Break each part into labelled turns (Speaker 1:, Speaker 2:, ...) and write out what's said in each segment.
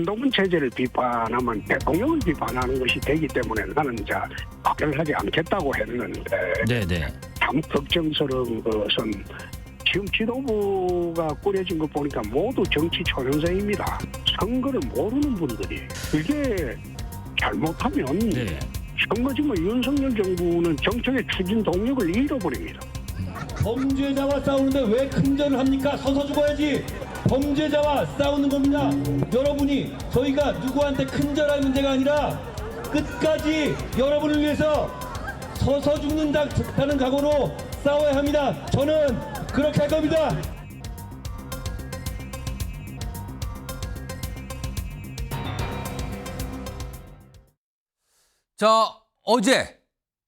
Speaker 1: 한동훈 체제를 비판하면 대통령을 비판하는 것이 되기 때문에 나는 이제 악을 하지 않겠다고 했는데
Speaker 2: 네네.
Speaker 1: 참 걱정스러운 것은 지금 지도부가 꾸려진 거 보니까 모두 정치 초년생입니다. 선거를 모르는 분들이 이게 잘못하면
Speaker 2: 네.
Speaker 1: 선거지만 윤석열 정부는 정책의 추진 동력을 잃어버립니다.
Speaker 3: 범죄자와 싸우는데 왜 큰절을 합니까? 서서 죽어야지. 범죄자와 싸우는 겁니다. 여러분이 저희가 누구한테 큰절할 문제가 아니라 끝까지 여러분을 위해서 서서 죽는다는 각오로 싸워야 합니다. 저는 그렇게 할 겁니다.
Speaker 4: 자, 어제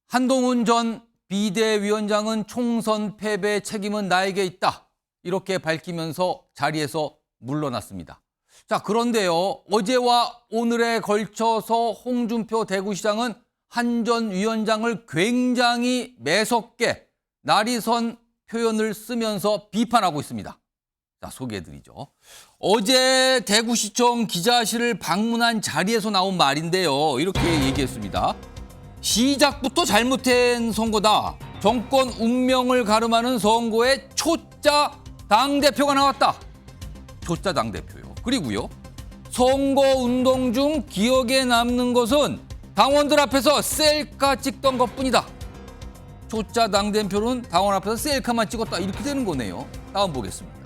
Speaker 4: 한동훈 전 비대위원장은 총선 패배 책임은 나에게 있다. 이렇게 밝히면서 자리에서 물러났습니다. 자, 그런데요. 어제와 오늘에 걸쳐서 홍준표 대구시장은 한 전 위원장을 굉장히 매섭게 날이선 표현을 쓰면서 비판하고 있습니다. 자, 소개해드리죠. 어제 대구시청 기자실을 방문한 자리에서 나온 말인데요. 이렇게 얘기했습니다. 시작부터 잘못된 선거다. 정권 운명을 가름하는 선거에 초짜 당대표가 나왔다. 초짜 당대표요. 그리고요. 선거운동 중 기억에 남는 것은 당원들 앞에서 셀카 찍던 것뿐이다. 초짜 당대표는 당원 앞에서 셀카만 찍었다. 이렇게 되는 거네요. 다음 보겠습니다.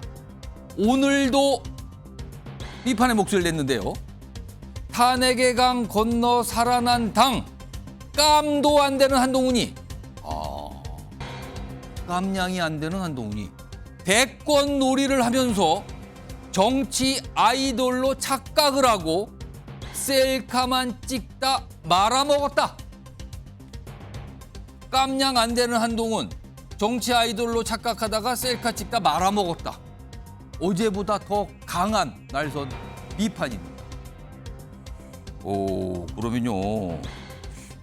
Speaker 4: 오늘도 비판의 목소리를 냈는데요. 탄핵의 강 건너 살아난 당. 깜도 안 되는 한동훈이. 깜냥이 안 되는 한동훈이. 대권 놀이를 하면서 정치 아이돌로 착각을 하고 셀카만 찍다 말아먹었다. 깜냥 안 되는 한동훈. 정치 아이돌로 착각하다가 셀카 찍다 말아먹었다. 어제보다 더 강한 날선 비판입니다. 그러면요.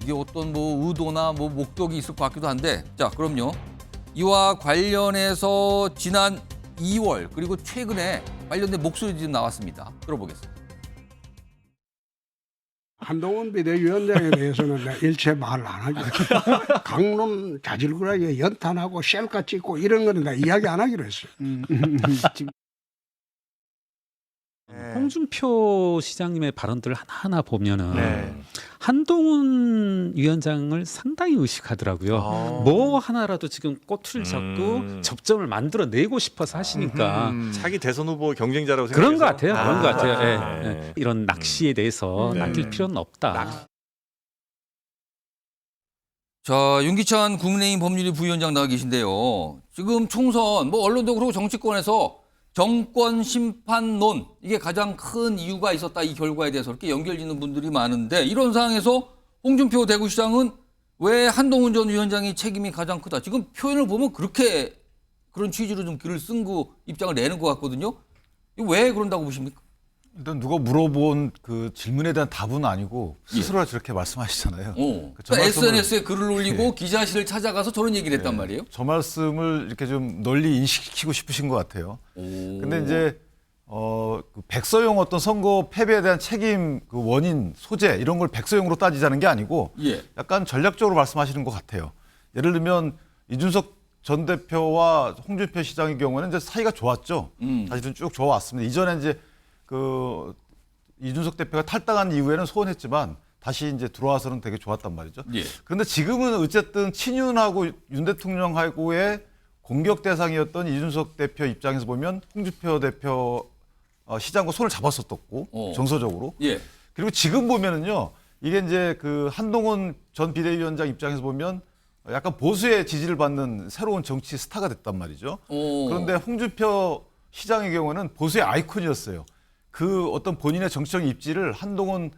Speaker 4: 이게 어떤 의도나 목적이 있을 것 같기도 한데, 자, 그럼요. 이와 관련해서 지난 2월 그리고 최근에 관련된 목소리들이 좀 나왔습니다. 들어보겠습니다.
Speaker 1: 한동훈 비대위원장에 대해서는 내가 일체 말 안 하죠. 강론 자질구레하게 연탄하고 셀카 찍고 이런 거는 내가 이야기 안 하기로 했어요.
Speaker 5: 홍준표 시장님의 발언들을 하나하나 보면은 한동훈 위원장을 상당히 의식하더라고요. 뭐 하나라도 지금 꼬투리를 잡고 접점을 만들어내고 싶어서 하시니까
Speaker 6: 자기 대선 후보 경쟁자라고 생각해서
Speaker 5: 그런 것 같아요. 그런 것 같아요. 예. 이런 낚시에 대해서 낚일 필요는 없다.
Speaker 4: 자, 윤기찬 국민의힘 법률위 부위원장 나와 계신데요. 지금 총선, 언론도 그렇고 정치권에서 정권 심판론, 이게 가장 큰 이유가 있었다. 이 결과에 대해서 이렇게 연결짓는 분들이 많은데, 이런 상황에서 홍준표 대구시장은 왜 한동훈 전 위원장의 책임이 가장 크다. 지금 표현을 보면 그런 취지로 좀 글을 쓴 거 입장을 내는 것 같거든요. 이거 왜 그런다고 보십니까?
Speaker 7: 일단 누가 물어본 그 질문에 대한 답은 아니고 스스로가 저렇게 말씀하시잖아요.
Speaker 4: 그러니까 SNS에 글을 올리고 기자실을 찾아가서 저런 얘기를 했단 말이에요.
Speaker 7: 저 말씀을 이렇게 좀 널리 인식시키고 싶으신 것 같아요. 근데 이제 그 백서용 어떤 선거 패배에 대한 책임, 그 원인, 소재 이런 걸 백서용으로 따지자는 게 아니고 약간 전략적으로 말씀하시는 것 같아요. 예를 들면 이준석 전 대표와 홍준표 시장의 경우에는 이제 사이가 좋았죠. 사실은 쭉 좋아왔습니다. 이전에 이제 그 이준석 대표가 탈당한 이후에는 소원했지만 다시 이제 들어와서는 되게 좋았단 말이죠. 그런데 지금은 어쨌든 친윤하고 윤 대통령하고의 공격 대상이었던 이준석 대표 입장에서 보면 홍준표 대표 시장과 손을 잡았었고 정서적으로. 그리고 지금 보면은요, 이게 이제 그 한동훈 전 비대위원장 입장에서 보면 약간 보수의 지지를 받는 새로운 정치 스타가 됐단 말이죠. 그런데 홍준표 시장의 경우는 보수의 아이콘이었어요. 그 어떤 본인의 정치적 입지를 한동훈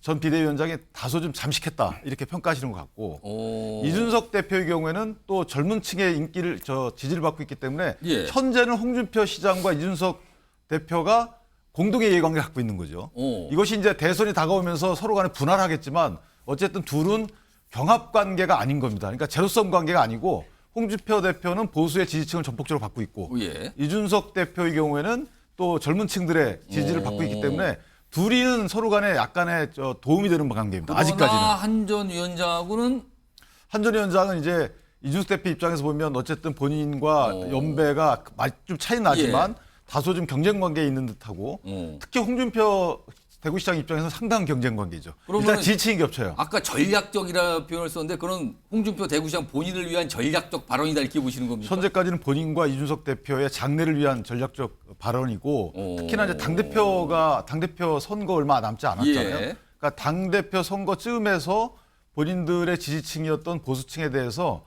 Speaker 7: 전 비대위원장이 다소 좀 잠식했다 이렇게 평가하시는 것 같고 이준석 대표의 경우에는 또 젊은 층의 인기를 지지를 받고 있기 때문에 현재는 홍준표 시장과 이준석 대표가 공동의 이해관계를 갖고 있는 거죠. 이것이 이제 대선이 다가오면서 서로 간에 분할하겠지만 어쨌든 둘은 경합 관계가 아닌 겁니다. 그러니까 제로섬 관계가 아니고 홍준표 대표는 보수의 지지층을 전폭적으로 받고 있고 이준석 대표의 경우에는 또 젊은 층들의 지지를 받고 있기 때문에 둘이는 서로 간에 약간의 도움이 되는 관계입니다. 아직까지는.
Speaker 4: 한 전 위원장하고는
Speaker 7: 한 전 위원장은 이제 이준석 대표 입장에서 보면 어쨌든 본인과 연배가 좀 차이 나지만 다소 좀 경쟁 관계에 있는 듯하고 특히 홍준표 대구시장 입장에서 상당한 경쟁 관계죠. 일단 지지층이 겹쳐요.
Speaker 4: 아까 전략적이라 표현을 썼는데 그런 홍준표 대구시장 본인을 위한 전략적 발언이다 이렇게 보시는 겁니까?
Speaker 7: 현재까지는 본인과 이준석 대표의 장래를 위한 전략적 발언이고 특히나 이제 당대표 선거 얼마 남지 않았잖아요.
Speaker 4: 예.
Speaker 7: 그러니까 당대표 선거쯤에서 본인들의 지지층이었던 보수층에 대해서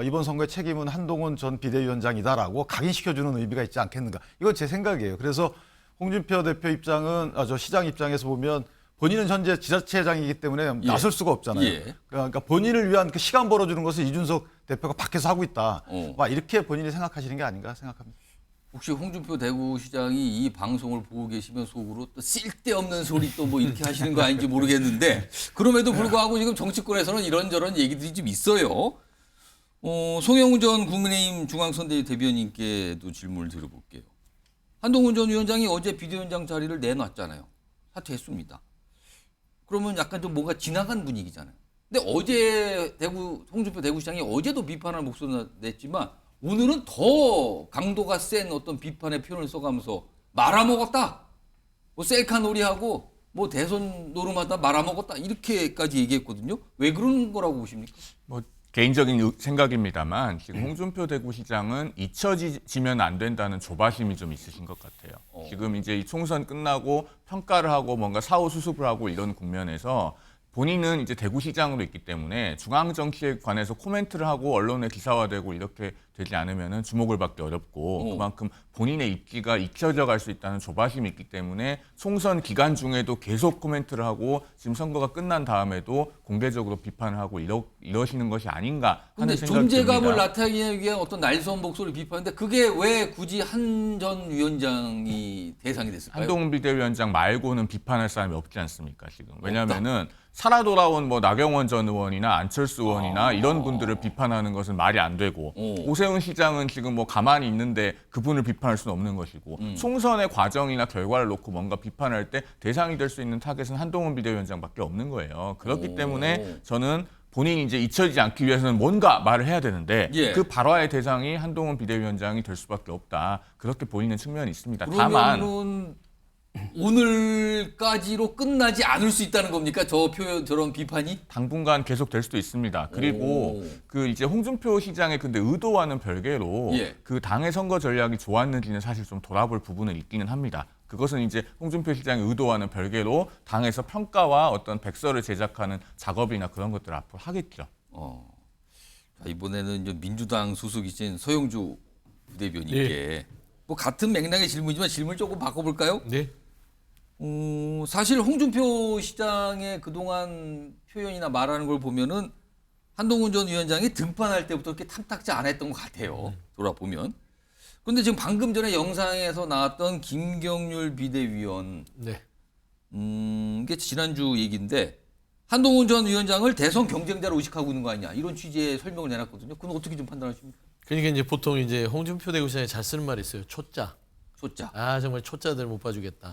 Speaker 7: 이번 선거의 책임은 한동훈 전 비대위원장이다라고 각인시켜주는 의미가 있지 않겠는가. 이건 제 생각이에요. 그래서 홍준표 대표 입장은 저 시장 입장에서 보면 본인은 현재 지자체장이기 때문에 나설 수가 없잖아요.
Speaker 4: 예.
Speaker 7: 그러니까 본인을 위한 그 시간 벌어주는 것을 이준석 대표가 밖에서 하고 있다. 막 이렇게 본인이 생각하시는 게 아닌가 생각합니다.
Speaker 4: 혹시 홍준표 대구시장이 이 방송을 보고 계시면 속으로 또 쓸데없는 소리 또 뭐 이렇게 하시는 거 아닌지 모르겠는데 그럼에도 불구하고 지금 정치권에서는 이런저런 얘기들이 좀 있어요. 송영훈 전 국민의힘 중앙선대위 대변인께도 질문을 드려볼게요. 한동훈 전 위원장이 어제 비대위원장 자리를 내놨잖아요. 사퇴했습니다. 그러면 약간 좀 뭔가 지나간 분위기잖아요. 근데 어제 홍준표 대구시장이 어제도 비판할 목소리를 냈지만 오늘은 더 강도가 센 어떤 비판의 표현을 써가면서 말아먹었다. 뭐 셀카 놀이하고 뭐 대선 노름하다 말아먹었다. 이렇게까지 얘기했거든요. 왜 그런 거라고 보십니까?
Speaker 2: 뭐 개인적인 생각입니다만 지금 홍준표 대구시장은 잊혀지면 안 된다는 조바심이 좀 있으신 것 같아요. 지금 이제 이 총선 끝나고 평가를 하고 뭔가 사후 수습을 하고 이런 국면에서 본인은 이제 대구시장으로 있기 때문에 중앙 정치에 관해서 코멘트를 하고 언론에 기사화되고 이렇게 되지 않으면은 주목을 받기 어렵고 그만큼 본인의 입지가 잊혀져 갈 수 있다는 조바심이 있기 때문에 총선 기간 중에도 계속 코멘트를 하고 지금 선거가 끝난 다음에도 공개적으로 비판을 하고 이러시는 것이 아닌가 하는 생각이
Speaker 4: 존재감을
Speaker 2: 듭니다.
Speaker 4: 나타내기 위한 어떤 날선 목소리 비판인데 그게 왜 굳이 한 전 위원장이 대상이 됐을까요?
Speaker 2: 한동훈 비대위원장 말고는 비판할 사람이 없지 않습니까 지금. 왜냐하면은 살아 돌아온 뭐 나경원 전 의원이나 안철수 의원이나 이런 분들을 비판하는 것은 말이 안 되고 오세훈 시장은 지금 뭐 가만히 있는데 그분을 비판할 수는 없는 것이고 총선의 과정이나 결과를 놓고 뭔가 비판할 때 대상이 될 수 있는 타겟은 한동훈 비대위원장밖에 없는 거예요. 그렇기 때문에 저는 본인이 이제 잊혀지지 않기 위해서는 뭔가 말을 해야 되는데 그 발화의 대상이 한동훈 비대위원장이 될 수밖에 없다. 그렇게 보이는 측면이 있습니다. 다만
Speaker 4: 오늘까지로 끝나지 않을 수 있다는 겁니까? 저런 비판이?
Speaker 2: 당분간 계속 될 수도 있습니다. 그리고 그 이제 홍준표 시장의 근데 의도와는 별개로 그 당의 선거 전략이 좋았는지는 사실 좀 돌아볼 부분은 있기는 합니다. 그것은 이제 홍준표 시장의 의도와는 별개로 당에서 평가와 어떤 백서를 제작하는 작업이나 그런 것들을 앞으로 하겠죠.
Speaker 4: 자, 이번에는 이제 민주당 소속이신 서영주 부대변인께 뭐 같은 맥락의 질문이지만 질문을 조금 바꿔볼까요?
Speaker 8: 네.
Speaker 4: 사실 홍준표 시장의 그동안 표현이나 말하는 걸 보면은 한동훈 전 위원장이 등판할 때부터 그렇게 탐탁지 않았던 것 같아요. 돌아보면. 그런데 지금 방금 전에 영상에서 나왔던 김경률 비대위원,
Speaker 8: 네.
Speaker 4: 이게 지난주 얘기인데 한동훈 전 위원장을 대선 경쟁자로 의식하고 있는 거 아니냐 이런 취지의 설명을 내놨거든요. 그건 어떻게 좀 판단하십니까?
Speaker 8: 그러니까 이제 보통 이제 홍준표 대구시장이 잘 쓰는 말이 있어요. 초짜.
Speaker 4: 초짜.
Speaker 8: 아 정말 초짜들 못 봐주겠다.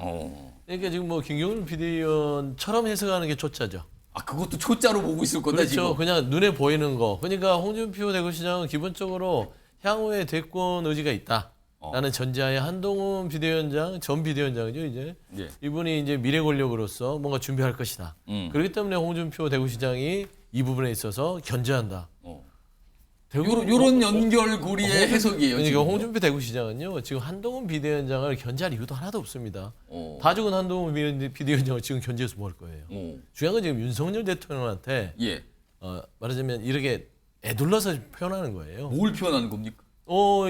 Speaker 8: 그러니까 지금 뭐 김경률 비대위원처럼 해석하는 게 초짜죠.
Speaker 4: 아 그것도 초짜로 보고 있을 거다
Speaker 8: 그렇죠.
Speaker 4: 지금.
Speaker 8: 그냥 눈에 보이는 거. 그러니까 홍준표 대구시장은 기본적으로 향후에 대권 의지가 있다라는 전제하에 한동훈 비대위원장, 전 비대위원장이죠 이제 이분이 이제 미래 권력으로서 뭔가 준비할 것이다. 그렇기 때문에 홍준표 대구시장이 이 부분에 있어서 견제한다.
Speaker 4: 요런 연결고리의 해석이에요.
Speaker 8: 그러니까
Speaker 4: 지금.
Speaker 8: 홍준표 대구시장은요 지금 한동훈 비대위원장을 견제할 이유도 하나도 없습니다. 다 죽은 한동훈 비대위원장을 지금 견제해서 뭐 할 거예요. 중요한 건 지금 윤석열 대통령한테 말하자면 이렇게 애둘러서 표현하는 거예요.
Speaker 4: 뭘 표현하는 겁니까?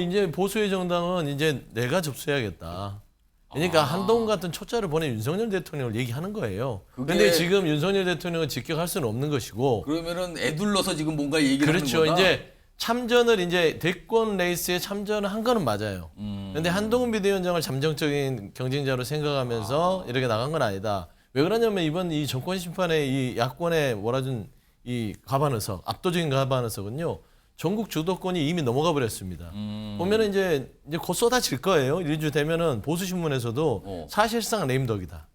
Speaker 8: 이제 보수의 정당은 이제 내가 접수해야겠다. 그러니까 한동훈 같은 초짜를 보낸 윤석열 대통령을 얘기하는 거예요. 그런데 지금 윤석열 대통령은 직격할 수는 없는 것이고.
Speaker 4: 그러면은 애둘러서 지금 뭔가 얘기를
Speaker 8: 그렇죠.
Speaker 4: 하는 거다.
Speaker 8: 이제 참전을 이제 대권 레이스에 참전을 한 거는 맞아요. 그런데 한동훈 비대위원장을 잠정적인 경쟁자로 생각하면서 이렇게 나간 건 아니다. 왜 그러냐면 이번 이 정권 심판의 이 야권의 몰아준 이 가반의석, 압도적인 가반의석은요. 전국 주도권이 이미 넘어가 버렸습니다. 보면은 이제 곧 쏟아질 거예요. 일주 되면은 보수 신문에서도 사실상 레임덕이다.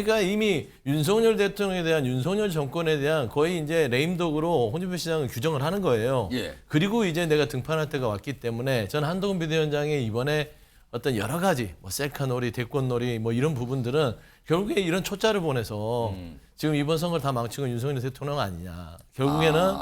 Speaker 8: 그러니까 이미 윤석열 대통령에 대한 윤석열 정권에 대한 거의 이제 레임덕으로 홍준표 시장은 규정을 하는 거예요.
Speaker 4: 예.
Speaker 8: 그리고 이제 내가 등판할 때가 왔기 때문에 저는 한동훈 비대위원장의 이번에 어떤 여러 가지 뭐 셀카놀이, 대권놀이 뭐 이런 부분들은 결국에 이런 초짜를 보내서 지금 이번 선거를 다 망친 건 윤석열 대통령 아니냐. 결국에는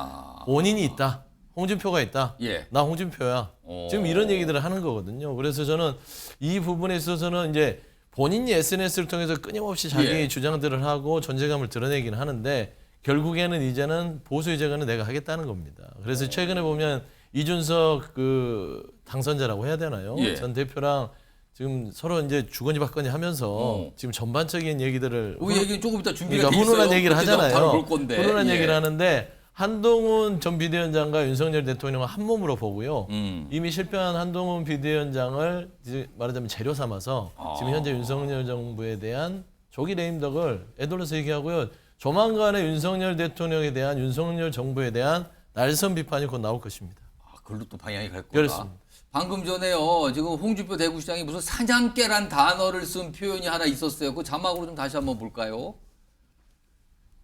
Speaker 8: 원인이 있다. 홍준표가 있다.
Speaker 4: 예.
Speaker 8: 나 홍준표야. 지금 이런 얘기들을 하는 거거든요. 그래서 저는 이 부분에 있어서는 이제 본인이 SNS를 통해서 끊임없이 자기
Speaker 4: 예.
Speaker 8: 주장들을 하고 존재감을 드러내기는 하는데 결국에는 이제는 보수의 재건은 내가 하겠다는 겁니다. 그래서 최근에 보면 이준석 그 당선자라고 해야 되나요?
Speaker 4: 예.
Speaker 8: 전 대표랑 지금 서로 이제 주거니 받거니 하면서 지금 전반적인 얘기들을
Speaker 4: 그 얘기 조금 이따 준비가
Speaker 8: 그러니까
Speaker 4: 돼 있어요.
Speaker 8: 훈훈한 얘기를 하잖아요.
Speaker 4: 바로 볼 건데.
Speaker 8: 훈훈한
Speaker 4: 예.
Speaker 8: 얘기를 하는데 한동훈 전 비대위원장과 윤석열 대통령은 한 몸으로 보고요. 이미 실패한 한동훈 비대위원장을 이제 말하자면 재료 삼아서 지금 현재 윤석열 정부에 대한 조기 레임덕을 애돌려서 얘기하고요. 조만간에 윤석열 대통령에 대한 윤석열 정부에 대한 날선 비판이 곧 나올 것입니다.
Speaker 4: 그걸로 또 방향이 갈 거다.
Speaker 8: 그렇습니다.
Speaker 4: 방금 전에요. 지금 홍준표 대구시장이 무슨 사냥개란 단어를 쓴 표현이 하나 있었어요. 그 자막으로 좀 다시 한번 볼까요?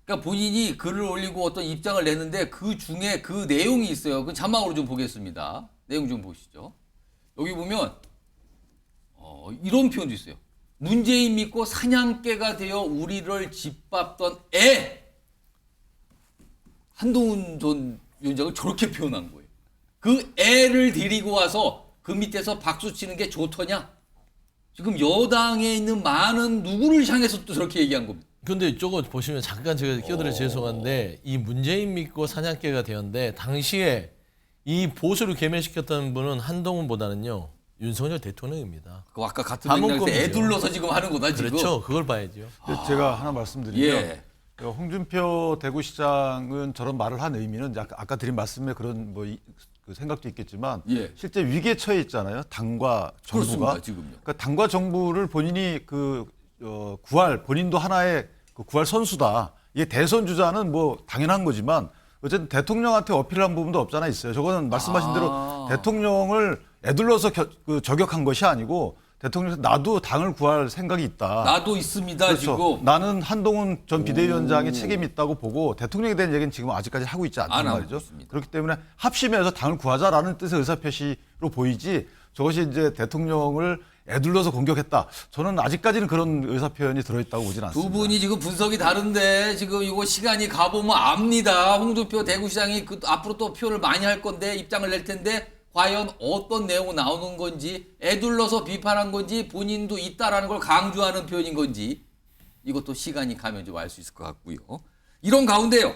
Speaker 4: 그러니까 본인이 글을 올리고 어떤 입장을 내는데 그 중에 그 내용이 있어요. 그 자막으로 좀 보겠습니다. 내용 좀 보시죠. 여기 보면 이런 표현도 있어요. 문재인 믿고 사냥개가 되어 우리를 짓밟던 애. 한동훈 전 위원장을 저렇게 표현한 거예요. 그 애를 데리고 와서 그 밑에서 박수 치는 게 좋더냐? 지금 여당에 있는 많은 누구를 향해서 또 저렇게 얘기한 겁니다.
Speaker 8: 근데 저거 보시면 잠깐 제가 끼어들어 죄송한데 이 문재인 믿고 사냥개가 되었는데 당시에 이 보수를 괴멸시켰던 분은 한동훈보다는요 윤석열 대통령입니다.
Speaker 4: 그 아까 같은
Speaker 8: 다문권이죠.
Speaker 4: 맥락에서 애둘러서 지금 하는 거다 지금.
Speaker 8: 그렇죠. 그걸 봐야죠.
Speaker 7: 제가 하나 말씀드리면
Speaker 4: 예.
Speaker 7: 홍준표 대구시장은 저런 말을 한 의미는 아까 드린 말씀에 그런 그 생각도 있겠지만
Speaker 4: 예.
Speaker 7: 실제 위기에 처해 있잖아요. 당과 정부가.
Speaker 4: 그렇습니다, 지금요.
Speaker 7: 그러니까 당과 정부를 본인이 구할 본인도 하나의 그 구할 선수다. 이게 대선 주자는 뭐 당연한 거지만 어쨌든 대통령한테 어필한 부분도 없잖아 있어요. 저거는 말씀하신 대로 대통령을 애둘러서 저격한 것이 아니고 대통령께서 나도 당을 구할 생각이 있다.
Speaker 4: 나도 있습니다
Speaker 7: 그렇죠.
Speaker 4: 지금.
Speaker 7: 나는 한동훈 전 비대위원장의 책임이 있다고 보고 대통령에 대한 얘기는 지금 아직까지 하고 있지 않단
Speaker 4: 안 하고
Speaker 7: 말이죠.
Speaker 4: 있습니다.
Speaker 7: 그렇기 때문에 합심해서 당을 구하자라는 뜻의 의사표시로 보이지 저것이 이제 대통령을 애둘러서 공격했다. 저는 아직까지는 그런 의사표현이 들어있다고 보진 않습니다.
Speaker 4: 두 분이 지금 분석이 다른데 지금 이거 시간이 가보면 압니다. 홍준표 대구시장이 앞으로 또 표를 많이 할 건데 입장을 낼 텐데 과연 어떤 내용 나오는 건지 애둘러서 비판한 건지 본인도 있다라는 걸 강조하는 표현인 건지 이것도 시간이 가면 좀 알 수 있을 것 같고요. 이런 가운데요.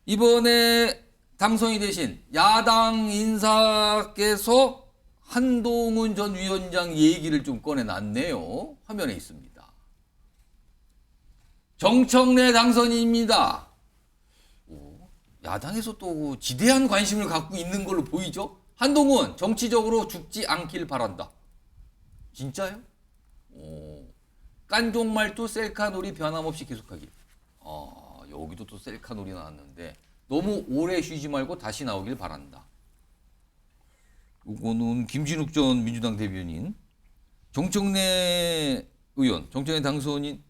Speaker 4: 이번에 당선이 되신 야당 인사께서 한동훈 전 위원장 얘기를 좀 꺼내놨네요. 화면에 있습니다. 정청래 당선인입니다. 야당에서 또 지대한 관심을 갖고 있는 걸로 보이죠? 한동훈 정치적으로 죽지 않길 바란다. 진짜요? 깐종말투 셀카놀이 변함없이 계속하길. 여기도 또 셀카놀이 나왔는데 너무 오래 쉬지 말고 다시 나오길 바란다. 이거는 김진욱 전 민주당 대변인, 정청래 의원, 정청래 당선인,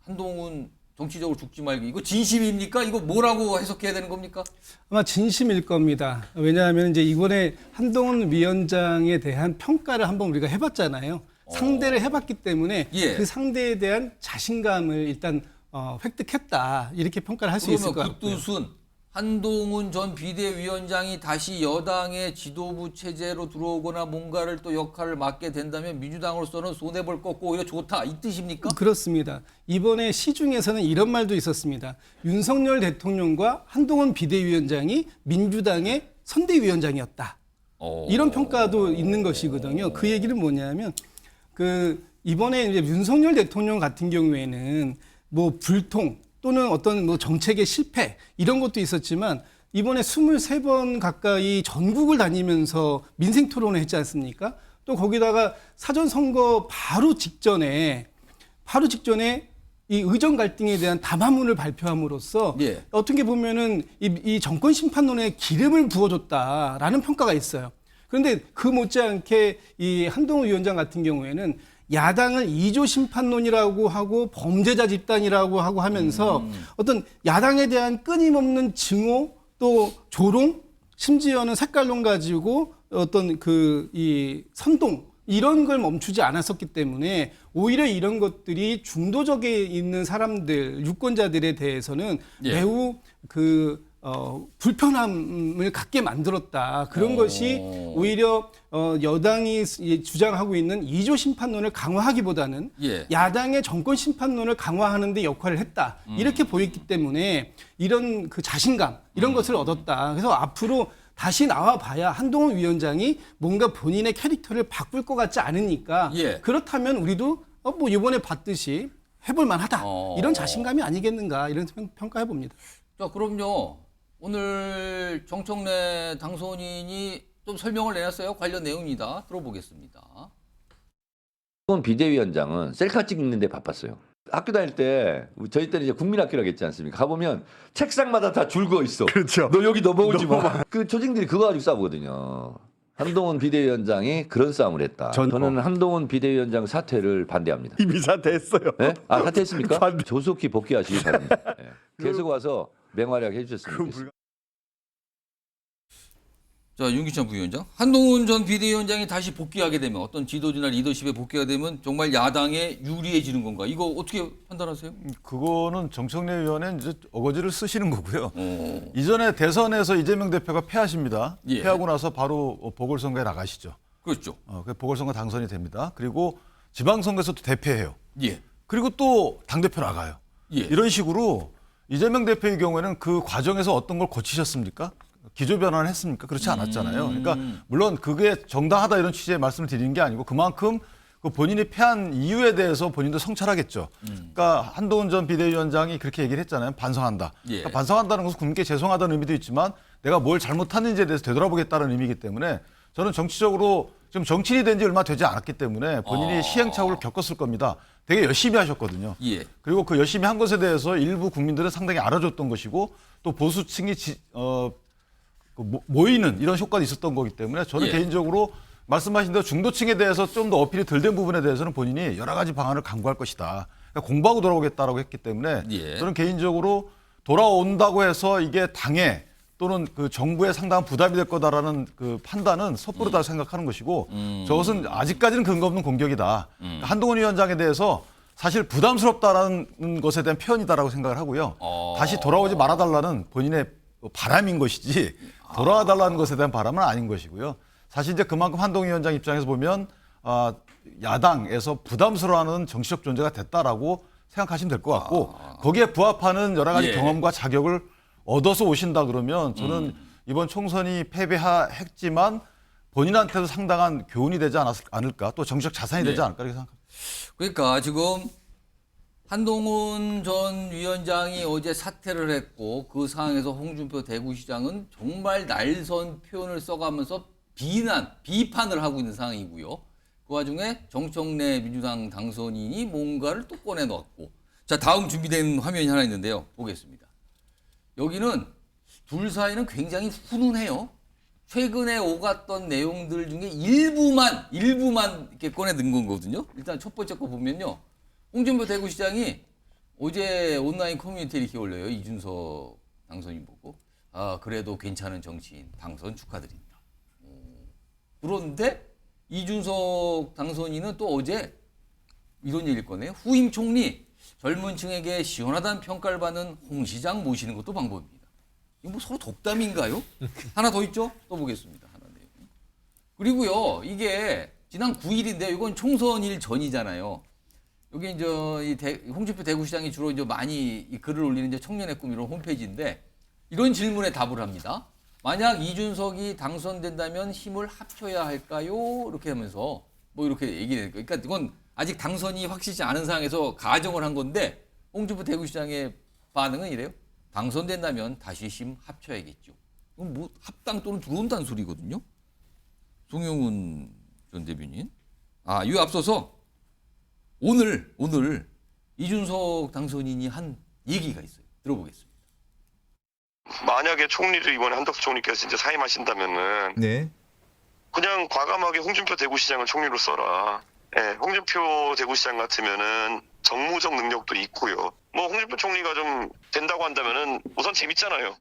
Speaker 4: 한동훈 정치적으로 죽지 말기. 이거 진심입니까? 이거 뭐라고 해석해야 되는 겁니까?
Speaker 9: 아마 진심일 겁니다. 왜냐하면 이제 이번에 한동훈 위원장에 대한 평가를 한번 우리가 해봤잖아요. 상대를 해봤기 때문에
Speaker 4: 예.
Speaker 9: 그 상대에 대한 자신감을 일단 획득했다. 이렇게 평가를 할 수 있을 것
Speaker 4: 그러면
Speaker 9: 같고요.
Speaker 4: 그 뜻은 한동훈 전 비대위원장이 다시 여당의 지도부 체제로 들어오거나 뭔가를 또 역할을 맡게 된다면 민주당으로서는 손해볼 거 없고 오히려 좋다. 이 뜻입니까?
Speaker 9: 그렇습니다. 이번에 시중에서는 이런 말도 있었습니다. 윤석열 대통령과 한동훈 비대위원장이 민주당의 선대위원장이었다. 이런 평가도 있는 것이거든요. 그 얘기는 뭐냐면 이번에 이제 윤석열 대통령 같은 경우에는 뭐 불통 또는 어떤 뭐 정책의 실패 이런 것도 있었지만 이번에 23번 가까이 전국을 다니면서 민생 토론을 했지 않습니까? 또 거기다가 사전선거 바로 직전에 이 의정 갈등에 대한 담화문을 발표함으로써
Speaker 4: 예.
Speaker 9: 어떻게 보면은 이 정권 심판론에 기름을 부어줬다라는 평가가 있어요. 그런데 그 못지않게 이 한동훈 위원장 같은 경우에는 야당을 2조 심판론이라고 하고 범죄자 집단이라고 하고 하면서 어떤 야당에 대한 끊임없는 증오 또 조롱 심지어는 색깔론 가지고 어떤 이 선동 이런 걸 멈추지 않았었기 때문에 오히려 이런 것들이 중도적에 있는 사람들 유권자들에 대해서는
Speaker 4: 예.
Speaker 9: 매우 불편함을 갖게 만들었다. 그런 것이 오히려 여당이 주장하고 있는 2조 심판론을 강화하기보다는
Speaker 4: 예.
Speaker 9: 야당의 정권 심판론을 강화하는 데 역할을 했다. 이렇게 보였기 때문에 이런 그 자신감 이런 것을 얻었다. 그래서 앞으로 다시 나와봐야 한동훈 위원장이 뭔가 본인의 캐릭터를 바꿀 것 같지 않으니까
Speaker 4: 예.
Speaker 9: 그렇다면 우리도 뭐 이번에 봤듯이 해볼 만하다. 이런 자신감이 아니겠는가 이런 평가해 봅니다.
Speaker 4: 자, 그럼요. 오늘 정청래 당선인이 좀 설명을 내놨어요. 관련 내용입니다. 들어보겠습니다.
Speaker 10: 비대위원장은 셀카 찍는데 바빴어요. 학교 다닐 때 저희 때는 이제 국민학교라고 했지 않습니까? 가보면 책상마다 다 줄 그어 있어.
Speaker 7: 그렇죠.
Speaker 10: 너 여기 넘어오지 마. 그 조직들이 그거 가지고 싸우거든요. 한동훈 비대위원장이 그런 싸움을 했다. 저는 한동훈 비대위원장 사퇴를 반대합니다.
Speaker 7: 이미 사퇴했어요.
Speaker 10: 네? 아, 사퇴했습니까? 조속히 복귀하시기 바랍니다. 네. 계속 와서 맹활약 해주셨으면 좋겠습니다.
Speaker 4: 자, 윤기찬 부위원장. 한동훈 전 비대위원장이 다시 복귀하게 되면 어떤 지도자나 리더십에 복귀가 되면 정말 야당에 유리해지는 건가? 이거 어떻게 판단하세요?
Speaker 7: 그거는 정청래 위원은 이제 어거지를 쓰시는 거고요. 이전에 대선에서 이재명 대표가 패하십니다.
Speaker 4: 예.
Speaker 7: 패하고 나서 바로 보궐선거에 나가시죠.
Speaker 4: 그렇죠.
Speaker 7: 그 보궐선거 당선이 됩니다. 그리고 지방선거에서도 대패해요.
Speaker 4: 예.
Speaker 7: 그리고 또 당대표 나가요.
Speaker 4: 예.
Speaker 7: 이런 식으로 이재명 대표의 경우에는 그 과정에서 어떤 걸 고치셨습니까? 기조 변환을 했습니까? 그렇지 않았잖아요. 그러니까 물론 그게 정당하다 이런 취지의 말씀을 드리는 게 아니고 그만큼 그 본인이 패한 이유에 대해서 본인도 성찰하겠죠. 그러니까 한동훈 전 비대위원장이 그렇게 얘기를 했잖아요. 반성한다.
Speaker 4: 예.
Speaker 7: 그러니까 반성한다는 것은 국민께 죄송하다는 의미도 있지만 내가 뭘 잘못했는지에 대해서 되돌아보겠다는 의미이기 때문에 저는 정치적으로 지금 정치인이 된 지 얼마 되지 않았기 때문에 본인이 시행착오를 겪었을 겁니다. 되게 열심히 하셨거든요.
Speaker 4: 예.
Speaker 7: 그리고 그 열심히 한 것에 대해서 일부 국민들은 상당히 알아줬던 것이고 또 보수층이 모이는 이런 효과도 있었던 거기 때문에 저는
Speaker 4: 예.
Speaker 7: 개인적으로 말씀하신 대로 중도층에 대해서 좀 더 어필이 덜 된 부분에 대해서는 본인이 여러 가지 방안을 강구할 것이다. 그러니까 공부하고 돌아오겠다라고 했기 때문에
Speaker 4: 예.
Speaker 7: 저는 개인적으로 돌아온다고 해서 이게 당에 또는 그 정부에 상당한 부담이 될 거다라는 그 판단은 섣부르다 생각하는 것이고 저것은 아직까지는 근거 없는 공격이다. 그러니까 한동훈 위원장에 대해서 사실 부담스럽다라는 것에 대한 표현이다라고 생각을 하고요. 다시 돌아오지 말아달라는 본인의 바람인 것이지 돌아와달라는 것에 대한 바람은 아닌 것이고요. 사실 이제 그만큼 한동훈 위원장 입장에서 보면 야당에서 부담스러워하는 정치적 존재가 됐다라고 생각하시면 될 것 같고 거기에 부합하는 여러 가지
Speaker 4: 예.
Speaker 7: 경험과 자격을 얻어서 오신다 그러면 저는 이번 총선이 패배했지만 본인한테도 상당한 교훈이 되지 않을까 또 정치적 자산이 되지 않을까 이렇게 생각합니다.
Speaker 4: 그러니까 지금 한동훈 전 위원장이 어제 사퇴를 했고 그 상황에서 홍준표 대구시장은 정말 날선 표현을 써가면서 비판을 하고 있는 상황이고요. 그 와중에 정청래 민주당 당선인이 뭔가를 또 꺼내놓았고 자, 다음 준비된 화면이 하나 있는데요. 보겠습니다. 여기는 둘 사이는 굉장히 훈훈해요. 최근에 오갔던 내용들 중에 일부만 이렇게 꺼내든 거거든요. 일단 첫 번째 거 보면요. 홍준표 대구시장이 어제 온라인 커뮤니티에 이렇게 올려요. 이준석 당선인 보고. 그래도 괜찮은 정치인 당선 축하드립니다. 그런데 이준석 당선인은 또 어제 이런 얘기를 꺼내요. 후임 총리 젊은 층에게 시원하다는 평가를 받는 홍 시장 모시는 것도 방법입니다. 이거 뭐 서로 독담인가요? 하나 더 있죠? 또 보겠습니다. 하나 내용. 그리고요, 이게 지난 9일인데 이건 총선일 전이잖아요. 여기 이제 홍준표 대구시장이 주로 이제 많이 이 글을 올리는 이제 청년의 꿈 이런 홈페이지인데 이런 질문에 답을 합니다. 만약 이준석이 당선된다면 힘을 합쳐야 할까요? 이렇게 하면서 뭐 이렇게 얘기를 그러니까 이건 아직 당선이 확실치 않은 상황에서 가정을 한 건데 홍준표 대구시장의 반응은 이래요. 당선된다면 다시 힘 합쳐야겠죠. 이건 뭐 합당 또는 들어온다는 소리거든요. 송영훈 전 대변인. 이 앞서서 오늘 이준석 당선인이 한 얘기가 있어요. 들어보겠습니다.
Speaker 11: 만약에 총리를 이번에 한덕수 총리께서 이제 사임하신다면은
Speaker 6: 네.
Speaker 11: 그냥 과감하게 홍준표 대구시장을 총리로 써라. 예, 홍준표 대구시장 같으면은 정무적 능력도 있고요. 뭐 홍준표 총리가 좀 된다고 한다면은 우선 재밌잖아요.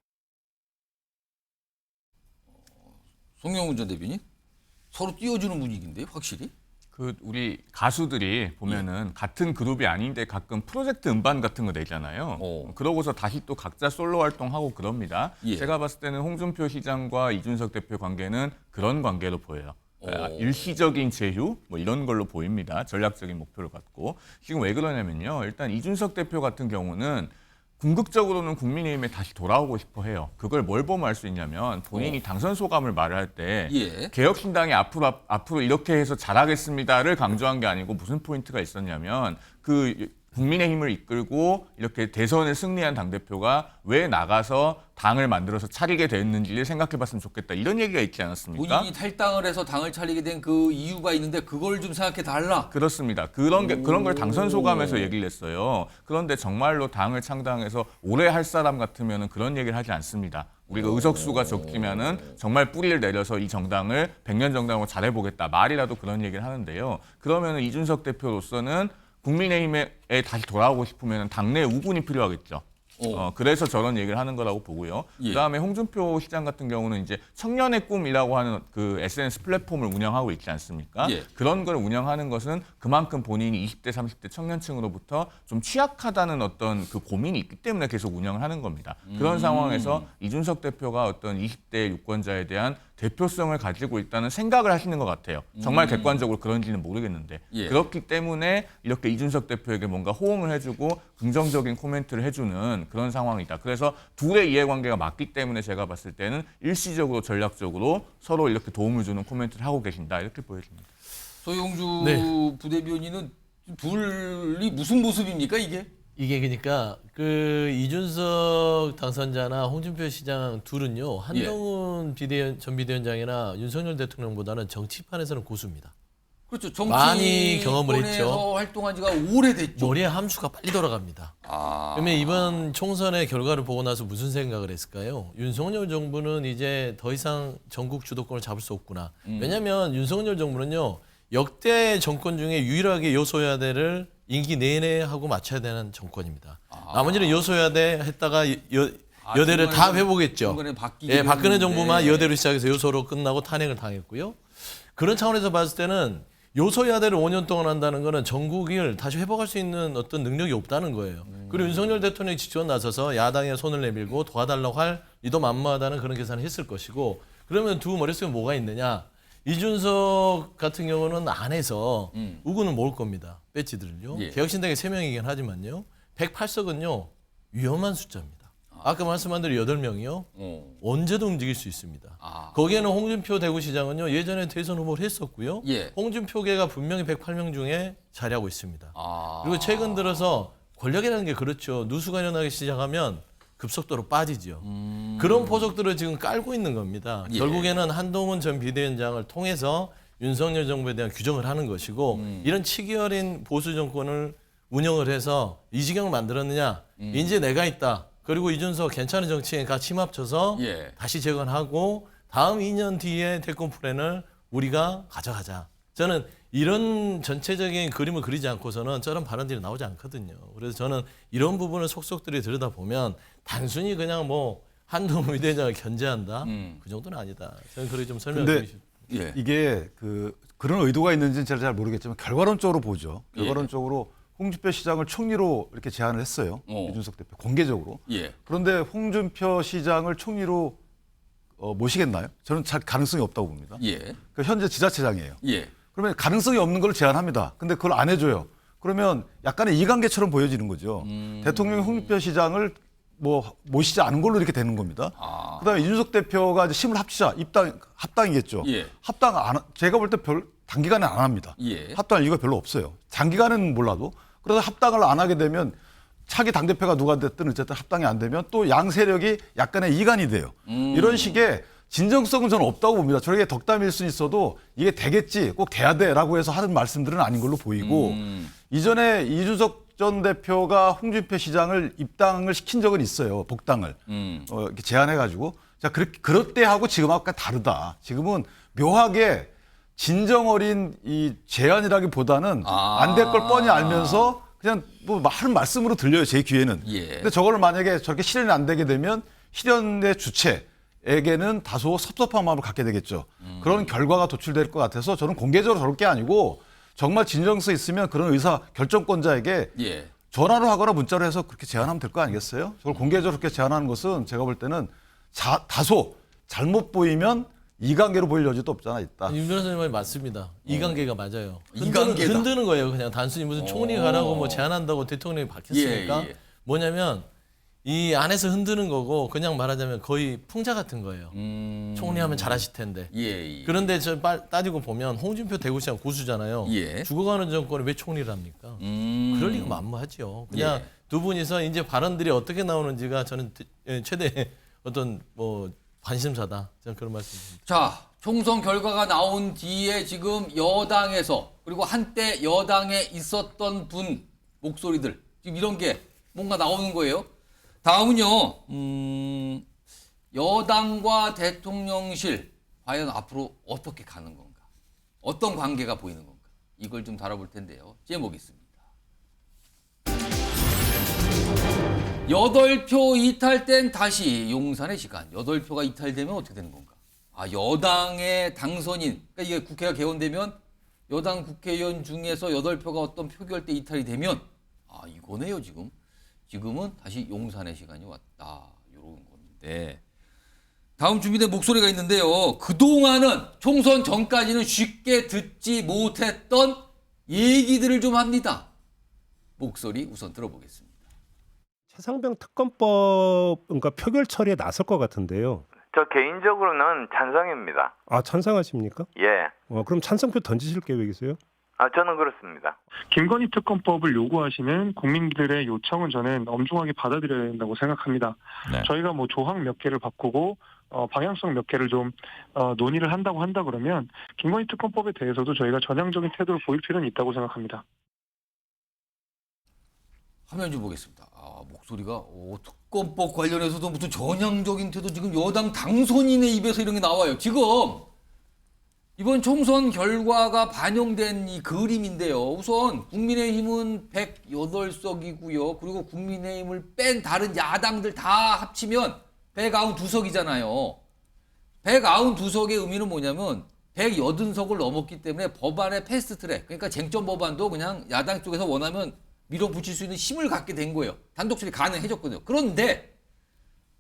Speaker 4: 송영훈 전 대변인 서로 띄워주는 분위기인데 확실히.
Speaker 2: 그 우리 가수들이 보면은 같은 그룹이 아닌데 가끔 프로젝트 음반 같은 거 내잖아요. 그러고서 다시 또 각자 솔로 활동하고 그럽니다.
Speaker 4: 예.
Speaker 2: 제가 봤을 때는 홍준표 시장과 이준석 대표 관계는 그런 관계로 보여요. 일시적인 제휴 뭐 이런 걸로 보입니다. 전략적인 목표를 갖고. 지금 왜 그러냐면요. 일단 이준석 대표 같은 경우는 궁극적으로는 국민의힘에 다시 돌아오고 싶어 해요. 그걸 뭘 보면 알 수 있냐면 본인이 당선 소감을 말을 할 때
Speaker 4: 예.
Speaker 2: 개혁신당이 앞으로 이렇게 해서 잘하겠습니다를 강조한 게 아니고 무슨 포인트가 있었냐면 그 국민의힘을 이끌고 이렇게 대선을 승리한 당대표가 왜 나가서 당을 만들어서 차리게 됐는지를 생각해봤으면 좋겠다. 이런 얘기가 있지 않았습니까?
Speaker 4: 본인이 탈당을 해서 당을 차리게 된 그 이유가 있는데 그걸 좀 생각해 달라.
Speaker 2: 그렇습니다. 그런 걸 당선 소감에서 얘기를 했어요. 그런데 정말로 당을 창당해서 오래 할 사람 같으면 그런 얘기를 하지 않습니다. 우리가 의석수가 적지면은 정말 뿌리를 내려서 이 정당을 100년 정당으로 잘해보겠다. 말이라도 그런 얘기를 하는데요. 그러면은 이준석 대표로서는 국민의힘에 다시 돌아오고 싶으면 당내 우군이 필요하겠죠. 그래서 저런 얘기를 하는 거라고 보고요.
Speaker 4: 예.
Speaker 2: 그다음에 홍준표 시장 같은 경우는 이제 청년의 꿈이라고 하는 그 SNS 플랫폼을 운영하고 있지 않습니까?
Speaker 4: 예.
Speaker 2: 그런 걸 운영하는 것은 그만큼 본인이 20대, 30대 청년층으로부터 좀 취약하다는 어떤 그 고민이 있기 때문에 계속 운영을 하는 겁니다. 그런 상황에서 이준석 대표가 어떤 20대 유권자에 대한 대표성을 가지고 있다는 생각을 하시는 것 같아요. 정말 객관적으로 그런지는 모르겠는데.
Speaker 4: 예.
Speaker 2: 그렇기 때문에 이렇게 이준석 대표에게 뭔가 호응을 해주고 긍정적인 코멘트를 해주는 그런 상황이다. 그래서 둘의 이해관계가 맞기 때문에 제가 봤을 때는 일시적으로 전략적으로 서로 이렇게 도움을 주는 코멘트를 하고 계신다. 이렇게 보여집니다.
Speaker 4: 소영주
Speaker 8: 네.
Speaker 4: 부대변인은 둘이 무슨 모습입니까 이게?
Speaker 8: 이게 그러니까 그 이준석 당선자나 홍준표 시장 둘은요 한동훈 전 비대위원장이나 윤석열 대통령보다는 정치판에서는 고수입니다.
Speaker 4: 그렇죠.
Speaker 8: 많이 경험을 했죠.
Speaker 4: 정치권에서 활동한 지가 오래됐죠.
Speaker 8: 머리에 함수가 빨리 돌아갑니다. 그러면 이번 총선의 결과를 보고 나서 무슨 생각을 했을까요? 윤석열 정부는 이제 더 이상 전국 주도권을 잡을 수 없구나. 왜냐하면 윤석열 정부는요 역대 정권 중에 유일하게 여소야대를 임기 내내 하고 맞춰야 되는 정권입니다. 나머지는 여소야대 했다가 여대를 다 회복했죠. 예, 박근혜 정부만 여대로 시작해서 여소로 끝나고 탄핵을 당했고요. 그런 차원에서 봤을 때는 여소야대를 5년 동안 한다는 거는 전국을 다시 회복할 수 있는 어떤 능력이 없다는 거예요. 그리고 윤석열 대통령이 직접 나서서 야당에 손을 내밀고 도와달라고 할 리도 만무하다는 그런 계산을 했을 것이고 그러면 두 머릿속에 뭐가 있느냐. 이준석 같은 경우는 안에서 우군을 모을 겁니다. 배지들을요.
Speaker 4: 예.
Speaker 8: 개혁신당이 3명이긴 하지만요. 108석은요. 위험한 숫자입니다. 아까 말씀한 대로 8명이요. 언제도 움직일 수 있습니다. 거기에는 홍준표 대구시장은요. 예전에 대선 후보를 했었고요.
Speaker 4: 예.
Speaker 8: 홍준표계가 분명히 108명 중에 자리하고 있습니다. 그리고 최근 들어서 권력이라는 게 그렇죠. 누수가 일어나기 시작하면 급속도로 빠지죠. 그런 포석들을 지금 깔고 있는 겁니다.
Speaker 4: 예.
Speaker 8: 결국에는 한동훈 전 비대위원장을 통해서 윤석열 정부에 대한 규정을 하는 것이고 이런 치기 어린 보수 정권을 운영을 해서 이 지경을 만들었느냐. 이제 내가 있다. 그리고 이준석 괜찮은 정치인 같이 힘합쳐서
Speaker 4: 예.
Speaker 8: 다시 재건하고 다음 2년 뒤에 대권 플랜을 우리가 가져가자. 저는 이런 전체적인 그림을 그리지 않고서는 저런 발언들이 나오지 않거든요. 그래서 저는 이런 부분을 속속들이 들여다보면 단순히 그냥 뭐 한동훈 비대위원장을 견제한다? 그 정도는 아니다. 저는 그렇게 좀 설명을 드리고 싶습니다.
Speaker 4: 예.
Speaker 7: 이게 그런 의도가 있는지는 제가 잘 모르겠지만 결과론적으로 보죠. 결과론적으로 홍준표 시장을 총리로 이렇게 제안을 했어요. 이준석 대표 공개적으로.
Speaker 4: 예.
Speaker 7: 그런데 홍준표 시장을 총리로 모시겠나요? 저는 잘 가능성이 없다고 봅니다.
Speaker 4: 예.
Speaker 7: 그러니까 현재 지자체장이에요.
Speaker 4: 예.
Speaker 7: 그러면 가능성이 없는 걸 제안합니다. 근데 그걸 안 해줘요. 그러면 약간의 이관계처럼 보여지는 거죠. 대통령이 홍준표 시장을 뭐 모시지 않은 걸로 이렇게 되는 겁니다. 그다음에 이준석 대표가 이제 힘을 합치자 합당이겠죠.
Speaker 4: 예.
Speaker 7: 합당 제가 볼 때 단기간에 안 합니다.
Speaker 4: 예.
Speaker 7: 합당할 이유가 별로 없어요. 장기간은 몰라도 그래서 합당을 안 하게 되면 차기 당대표가 누가 됐든 어쨌든 합당이 안 되면 또 양 세력이 약간의 이간이 돼요. 이런 식의 진정성은 저는 없다고 봅니다. 저렇게 덕담일 수는 있어도 이게 되겠지, 꼭 돼야 돼라고 해서 하는 말씀들은 아닌 걸로 보이고 이전에 이준석 전 대표가 홍준표 시장을 입당을 시킨 적은 있어요. 복당을 이렇게 제안해가지고 자 그럴 때하고 지금하고 다르다. 지금은 묘하게 진정 어린 이 제안이라기보다는 안 될 걸 뻔히 알면서 그냥 뭐 하는 말씀으로 들려요, 제 귀에는.
Speaker 4: 예.
Speaker 7: 근데 저거를 만약에 저렇게 실현이 안 되게 되면 실현의 주체에게는 다소 섭섭한 마음을 갖게 되겠죠. 그런 결과가 도출될 것 같아서 저는 공개적으로 저럴 게 아니고 정말 진정성 있으면 그런 의사 결정권자에게
Speaker 4: 예.
Speaker 7: 전화로 하거나 문자로 해서 그렇게 제안하면 될 거 아니겠어요? 저걸 공개적으로 그렇게 제안하는 것은 제가 볼 때는 다소 잘못 보이면 이관계로 보일 여지도 없잖아 있다.
Speaker 8: 윤 변호사님 말이 맞습니다. 이관계가 맞아요.
Speaker 4: 이관계다.
Speaker 8: 흔드는 거예요. 그냥 단순히 무슨 총리 가라고 뭐 제안한다고 대통령이 바뀌었으니까
Speaker 4: 예.
Speaker 8: 뭐냐면 이 안에서 흔드는 거고 그냥 말하자면 거의 풍자 같은 거예요. 총리 하면 잘하실 텐데.
Speaker 4: 예.
Speaker 8: 그런데 저 따지고 보면 홍준표 대구시장 고수잖아요.
Speaker 4: 예.
Speaker 8: 죽어가는 정권을 왜 총리를 합니까? 그럴 리가 만무하죠. 그냥 두 분이서 이제 발언들이 어떻게 나오는지가 저는 최대 어떤 뭐 관심사다. 저는 그런 말씀드립니다.
Speaker 4: 자, 총선 결과가 나온 뒤에 지금 여당에서 그리고 한때 여당에 있었던 분 목소리들 지금 이런 게 뭔가 나오는 거예요. 다음은요. 여당과 대통령실 과연 앞으로 어떻게 가는 건가? 어떤 관계가 보이는 건가? 이걸 좀 다뤄볼 텐데요. 제목이 있습니다. 8표 이탈된 다시 용산의 시간. 8표가 이탈되면 어떻게 되는 건가? 여당의 당선인, 그러니까 이게 국회가 개원되면 여당 국회의원 중에서 8표가 어떤 표결 때 이탈이 되면 이거네요, 지금. 지금은 다시 용산의 시간이 왔다. 이런 건데. 다음 준비된 목소리가 있는데요. 그동안은 총선 전까지는 쉽게 듣지 못했던 얘기들을 좀 합니다. 목소리 우선 들어보겠습니다.
Speaker 12: 최상병 특검법 그러니까 표결 처리에 나설 것 같은데요.
Speaker 13: 저 개인적으로는 찬성입니다.
Speaker 12: 아, 찬성하십니까?
Speaker 13: 예.
Speaker 12: 그럼 찬성표 던지실 계획이세요?
Speaker 13: 저는 그렇습니다.
Speaker 14: 김건희 특검법을 요구하시는 국민들의 요청은 저는 엄중하게 받아들여야 된다고 생각합니다.
Speaker 2: 네.
Speaker 14: 저희가 뭐 조항 몇 개를 바꾸고 방향성 몇 개를 좀 논의를 한다 그러면 김건희 특검법에 대해서도 저희가 전향적인 태도를 보일 필요는 있다고 생각합니다.
Speaker 4: 화면 좀 보겠습니다. 목소리가 특검법 관련해서도 무슨 전향적인 태도 지금 여당 당선인의 입에서 이런 게 나와요. 지금 이번 총선 결과가 반영된 이 그림인데요. 우선 국민의힘은 108석이고요. 그리고 국민의힘을 뺀 다른 야당들 다 합치면 192석이잖아요. 192석의 의미는 뭐냐면 180석을 넘었기 때문에 법안의 패스트트랙, 그러니까 쟁점 법안도 그냥 야당 쪽에서 원하면 밀어붙일 수 있는 힘을 갖게 된 거예요. 단독 처리 가능해졌거든요. 그런데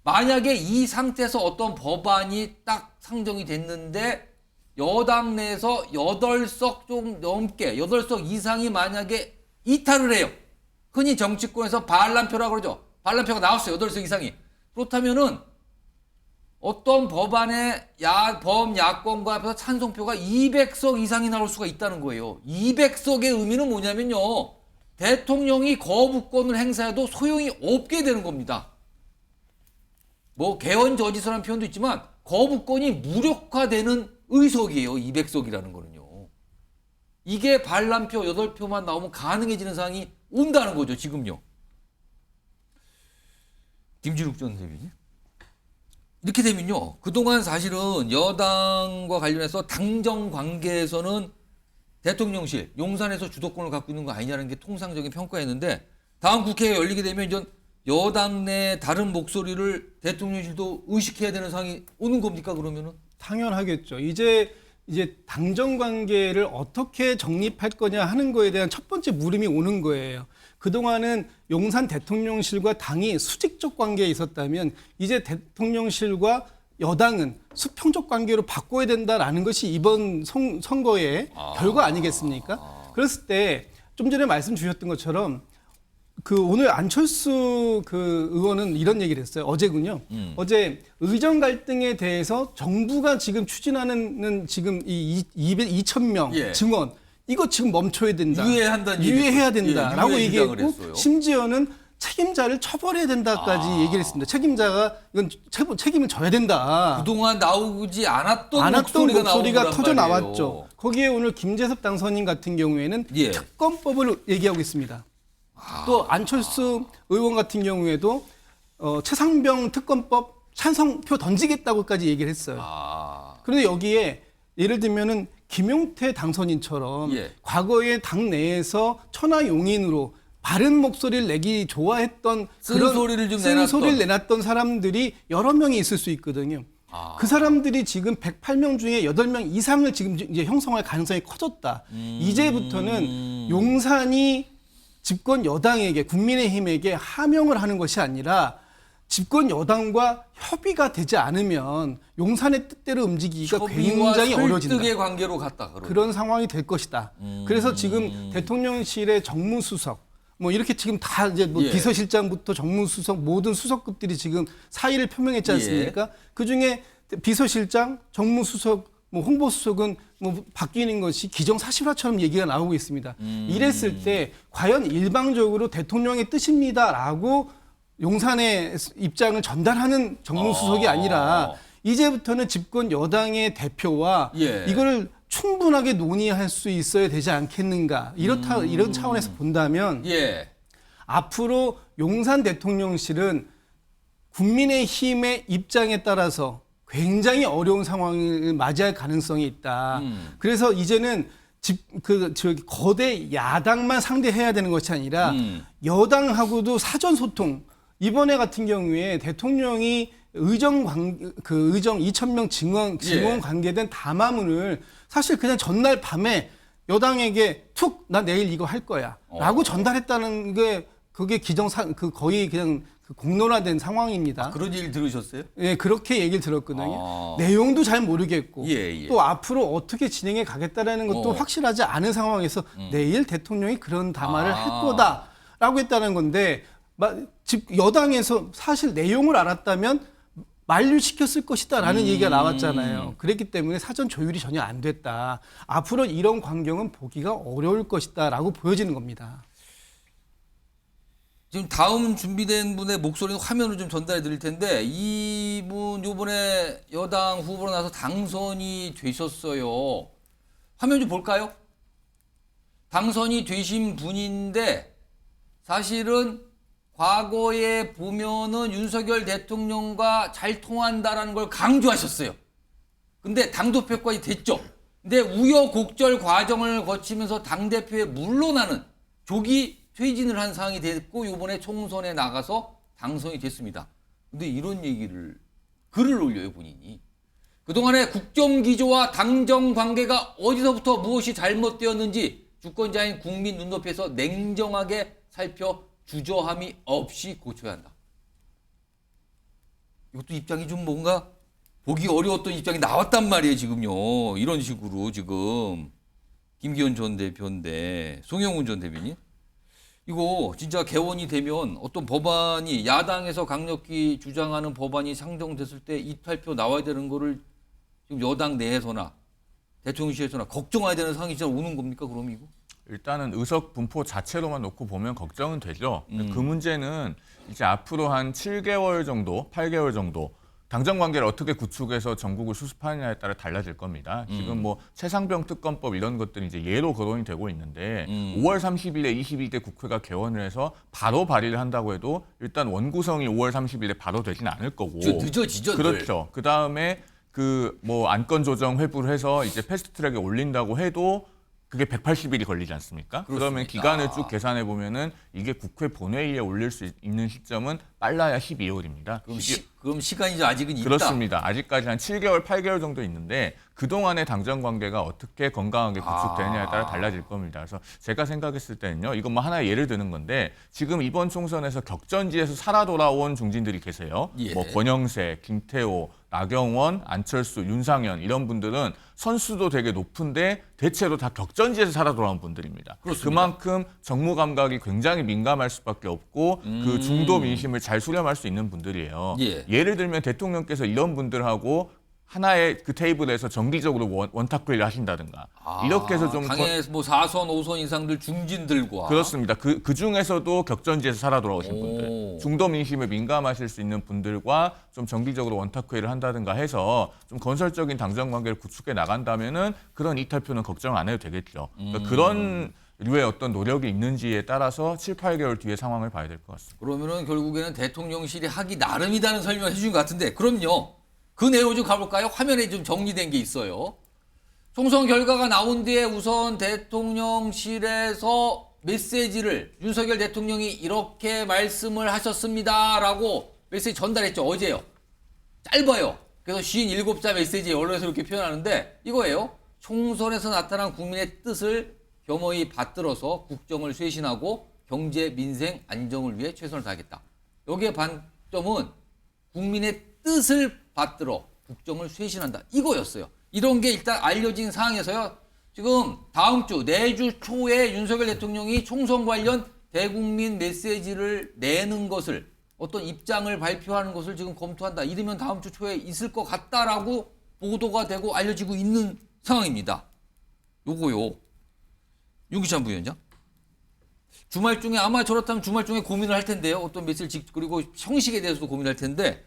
Speaker 4: 만약에 이 상태에서 어떤 법안이 딱 상정이 됐는데 여당 내에서 8석 좀 넘게 8석 이상이 만약에 이탈을 해요. 흔히 정치권에서 반란표라고 그러죠. 반란표가 나왔어요. 8석 이상이. 그렇다면은 어떤 법안의 범야권과 합해서 찬성표가 200석 이상이 나올 수가 있다는 거예요. 200석의 의미는 뭐냐면요. 대통령이 거부권을 행사해도 소용이 없게 되는 겁니다. 뭐 개헌저지서라는 표현도 있지만 거부권이 무력화되는 의석이에요. 200석이라는 거는요. 이게 반란표 8표만 나오면 가능해지는 상황이 온다는 거죠. 지금요. 김진욱 전 대변인. 이렇게 되면요. 그동안 사실은 여당과 관련해서 당정 관계에서는 대통령실, 용산에서 주도권을 갖고 있는 거 아니냐는 게 통상적인 평가였는데 다음 국회가 열리게 되면 이제 여당 내 다른 목소리를 대통령실도 의식해야 되는 상황이 오는 겁니까, 그러면은?
Speaker 9: 당연하겠죠. 이제 당정 관계를 어떻게 정립할 거냐 하는 거에 대한 첫 번째 물음이 오는 거예요. 그동안은 용산 대통령실과 당이 수직적 관계에 있었다면 이제 대통령실과 여당은 수평적 관계로 바꿔야 된다라는 것이 이번 선거의 결과 아니겠습니까? 그랬을 때 좀 전에 말씀 주셨던 것처럼 오늘 안철수 의원은 이런 얘기를 했어요. 어제군요. 어제 의정 갈등에 대해서 정부가 지금 추진하는 지금 이 2,000명 증원 이거 지금 멈춰야 된다. 유예해야 된다라고 얘기했고 심지어는 책임자를 처벌해야 된다까지 얘기를 했습니다. 책임자가 이건 책임을 져야 된다.
Speaker 4: 그동안 나오지 않았던 목소리가
Speaker 9: 터져 나왔죠. 거기에 오늘 김재섭 당선인 같은 경우에는 특검법을 얘기하고 있습니다. 또 안철수 의원 같은 경우에도 최상병 특검법 찬성표 던지겠다고까지 얘기를 했어요. 그런데 여기에 예를 들면은 김용태 당선인처럼
Speaker 4: 예.
Speaker 9: 과거에 당 내에서 천하용인으로 바른 목소리를 내기 좋아했던
Speaker 4: 쓴 소리를 좀
Speaker 9: 쓴 소리를 내놨던 사람들이 여러 명이 있을 수 있거든요. 그 사람들이 지금 108명 중에 8명 이상을 지금 이제 형성할 가능성이 커졌다. 이제부터는 용산이 집권 여당에게 국민의힘에게 하명을 하는 것이 아니라 집권 여당과 협의가 되지 않으면 용산의 뜻대로 움직이기가 굉장히 어려워진다.
Speaker 4: 설득의 관계로 갔다.
Speaker 9: 그런 상황이 될 것이다. 그래서 지금 대통령실의 정무수석 뭐 이렇게 지금 다 이제 뭐
Speaker 4: 예.
Speaker 9: 비서실장부터 정무수석 모든 수석급들이 지금 사의를 표명했지 않습니까?
Speaker 4: 예.
Speaker 9: 그 중에 비서실장, 정무수석, 뭐 홍보수석은 뭐 바뀌는 것이 기정사실화처럼 얘기가 나오고 있습니다. 이랬을 때 과연 일방적으로 대통령의 뜻입니다라고 용산의 입장을 전달하는 정무수석이 아니라 이제부터는 집권 여당의 대표와
Speaker 4: 예.
Speaker 9: 이거를 충분하게 논의할 수 있어야 되지 않겠는가. 이런 차원에서 본다면
Speaker 4: 예.
Speaker 9: 앞으로 용산 대통령실은 국민의힘의 입장에 따라서 굉장히 어려운 상황을 맞이할 가능성이 있다. 그래서 이제는 거대 야당만 상대해야 되는 것이 아니라 여당하고도 사전 소통. 이번에 같은 경우에 대통령이 의정 2,000명 증원 관계된 담화문을 사실 그냥 전날 밤에 여당에게 툭 나 내일 이거 할 거야라고 전달했다는 게 그게 거의 그냥 공론화된 상황입니다.
Speaker 4: 그런 얘기를 들으셨어요?
Speaker 9: 예, 그렇게 얘기를 들었거든요. 내용도 잘 모르겠고 또 앞으로 어떻게 진행해 가겠다라는 것도 확실하지 않은 상황에서 내일 대통령이 그런 담화를 할 거다라고 했다는 건데 여당에서 사실 내용을 알았다면 만류시켰을 것이다라는 얘기가 나왔잖아요. 그랬기 때문에 사전 조율이 전혀 안 됐다. 앞으로 이런 광경은 보기가 어려울 것이다라고 보여지는 겁니다.
Speaker 4: 지금 다음 준비된 분의 목소리는 화면으로 좀 전달해 드릴 텐데 이분 요번에 여당 후보로 나서 당선이 되셨어요. 화면 좀 볼까요? 당선이 되신 분인데 사실은 과거에 보면은 윤석열 대통령과 잘 통한다라는 걸 강조하셨어요. 근데 당대표까지 됐죠. 근데 우여곡절 과정을 거치면서 당대표에 물러나는 조기 퇴진을 한 상황이 됐고 이번에 총선에 나가서 당선이 됐습니다. 근데 이런 글을 올려요, 본인이. 그동안의 국정기조와 당정 관계가 어디서부터 무엇이 잘못되었는지 주권자인 국민 눈높이에서 냉정하게 살펴 주저함이 없이 고쳐야 한다. 이것도 입장이 좀 뭔가 보기 어려웠던 입장이 나왔단 말이에요, 지금요. 이런 식으로 지금 김기현 전 대표인데 송영훈 전 대변인 이거 진짜 개원이 되면 어떤 법안이 야당에서 강력히 주장하는 법안이 상정됐을 때 이탈표 나와야 되는 거를 지금 여당 내에서나 대통령실에서나 걱정해야 되는 상황이 진짜 오는 겁니까, 그럼 이거?
Speaker 2: 일단은 의석 분포 자체로만 놓고 보면 걱정은 되죠. 그 문제는 이제 앞으로 한 7개월 정도, 8개월 정도 당정 관계를 어떻게 구축해서 전국을 수습하느냐에 따라 달라질 겁니다. 지금 뭐 최상병 특검법 이런 것들이 이제 예로 거론이 되고 있는데 5월 30일에 22대 국회가 개원을 해서 바로 발의를 한다고 해도 일단 원구성이 5월 30일에 바로 되지는 않을 거고.
Speaker 4: 늦어지죠.
Speaker 2: 그렇죠. 그 다음에 뭐 안건 조정 회부를 해서 이제 패스트트랙에 올린다고 해도 그게 180일이 걸리지 않습니까?
Speaker 4: 그렇습니다.
Speaker 2: 그러면 기간을 쭉 계산해 보면은 이게 국회 본회의에 올릴 수 있는 시점은 빨라야 12월입니다.
Speaker 4: 그럼 시간이 아직은 있다.
Speaker 2: 그렇습니다. 아직까지 한 7개월, 8개월 정도 있는데 그동안의 당정 관계가 어떻게 건강하게 구축되느냐에 따라 달라질 겁니다. 그래서 제가 생각했을 때는요. 이건 뭐 하나의 예를 드는 건데 지금 이번 총선에서 격전지에서 살아 돌아온 중진들이 계세요.
Speaker 4: 예.
Speaker 2: 뭐 권영세, 김태호, 나경원, 안철수, 윤상현 이런 분들은 선수도 되게 높은데 대체로 다 격전지에서 살아 돌아온 분들입니다.
Speaker 4: 그렇습니다.
Speaker 2: 그만큼 정무 감각이 굉장히 민감할 수밖에 없고 그 중도 민심을 잘 수렴할 수 있는 분들이에요.
Speaker 4: 예.
Speaker 2: 예를 들면 대통령께서 이런 분들하고 하나의 그 테이블에서 정기적으로 원탁회의를 하신다든가 이렇게 해서 좀
Speaker 4: 당의 뭐 4선, 5선 이상들 중진들과
Speaker 2: 그렇습니다. 그 중에서도 격전지에서 살아 돌아오신 분들, 중도 민심에 민감하실 수 있는 분들과 좀 정기적으로 원탁회의를 한다든가 해서 좀 건설적인 당정 관계를 구축해 나간다면은 그런 이탈표는 걱정 안 해도 되겠죠. 그러니까 그런 류의 어떤 노력이 있는지에 따라서 7, 8개월 뒤의 상황을 봐야 될 것 같습니다.
Speaker 4: 그러면은 결국에는 대통령실이 하기 나름이라는 설명을 해준 것 같은데 그럼요. 그 내용 좀 가볼까요? 화면에 좀 정리된 게 있어요. 총선 결과가 나온 뒤에 우선 대통령실에서 메시지를 윤석열 대통령이 이렇게 말씀을 하셨습니다라고 메시지 전달했죠. 어제요. 짧아요. 그래서 57자 메시지 언론에서 이렇게 표현하는데 이거예요. 총선에서 나타난 국민의 뜻을 겸허히 받들어서 국정을 쇄신하고 경제, 민생, 안정을 위해 최선을 다하겠다. 여기에 반점은 국민의 뜻을 받들어 국정을 쇄신한다. 이거였어요. 이런 게 일단 알려진 상황에서요. 지금 다음 주, 내주 초에 윤석열 대통령이 총선 관련 대국민 메시지를 내는 것을 어떤 입장을 발표하는 것을 지금 검토한다. 이르면 다음 주 초에 있을 것 같다라고 보도가 되고 알려지고 있는 상황입니다. 요거요. 윤기찬 부위원장. 주말 중에 아마 저렇다면 주말 중에 고민을 할 텐데요. 어떤 메시지 그리고 형식에 대해서도 고민할 텐데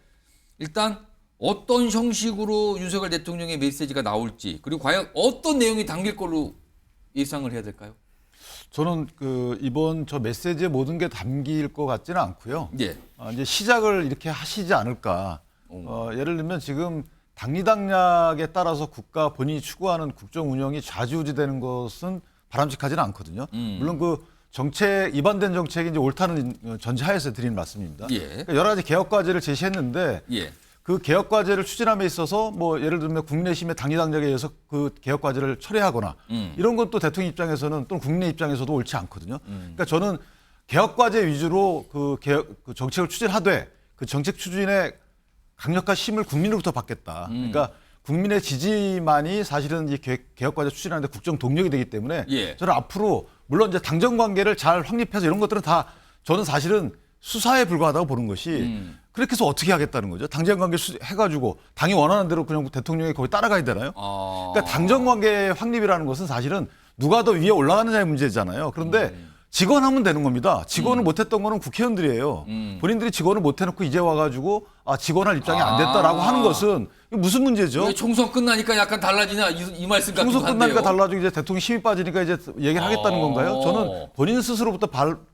Speaker 4: 일단 어떤 형식으로 윤석열 대통령의 메시지가 나올지 그리고 과연 어떤 내용이 담길 걸로 예상을 해야 될까요?
Speaker 7: 저는 이번 저 메시지에 모든 게 담길 것 같지는 않고요.
Speaker 4: 예.
Speaker 7: 이제 시작을 이렇게 하시지 않을까. 예를 들면 지금 당리당략에 따라서 국가 본인이 추구하는 국정 운영이 좌지우지되는 것은 바람직하지는 않거든요. 물론 그 정책 입안된 정책이 이제 옳다는 전제하에서 드리는 말씀입니다.
Speaker 4: 예.
Speaker 7: 그러니까 여러 가지 개혁 과제를 제시했는데
Speaker 4: 예.
Speaker 7: 그 개혁 과제를 추진함에 있어서 뭐 예를 들면 국민의힘의 당리당략에 의해서 그 개혁 과제를 철회하거나 이런 건 또 대통령 입장에서는 또는 국민의 입장에서도 옳지 않거든요. 그러니까 저는 개혁 과제 위주로 그 정책을 추진하되 그 정책 추진에 강력한 힘을 국민으로부터 받겠다. 그러니까 국민의 지지만이 사실은 이 개혁 과제 추진하는데 국정 동력이 되기 때문에
Speaker 4: 예.
Speaker 7: 저는 앞으로 물론 이제 당정 관계를 잘 확립해서 이런 것들은 다 저는 사실은 수사에 불과하다고 보는 것이 그렇게 해서 어떻게 하겠다는 거죠. 당정 관계 해가지고 당이 원하는 대로 그냥 대통령이 거기 따라가야 되나요? 그러니까 당정 관계 확립이라는 것은 사실은 누가 더 위에 올라가느냐의 문제잖아요. 그런데 직원하면 되는 겁니다. 직원을 못했던 거는 국회의원들이에요. 본인들이 직원을 못해놓고 이제 와가지고 직원할 입장이 안 됐다라고 하는 것은 무슨 문제죠?
Speaker 4: 왜 총선 끝나니까 약간 달라지냐 이 말씀 같은
Speaker 7: 총선 끝나니까 달라지고 이제 대통령 힘이 빠지니까 이제 얘기를 하겠다는 건가요? 저는 본인 스스로부터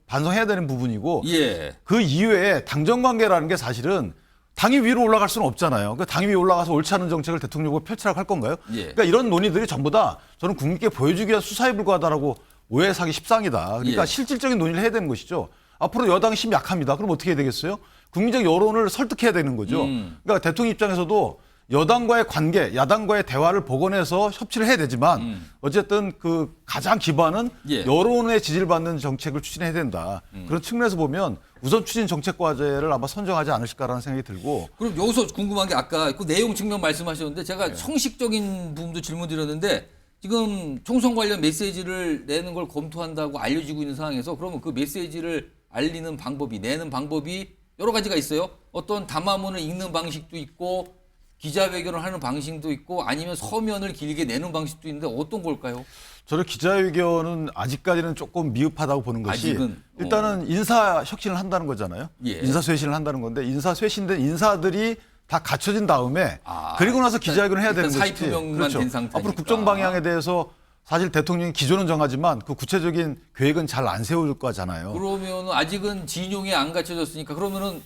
Speaker 7: 반성해야 되는 부분이고
Speaker 4: 예.
Speaker 7: 그 이외에 당정관계라는 게 사실은 당이 위로 올라갈 수는 없잖아요. 그 당이 위로 올라가서 옳지 않은 정책을 대통령으로 펼치라고 할 건가요?
Speaker 4: 예.
Speaker 7: 그러니까 이런 논의들이 전부 다 저는 국민께 보여주기 위한 수사에 불과하다라고 오해 사기 십상이다. 그러니까
Speaker 4: 예.
Speaker 7: 실질적인 논의를 해야 되는 것이죠. 앞으로 여당이 힘이 약합니다. 그럼 어떻게 해야 되겠어요? 국민적 여론을 설득해야 되는 거죠. 그러니까 대통령 입장에서도 여당과의 관계, 야당과의 대화를 복원해서 협치를 해야 되지만 어쨌든 그 가장 기반은
Speaker 4: 예.
Speaker 7: 여론의 지지를 받는 정책을 추진해야 된다. 그런 측면에서 보면 우선 추진 정책 과제를 아마 선정하지 않으실까라는 생각이 들고.
Speaker 4: 그럼 여기서 궁금한 게 아까 그 내용 측면 말씀하셨는데 제가 형식적인 부분도 질문 드렸는데 지금 총선 관련 메시지를 내는 걸 검토한다고 알려지고 있는 상황에서 그러면 그 메시지를 알리는 방법이 내는 방법이 여러 가지가 있어요. 어떤 담화문을 읽는 방식도 있고 기자회견을 하는 방식도 있고 아니면 서면을 길게 내는 방식도 있는데 어떤 걸까요?
Speaker 7: 저는 기자회견은 아직까지는 조금 미흡하다고 보는 것이
Speaker 4: 아직은,
Speaker 7: 일단은 인사 혁신을 한다는 거잖아요.
Speaker 4: 예.
Speaker 7: 인사 쇄신을 한다는 건데 인사 쇄신된 인사들이 다 갖춰진 다음에 그리고 나서 기자회견을 해야 되는 것이지.
Speaker 4: 사의표명만 된 상태니까.
Speaker 7: 앞으로 국정 방향에 대해서 사실 대통령이 기조는 정하지만 그 구체적인 계획은 잘 안 세울 거잖아요.
Speaker 4: 그러면 아직은 진용이 안 갖춰졌으니까 그러면은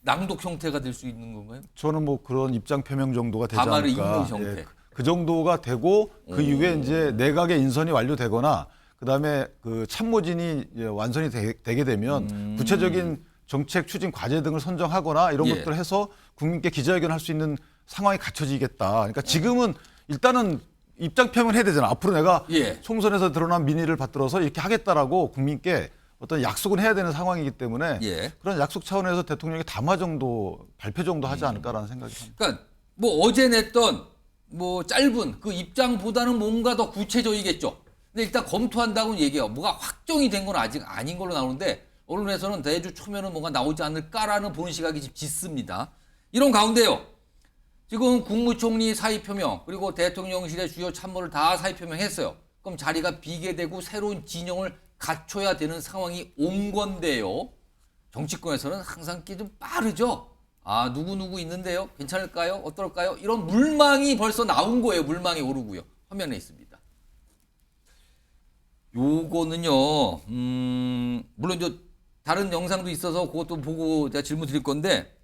Speaker 4: 낭독 형태가 될 수 있는 건가요?
Speaker 7: 저는 뭐 그런 입장 표명 정도가 되지
Speaker 4: 담화를
Speaker 7: 않을까.
Speaker 4: 읽는 형태.
Speaker 7: 그 정도가 되고 그 이후에 이제 내각의 인선이 완료되거나 그다음에 그 참모진이 완선이 되게 되면 구체적인 정책 추진 과제 등을 선정하거나 이런
Speaker 4: 예.
Speaker 7: 것들을 해서 국민께 기자회견을 할 수 있는 상황이 갖춰지겠다. 그러니까 지금은 일단은 입장 표명을 해야 되잖아. 앞으로 내가
Speaker 4: 예.
Speaker 7: 총선에서 드러난 민의를 받들어서 이렇게 하겠다라고 국민께 어떤 약속은 해야 되는 상황이기 때문에
Speaker 4: 예.
Speaker 7: 그런 약속 차원에서 대통령이 담화 정도 발표 정도 하지 않을까라는 생각이 듭니다.
Speaker 4: 그러니까 뭐 어제 냈던 뭐 짧은 그 입장보다는 뭔가 더 구체적이겠죠. 근데 일단 검토한다고는 얘기해요. 뭐가 확정이 된 건 아직 아닌 걸로 나오는데 언론에서는 내주 초면은 뭔가 나오지 않을까라는 보는 시각이 지금 짙습니다. 이런 가운데요. 지금 국무총리 사의표명 그리고 대통령실의 주요 참모를 다 사의표명했어요. 그럼 자리가 비게 되고 새로운 진영을 갖춰야 되는 상황이 온 건데요. 정치권에서는 항상 좀 빠르죠. 아 누구 있는데요. 괜찮을까요? 어떨까요? 이런 물망이 벌써 나온 거예요. 물망이 오르고요. 화면에 있습니다. 요거는요. 물론 다른 영상도 있어서 그것도 보고 제가 질문 드릴 건데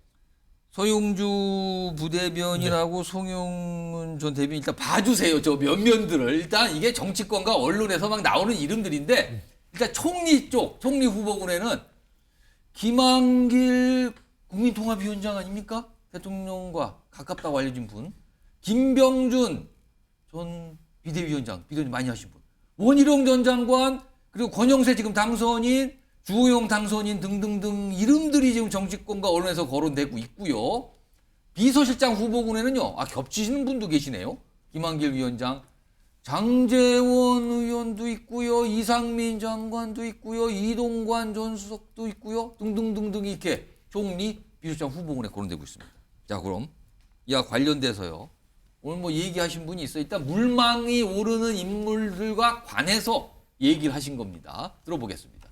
Speaker 4: 서용주 부대변인하고 송영은 전 대변인 일단 봐주세요. 저 면면들을. 일단 이게 정치권과 언론에서 막 나오는 이름들인데 일단 총리 쪽, 총리 후보군에는 김한길 국민통합위원장 아닙니까? 대통령과 가깝다고 알려진 분. 김병준 전 비대위원장, 비대위원 많이 하신 분. 원희룡 전 장관, 그리고 권영세 지금 당선인, 주호영 당선인 등등등 이름들이 지금 정치권과 언론에서 거론되고 있고요. 비서실장 후보군에는요. 겹치시는 분도 계시네요. 김한길 위원장, 장제원 의원도 있고요. 이상민 장관도 있고요. 이동관 전 수석도 있고요. 등등등등 이렇게 총리, 비서실장 후보군에 거론되고 있습니다. 자, 그럼 이와 관련돼서요. 오늘 뭐 얘기하신 분이 있어요. 일단 물망이 오르는 인물들과 관해서 얘기를 하신 겁니다. 들어보겠습니다.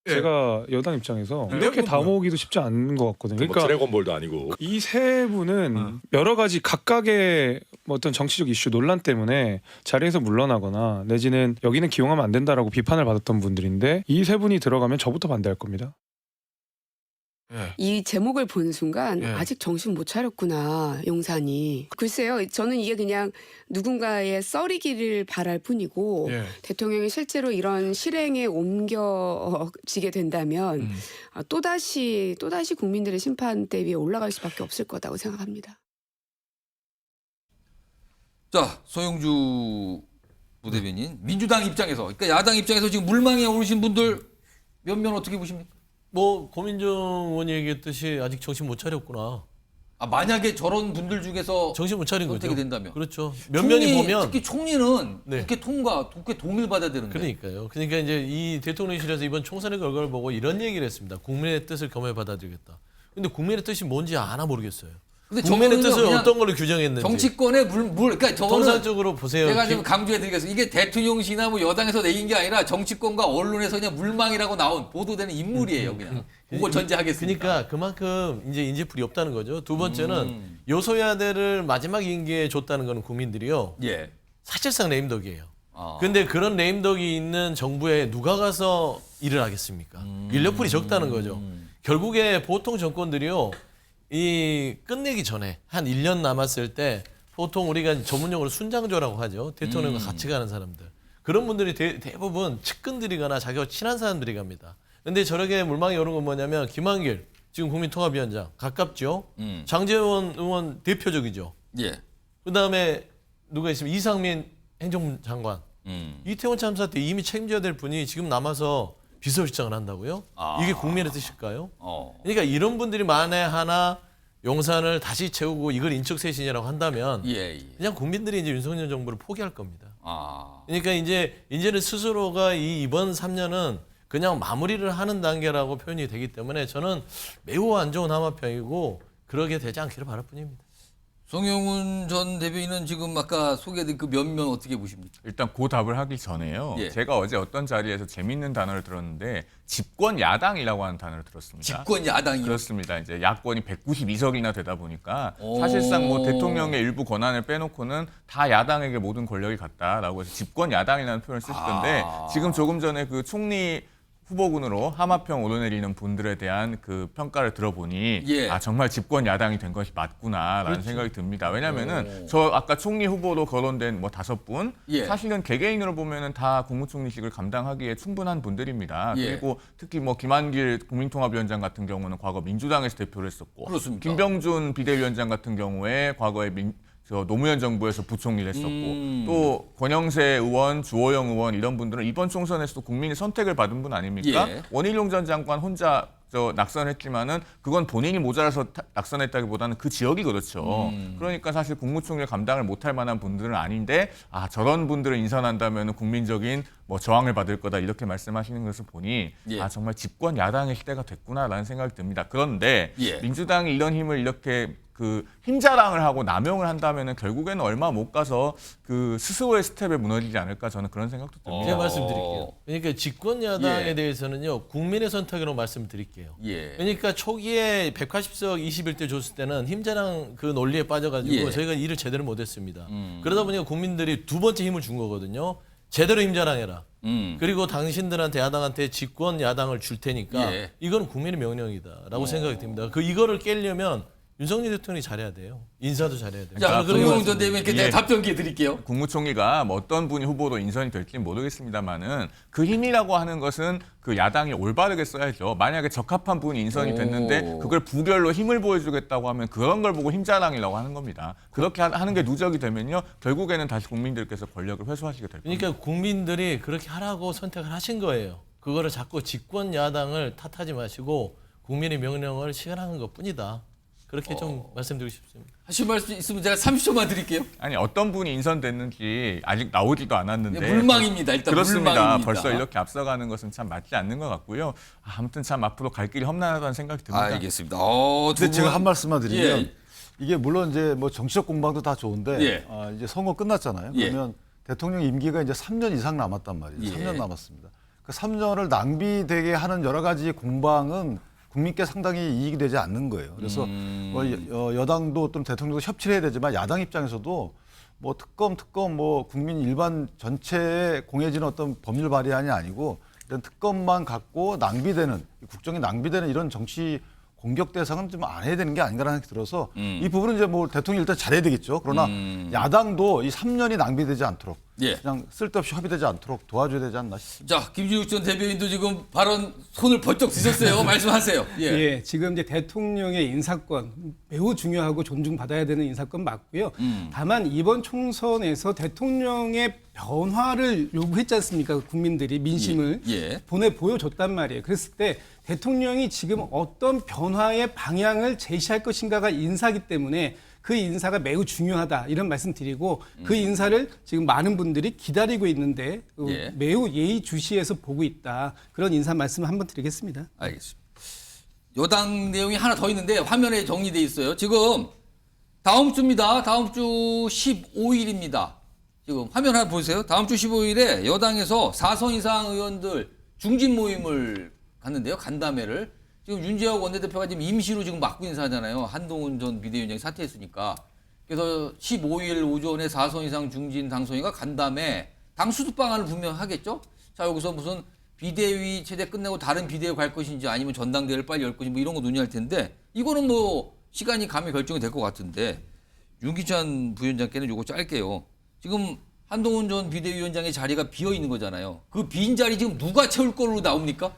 Speaker 15: 제가 여당 입장에서 이렇게 다 모으기도 쉽지 않은 것 같거든요.
Speaker 16: 뭐
Speaker 15: 그러니까
Speaker 16: 드래곤볼도 아니고
Speaker 15: 이 세 분은 여러 가지 각각의 뭐 어떤 정치적 이슈 논란 때문에 자리에서 물러나거나 내지는 여기는 기용하면 안 된다라고 비판을 받았던 분들인데 이 세 분이 들어가면 저부터 반대할 겁니다.
Speaker 17: 이 제목을 보는 순간 아직 정신 못 차렸구나, 용산이. 글쎄요, 저는 이게 그냥 누군가의 썰이기를 바랄 뿐이고 대통령이 실제로 이런 실행에 옮겨지게 된다면 또다시 국민들의 심판대 위에 올라갈 수밖에 없을 거라고 생각합니다.
Speaker 4: 자, 서용주 부대변인, 민주당 입장에서, 그러니까 야당 입장에서 지금 물망에 오르신 분들 몇몇 어떻게 보십니까?
Speaker 8: 뭐 고민정 의원이 얘기했듯이 아직 정신 못 차렸구나.
Speaker 4: 만약에 저런 분들 중에서
Speaker 8: 정신 못 차린
Speaker 4: 선택이
Speaker 8: 거죠.
Speaker 4: 된다면.
Speaker 8: 그렇죠. 면면이 보면
Speaker 4: 특히 총리는 국회 동의를 받아야 되는데.
Speaker 8: 그러니까요. 그러니까 이제 이 대통령실에서 이번 총선의 결과를 보고 이런 얘기를 했습니다. 국민의 뜻을 겸해 받아들이겠다. 근데 국민의 뜻이 뭔지 아나 모르겠어요.
Speaker 4: 근데
Speaker 8: 국민의 뜻을 어떤 걸로 규정했는지.
Speaker 4: 정치권의 그러니까 저거는
Speaker 8: 통상적으로 보세요.
Speaker 4: 제가 지금 강조해드리겠습니다. 이게 대통령실이나 뭐 여당에서 내긴 게 아니라 정치권과 언론에서 그냥 물망이라고 나온 보도되는 인물이에요, 그냥. 그걸 전제하겠습니다.
Speaker 8: 그러니까 그만큼 이제 인재풀이 없다는 거죠. 두 번째는 여소야대를 마지막 임기에 줬다는 건 국민들이요. 사실상 레임덕이에요. 근데 그런 레임덕이 있는 정부에 누가 가서 일을 하겠습니까? 인력풀이 적다는 거죠. 결국에 보통 정권들이요. 이 끝내기 전에 한 1년 남았을 때 보통 우리가 전문용어로 순장조라고 하죠. 대통령과 같이 가는 사람들. 그런 분들이 대부분 측근들이거나 자기와 친한 사람들이 갑니다. 근데 저렇게 물망이 오른 건 뭐냐면 김한길 지금 국민통합위원장 가깝죠. 장제원 의원 대표적이죠. 그다음에 누가 있으면 이상민 행정장관. 이태원 참사 때 이미 책임져야 될 분이 지금 남아서 비서실장을 한다고요? 이게 국민의 뜻일까요? 그러니까 이런 분들이 만에 하나 용산을 다시 채우고 이걸 인적쇄신이라고 한다면 그냥 국민들이 이제 윤석열 정부를 포기할 겁니다. 그러니까 이제는 스스로가 이번 3년은 그냥 마무리를 하는 단계라고 표현이 되기 때문에 저는 매우 안 좋은 하마평이고 그러게 되지 않기를 바랄 뿐입니다.
Speaker 4: 송영훈 전 대변인은 지금 아까 소개해드린 그 면면 어떻게 보십니까?
Speaker 2: 일단 그 답을 하기 전에요. 제가 어제 어떤 자리에서 재밌는 단어를 들었는데 집권 야당이라고 하는 단어를 들었습니다.
Speaker 4: 집권 야당이요?
Speaker 2: 그렇습니다. 이제 야권이 192석이나 되다 보니까 사실상 뭐 대통령의 일부 권한을 빼놓고는 다 야당에게 모든 권력이 갔다라고 해서 집권 야당이라는 표현을 쓰시던데 지금 조금 전에 그 총리 후보군으로 하마평 오르내리는 분들에 대한 그 평가를 들어보니 정말 집권 야당이 된 것이 맞구나라는 생각이 듭니다. 왜냐면은 저 아까 총리 후보로 거론된 뭐 5분 사실은 개개인으로 보면은 다 국무총리직을 감당하기에 충분한 분들입니다. 그리고 특히 뭐 김한길 국민통합위원장 같은 경우는 과거 민주당에서 대표를 했었고 김병준 비대위원장 같은 경우에 과거에 노무현 정부에서 부총리를 했었고 또 권영세 의원, 주호영 의원 이런 분들은 이번 총선에서도 국민의 선택을 받은 분 아닙니까? 원희룡 전 장관 혼자 낙선했지만은 그건 본인이 모자라서 낙선했다기보다는 그 지역이 그렇죠. 그러니까 사실 국무총리를 감당을 못할 만한 분들은 아닌데 저런 분들을 인선한다면 국민적인 뭐 저항을 받을 거다 이렇게 말씀하시는 것을 보니 정말 집권 야당의 시대가 됐구나라는 생각이 듭니다. 그런데 민주당이 이런 힘을 이렇게 그 힘자랑을 하고 남용을 한다면은 결국에는 얼마 못 가서 그 스스로의 스텝에 무너지지 않을까 저는 그런 생각도 듭니다.
Speaker 8: 제가 말씀드릴게요. 그러니까 집권 야당에 대해서는요 국민의 선택으로 말씀드릴게요. 그러니까 초기에 180석 21대 줬을 때는 힘자랑 그 논리에 빠져가지고 저희가 일을 제대로 못했습니다. 그러다 보니까 국민들이 두 번째 힘을 준 거거든요. 제대로 힘자랑해라. 그리고 당신들한테 야당한테 집권 야당을 줄 테니까
Speaker 4: 예.
Speaker 8: 이건 국민의 명령이다라고 생각이 듭니다. 이거를 깨려면 윤석열 대통령이 잘해야 돼요. 인사도 잘해야 돼요.
Speaker 4: 자, 그럼 전 대변인께 답변 기회 드릴게요.
Speaker 2: 국무총리가 뭐 어떤 분이 후보로 인선이 될지는 모르겠습니다만은 그 힘이라고 하는 것은 그 야당이 올바르게 써야죠. 만약에 적합한 분이 인선이 됐는데 그걸 부결로 힘을 보여주겠다고 하면 그런 걸 보고 힘자랑이라고 하는 겁니다. 그렇게 하는 게 누적이 되면요. 결국에는 다시 국민들께서 권력을 회수하시게 될 겁니다.
Speaker 8: 그러니까 국민들이 그렇게 하라고 선택을 하신 거예요. 그거를 자꾸 집권 야당을 탓하지 마시고 국민의 명령을 실현하는 것뿐이다. 그렇게 좀 말씀드리고 싶습니다.
Speaker 4: 하실 말씀 있으면 제가 30초만 드릴게요.
Speaker 2: 아니 어떤 분이 인선됐는지 아직 나오지도 않았는데
Speaker 4: 물망입니다. 일단
Speaker 2: 그렇습니다.
Speaker 4: 물망입니다.
Speaker 2: 벌써 이렇게 앞서가는 것은 참 맞지 않는 것 같고요. 아무튼 참 앞으로 갈 길이 험난하다는 생각이 듭니다.
Speaker 4: 알겠습니다.
Speaker 7: 근데 제가 한 말씀만 드리면
Speaker 4: 예.
Speaker 7: 이게 물론 이제 뭐 정치적 공방도 다 좋은데
Speaker 4: 예.
Speaker 7: 이제 선거 끝났잖아요.
Speaker 4: 예.
Speaker 7: 그러면 대통령 임기가 이제 3년 이상 남았단 말이에요.
Speaker 4: 예.
Speaker 7: 3년 남았습니다. 그 3년을 낭비되게 하는 여러 가지 공방은 국민께 상당히 이익이 되지 않는 거예요. 그래서 여당도 또는 대통령도 협치를 해야 되지만 야당 입장에서도 뭐 특검 뭐 국민 일반 전체에 공해지는 어떤 법률 발의안이 아니고 이런 특검만 갖고 낭비되는 국정이 낭비되는 이런 정치 공격 대상은 좀 안 해야 되는 게 아닌가라는 생각이 들어서 이 부분은 이제 뭐 대통령이 일단 잘해야 되겠죠. 그러나 야당도 이 3년이 낭비되지 않도록
Speaker 4: 예.
Speaker 7: 그냥 쓸데없이 협의되지 않도록 도와줘야 되지 않나 싶습니다.
Speaker 4: 자, 김진욱 전 대변인도 지금 발언 손을 번쩍 드셨어요. 말씀하세요. 예.
Speaker 9: 예, 지금 이제 대통령의 인사권 매우 중요하고 존중받아야 되는 인사권 맞고요. 다만 이번 총선에서 대통령의 변화를 요구했지 않습니까? 국민들이 민심을 보여줬단 말이에요. 그랬을 때 대통령이 지금 어떤 변화의 방향을 제시할 것인가가 인사기 때문에 그 인사가 매우 중요하다 이런 말씀 드리고 그 인사를 지금 많은 분들이 기다리고 있는데 매우 예의주시해서 보고 있다. 그런 인사 말씀을 한번 드리겠습니다.
Speaker 4: 알겠습니다. 여당 내용이 하나 더 있는데 화면에 정리돼 있어요. 지금 다음 주입니다. 다음 주 15일입니다. 지금 화면 하나 보세요. 다음 주 15일에 여당에서 4선 이상 의원들 중진 모임을 갔는데요. 간담회를. 지금 윤재욱 원내대표가 지금 임시로 지금 맡고 인사하잖아요. 한동훈 전 비대위원장이 사퇴했으니까. 그래서 15일 오전에 4선 이상 중진 당선인과 간담회 당 수습 방안을 분명 하겠죠. 자, 여기서 무슨 비대위 체제 끝내고 다른 비대위 갈 것인지 아니면 전당대회를 빨리 열 것인지 뭐 이런 거 논의할 텐데 이거는 뭐 시간이 가면 결정이 될 것 같은데 윤기찬 부위원장께는 요거 짧게요. 지금 한동훈 전 비대위원장의 자리가 비어 있는 거잖아요. 그 빈 자리 지금 누가 채울 걸로 나옵니까?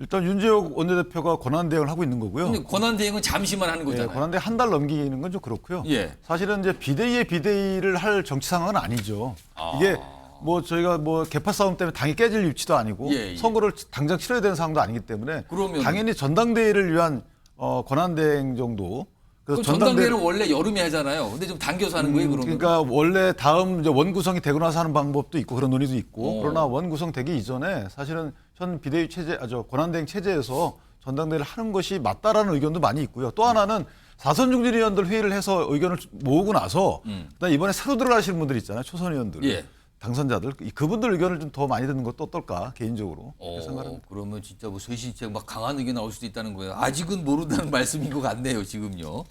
Speaker 7: 일단 윤재욱 원내대표가 권한대행을 하고 있는 거고요.
Speaker 4: 근데 권한대행은 잠시만 하는 거잖아요.
Speaker 7: 권한대행 한 달 넘기는 건 좀 그렇고요.
Speaker 4: 예.
Speaker 7: 사실은 이제 비대위를 할 정치 상황은 아니죠. 이게 뭐 저희가 뭐 개파 싸움 때문에 당이 깨질 위치도 아니고 선거를 당장 치러야 되는 상황도 아니기 때문에 당연히 전당대회를 위한 권한대행 정도.
Speaker 4: 그럼 전당대회를 원래 여름에 하잖아요. 근데 좀 당겨서 하는 거예요, 그러면?
Speaker 7: 그러니까 원래 다음 이제 원구성이 되고 나서 하는 방법도 있고 그런 논의도 있고 그러나 원구성 되기 이전에 사실은 현 비대위 체제, 권한대행 체제에서 전당대회를 하는 것이 맞다라는 의견도 많이 있고요. 또 하나는 4선 중진 의원들 회의를 해서 의견을 모으고 나서 그다음에 이번에 새로 들어가시는 분들 있잖아요. 초선 의원들. 당선자들. 그분들 의견을 좀 더 많이 듣는 것도 어떨까 개인적으로 생각합니다.
Speaker 4: 그러면 진짜 뭐 쇄신책 막 강한 의견 나올 수도 있다는 거예요. 아직은 모른다는 말씀인 것 같네요, 지금요.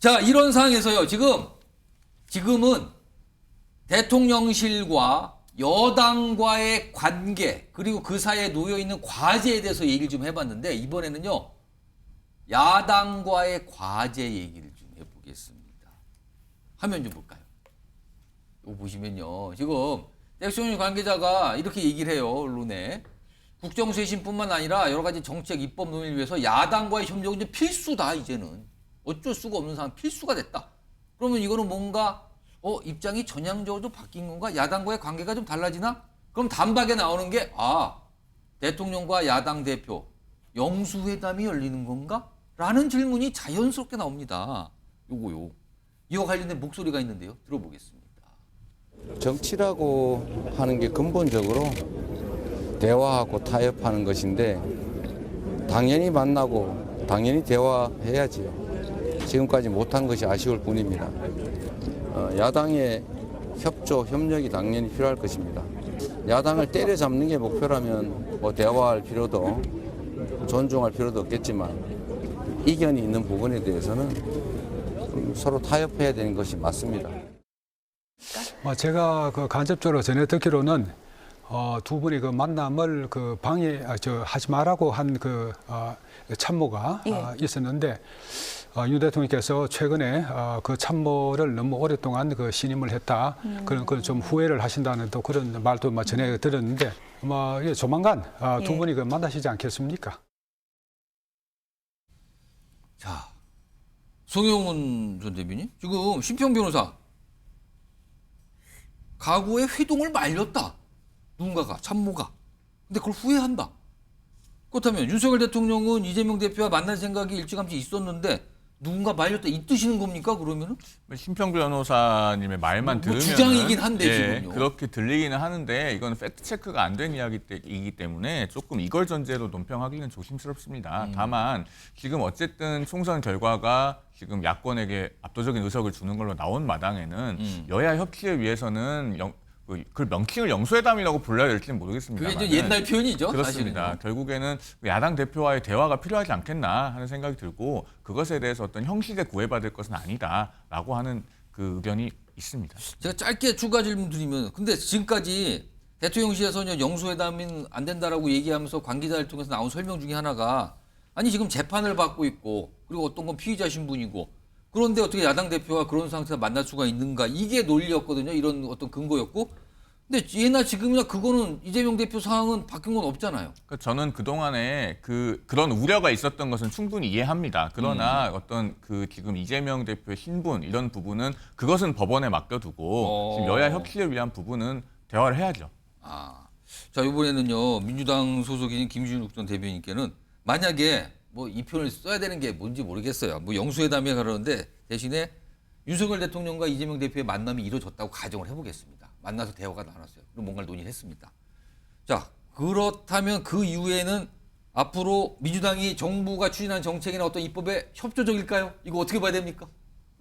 Speaker 4: 자, 이런 상황에서요. 지금은 대통령실과 여당과의 관계 그리고 그 사이에 놓여 있는 과제에 대해서 얘기를 좀 해봤는데 이번에는요. 야당과의 과제 얘기를 좀 해보겠습니다. 화면 좀 볼까요? 이거 보시면요. 지금 대통령 관계자가 이렇게 얘기를 해요. 언론에. 국정쇄신뿐만 아니라 여러 가지 정책 입법 논의를 위해서 야당과의 협력은 이제 필수다. 이제는. 어쩔 수가 없는 상황 필수가 됐다. 그러면 이거는 뭔가 입장이 전향적으로 좀 바뀐 건가? 야당과의 관계가 좀 달라지나? 그럼 단박에 나오는 게 대통령과 야당 대표 영수회담이 열리는 건가? 라는 질문이 자연스럽게 나옵니다. 요거요. 이와 관련된 목소리가 있는데요. 들어보겠습니다.
Speaker 16: 정치라고 하는 게 근본적으로 대화하고 타협하는 것인데 당연히 만나고 당연히 대화해야지요. 지금까지 못한 것이 아쉬울 뿐입니다. 야당의 협조, 협력이 당연히 필요할 것입니다. 야당을 때려잡는 게 목표라면 뭐 대화할 필요도 존중할 필요도 없겠지만 이견이 있는 부분에 대해서는 서로 타협해야 되는 것이 맞습니다.
Speaker 18: 제가 간접적으로 전해 듣기로는 두 분이 그 만남을 그 방해 하지 말라고 한 그 참모가 있었는데 윤 대통령께서 최근에 그 참모를 너무 오랫동안 그 신임을 했다. 그런 좀 후회를 하신다는 또 그런 말도 전해 들었는데 조만간 두 분이 그 만나시지 않겠습니까?
Speaker 4: 자, 송영훈 전 대변인 지금 심평 변호사 과거에 회동을 말렸다. 누군가가 참모가. 근데 그걸 후회한다. 그렇다면 윤석열 대통령은 이재명 대표와 만날 생각이 일찌감치 있었는데 누군가 말렸다 이 뜻이는 겁니까? 그러면은
Speaker 2: 심평 변호사님의 말만 들으면
Speaker 4: 주장이긴 한데 지금요.
Speaker 2: 그렇게 들리기는 하는데 이건 팩트 체크가 안 된 이야기이기 때문에 조금 이걸 전제로 논평하기는 조심스럽습니다. 다만 지금 어쨌든 총선 결과가 지금 야권에게 압도적인 의석을 주는 걸로 나온 마당에는 여야 협치를 위해서는 그 명칭을 영수회담이라고 불러야 될지는 모르겠습니다.
Speaker 4: 그게 이제 옛날 표현이죠.
Speaker 2: 그렇습니다.
Speaker 4: 사실은요.
Speaker 2: 결국에는 야당 대표와의 대화가 필요하지 않겠나 하는 생각이 들고 그것에 대해서 어떤 형식에 구애받을 것은 아니다라고 하는 그 의견이 있습니다.
Speaker 4: 제가 짧게 추가 질문 드리면 근데 지금까지 대통령실에서는 영수회담은 안 된다라고 얘기하면서 관계자를 통해서 나온 설명 중에 하나가 아니 지금 재판을 받고 있고 그리고 어떤 건 피의자 신분이고 그런데 어떻게 야당 대표와 그런 상태에서 만날 수가 있는가 이게 논리였거든요. 이런 어떤 근거였고 근데 예나 지금이나 그거는 이재명 대표 상황은 바뀐 건 없잖아요.
Speaker 2: 그러니까 저는 그동안에 그런 우려가 있었던 것은 충분히 이해합니다. 그러나 어떤 지금 이재명 대표의 신분 이런 부분은 그것은 법원에 맡겨두고 지금 여야 협치를 위한 부분은 대화를 해야죠.
Speaker 4: 자 이번에는요 민주당 소속인 김준욱 전 대변인께는 만약에 이 표현을 써야 되는 게 뭔지 모르겠어요. 영수회담에 가려는데 대신에 윤석열 대통령과 이재명 대표의 만남이 이루어졌다고 가정을 해보겠습니다. 만나서 대화가 나눴어요. 그리고 뭔가를 논의를 했습니다. 자 그렇다면 그 이후에는 앞으로 민주당이 정부가 추진한 정책이나 어떤 입법에 협조적일까요? 이거 어떻게 봐야 됩니까?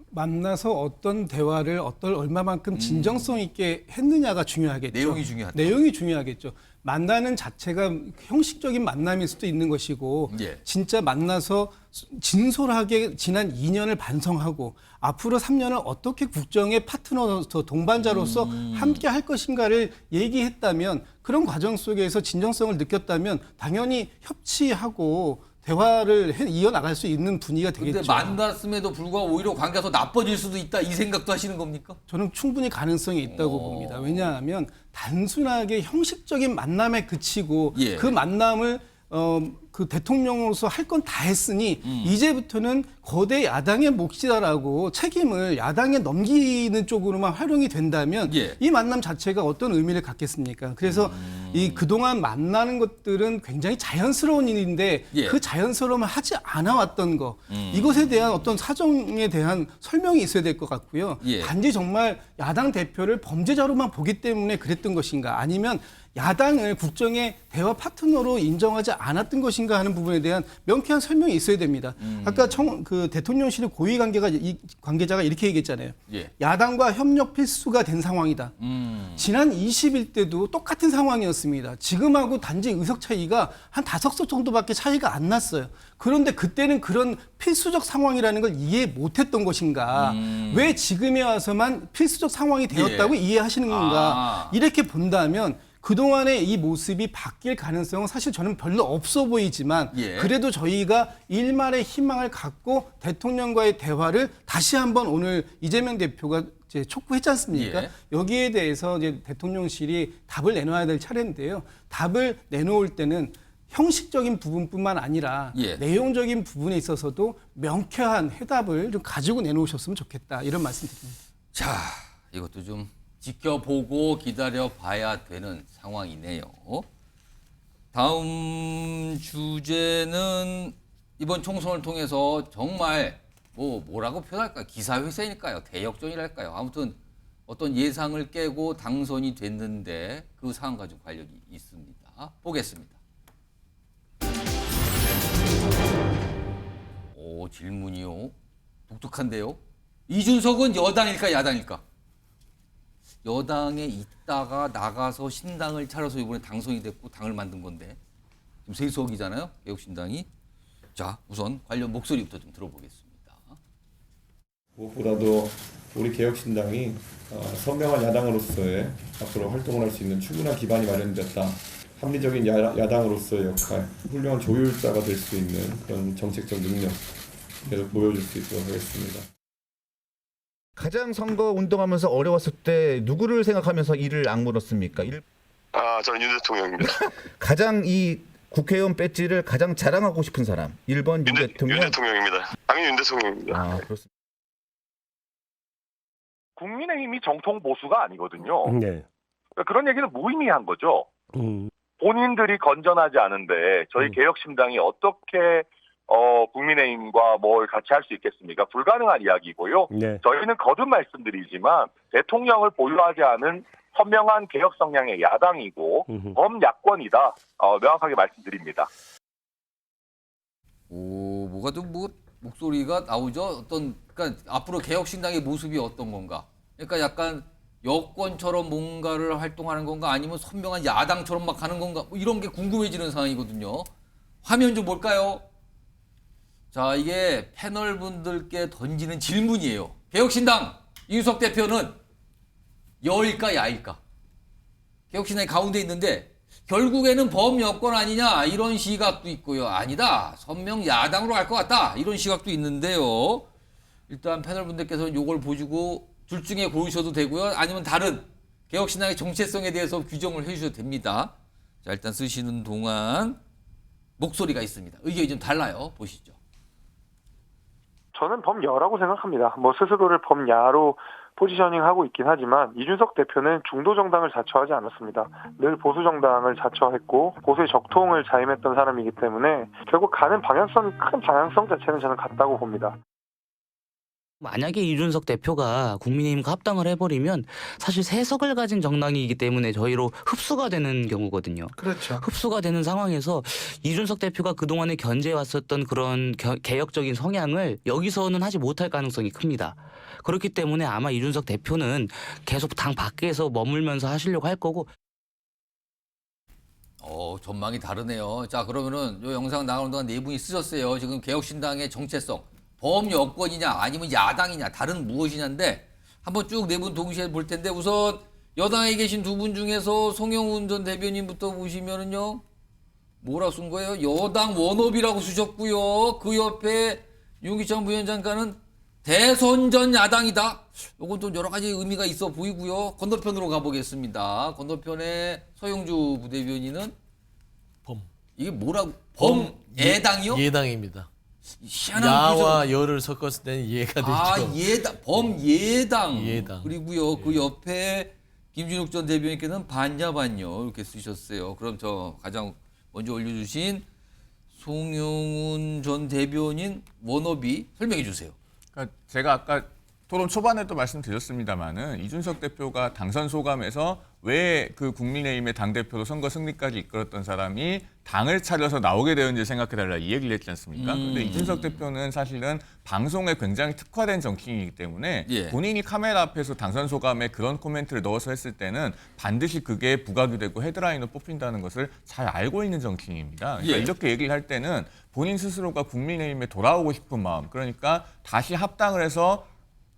Speaker 9: 만나서 어떤 대화를 얼마만큼 진정성 있게 했느냐가 중요하겠죠.
Speaker 4: 내용이 중요하다.
Speaker 9: 내용이 중요하겠죠. 만나는 자체가 형식적인 만남일 수도 있는 것이고 진짜 만나서 진솔하게 지난 2년을 반성하고 앞으로 3년을 어떻게 국정의 파트너로서 동반자로서 함께 할 것인가를 얘기했다면 그런 과정 속에서 진정성을 느꼈다면 당연히 협치하고 대화를 이어나갈 수 있는 분위기가 되겠죠.
Speaker 4: 그런데 만났음에도 불구하고 오히려 관계가 더 나빠질 수도 있다 이 생각도 하시는 겁니까?
Speaker 9: 저는 충분히 가능성이 있다고 봅니다. 왜냐하면 단순하게 형식적인 만남에 그치고 그 만남을 그 대통령으로서 할 건 다 했으니 이제부터는 거대 야당의 몫이다라고 책임을 야당에 넘기는 쪽으로만 활용이 된다면 이 만남 자체가 어떤 의미를 갖겠습니까? 그래서 이 그동안 만나는 것들은 굉장히 자연스러운 일인데 그 자연스러움을 하지 않아 왔던 거 이것에 대한 어떤 사정에 대한 설명이 있어야 될 것 같고요. 단지 정말 야당 대표를 범죄자로만 보기 때문에 그랬던 것인가 아니면 야당을 국정의 대화 파트너로 인정하지 않았던 것인가 하는 부분에 대한 명쾌한 설명이 있어야 됩니다. 아까 그 대통령실의 고위 관계자가 이렇게 얘기했잖아요. 야당과 협력 필수가 된 상황이다. 지난 20일 때도 똑같은 상황이었습니다. 지금하고 단지 의석 차이가 한 5석 정도밖에 차이가 안 났어요. 그런데 그때는 그런 필수적 상황이라는 걸 이해 못했던 것인가. 왜 지금에 와서만 필수적 상황이 되었다고 이해하시는 건가. 이렇게 본다면 그동안의 이 모습이 바뀔 가능성은 사실 저는 별로 없어 보이지만 그래도 저희가 일말의 희망을 갖고 대통령과의 대화를 다시 한번 오늘 이재명 대표가 이제 촉구했지 않습니까? 여기에 대해서 이제 대통령실이 답을 내놔야 될 차례인데요. 답을 내놓을 때는 형식적인 부분뿐만 아니라 내용적인 부분에 있어서도 명쾌한 해답을 좀 가지고 내놓으셨으면 좋겠다. 이런 말씀드립니다.
Speaker 4: 자, 이것도 좀 지켜보고 기다려봐야 되는 상황이네요. 다음 주제는 이번 총선을 통해서 정말 뭐라고 표현할까요? 기사회생일까요? 대역전이랄까요? 아무튼 어떤 예상을 깨고 당선이 됐는데 그 상황 가지고 관련이 있습니다. 보겠습니다. 질문이요. 독특한데요. 이준석은 여당일까 야당일까? 여당에 있다가 나가서 신당을 차려서 이번에 당선이 됐고 당을 만든 건데 지금 세수석이잖아요. 개혁신당이. 자, 우선 관련 목소리부터 좀 들어보겠습니다.
Speaker 19: 무엇보다도 우리 개혁신당이 선명한 야당으로서의 앞으로 활동을 할 수 있는 충분한 기반이 마련됐다. 합리적인 야당으로서의 역할, 훌륭한 조율자가 될 수 있는 그런 정책적 능력 계속 보여줄 수 있도록 하겠습니다.
Speaker 20: 가장 선거 운동하면서 어려웠을 때 누구를 생각하면서 이를 악물었습니까?
Speaker 11: 저는 윤 대통령입니다.
Speaker 20: 가장 이 국회의원 배지를 가장 자랑하고 싶은 사람 1번 윤 대통령.
Speaker 11: 윤 대통령입니다. 당연히 윤 대통령입니다.
Speaker 20: 아, 그렇습니다.
Speaker 21: 국민의힘이 정통 보수가 아니거든요.
Speaker 12: 네.
Speaker 21: 그런 얘기는 무의미한 거죠. 본인들이 건전하지 않은데 저희 개혁신당이 어떻게 국민의힘과 뭘 같이 할 수 있겠습니까? 불가능한 이야기고요.
Speaker 12: 네.
Speaker 21: 저희는 거듭 말씀드리지만 대통령을 보유하지 않은 선명한 개혁 성향의 야당이고 범야권이다. 명확하게 말씀드립니다.
Speaker 4: 오, 뭐가 좀 목소리가 나오죠. 그러니까 앞으로 개혁신당의 모습이 어떤 건가? 그러니까 약간 여권처럼 뭔가를 활동하는 건가? 아니면 선명한 야당처럼 막 가는 건가? 뭐 이런 게 궁금해지는 상황이거든요. 화면 좀 볼까요? 자, 이게 패널 분들께 던지는 질문이에요. 개혁신당 이준석 대표는 여일까 야일까? 개혁신당이 가운데 있는데 결국에는 범여권 아니냐 이런 시각도 있고요. 아니다. 선명 야당으로 갈 것 같다. 이런 시각도 있는데요. 일단 패널 분들께서는 이걸 보시고 둘 중에 고르셔도 되고요. 아니면 다른 개혁신당의 정체성에 대해서 규정을 해주셔도 됩니다. 자, 일단 쓰시는 동안 목소리가 있습니다. 의견이 좀 달라요. 보시죠.
Speaker 14: 저는 범여라고 생각합니다. 스스로를 범야로 포지셔닝하고 있긴 하지만 이준석 대표는 중도 정당을 자처하지 않았습니다. 늘 보수 정당을 자처했고 보수의 적통을 자임했던 사람이기 때문에 결국 가는 큰 방향성 자체는 저는 같다고 봅니다.
Speaker 22: 만약에 이준석 대표가 국민의힘과 합당을 해버리면 사실 세석을 가진 정당이기 때문에 저희로 흡수가 되는 경우거든요.
Speaker 1: 그렇죠.
Speaker 22: 흡수가 되는 상황에서 이준석 대표가 그동안에 견제해왔었던 그런 개혁적인 성향을 여기서는 하지 못할 가능성이 큽니다. 그렇기 때문에 아마 이준석 대표는 계속 당 밖에서 머물면서 하시려고 할 거고.
Speaker 4: 전망이 다르네요. 자, 그러면은 이 영상 나오는 동안 네 분이 쓰셨어요. 지금 개혁신당의 정체성. 범여권이냐 아니면 야당이냐 다른 무엇이냐인데 한번 쭉 네 분 동시에 볼 텐데 우선 여당에 계신 두 분 중에서 송영훈 전 대변인부터 보시면은요. 뭐라고 쓴 거예요? 여당 원업이라고 쓰셨고요. 그 옆에 윤기찬 부위원장과는 대선 전 야당이다. 이건 좀 여러 가지 의미가 있어 보이고요. 건너편으로 가보겠습니다. 건너편에 서영주 부대변인은 이게 뭐라고? 범예당이요?
Speaker 8: 예당입니다.
Speaker 4: 희한한
Speaker 8: 야와 여를 섞었을 때는 예가 되죠.
Speaker 4: 범예당.
Speaker 8: 예당.
Speaker 4: 그리고요 그 옆에 김준욱 전 대변인께는 반야반요 이렇게 쓰셨어요. 그럼 저 가장 먼저 올려주신 송영훈 전 대변인 원업이 설명해 주세요.
Speaker 2: 그러니까 제가 아까 토론 초반에도 말씀드렸습니다마는 이준석 대표가 당선 소감에서 왜 그 국민의힘의 당대표로 선거 승리까지 이끌었던 사람이 당을 차려서 나오게 되었는지 생각해달라 이 얘기를 했지 않습니까? 근데 이준석 대표는 사실은 방송에 굉장히 특화된 정치인이기 때문에 본인이 카메라 앞에서 당선 소감에 그런 코멘트를 넣어서 했을 때는 반드시 그게 부각이 되고 헤드라인으로 뽑힌다는 것을 잘 알고 있는 정치인입니다. 그러니까 이렇게 얘기를 할 때는 본인 스스로가 국민의힘에 돌아오고 싶은 마음, 그러니까 다시 합당을 해서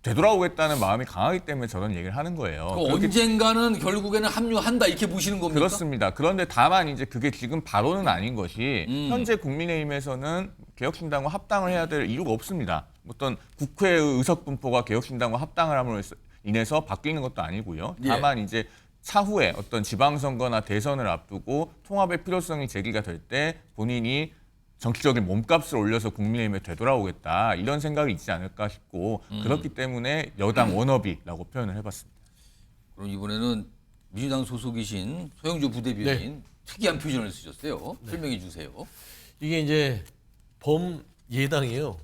Speaker 2: 되돌아오겠다는 마음이 강하기 때문에 저런 얘기를 하는 거예요.
Speaker 4: 언젠가는 결국에는 합류한다 이렇게 보시는 겁니까?
Speaker 2: 그렇습니다. 그런데 다만 이제 그게 지금 바로는 아닌 것이 현재 국민의힘에서는 개혁신당과 합당을 해야 될 이유가 없습니다. 어떤 국회의 의석 분포가 개혁신당과 합당을 함으로 인해서 바뀌는 것도 아니고요. 다만 이제 차후에 어떤 지방선거나 대선을 앞두고 통합의 필요성이 제기가 될 때 본인이 정치적인 몸값을 올려서 국민의힘에 되돌아오겠다 이런 생각이 있지 않을까 싶고 그렇기 때문에 여당 원업이라고 표현을 해봤습니다.
Speaker 4: 그럼 이번에는 민주당 소속이신 서영주 부대변인 특이한 표현을 쓰셨어요. 설명해 주세요.
Speaker 8: 이게 이제 범예당이에요.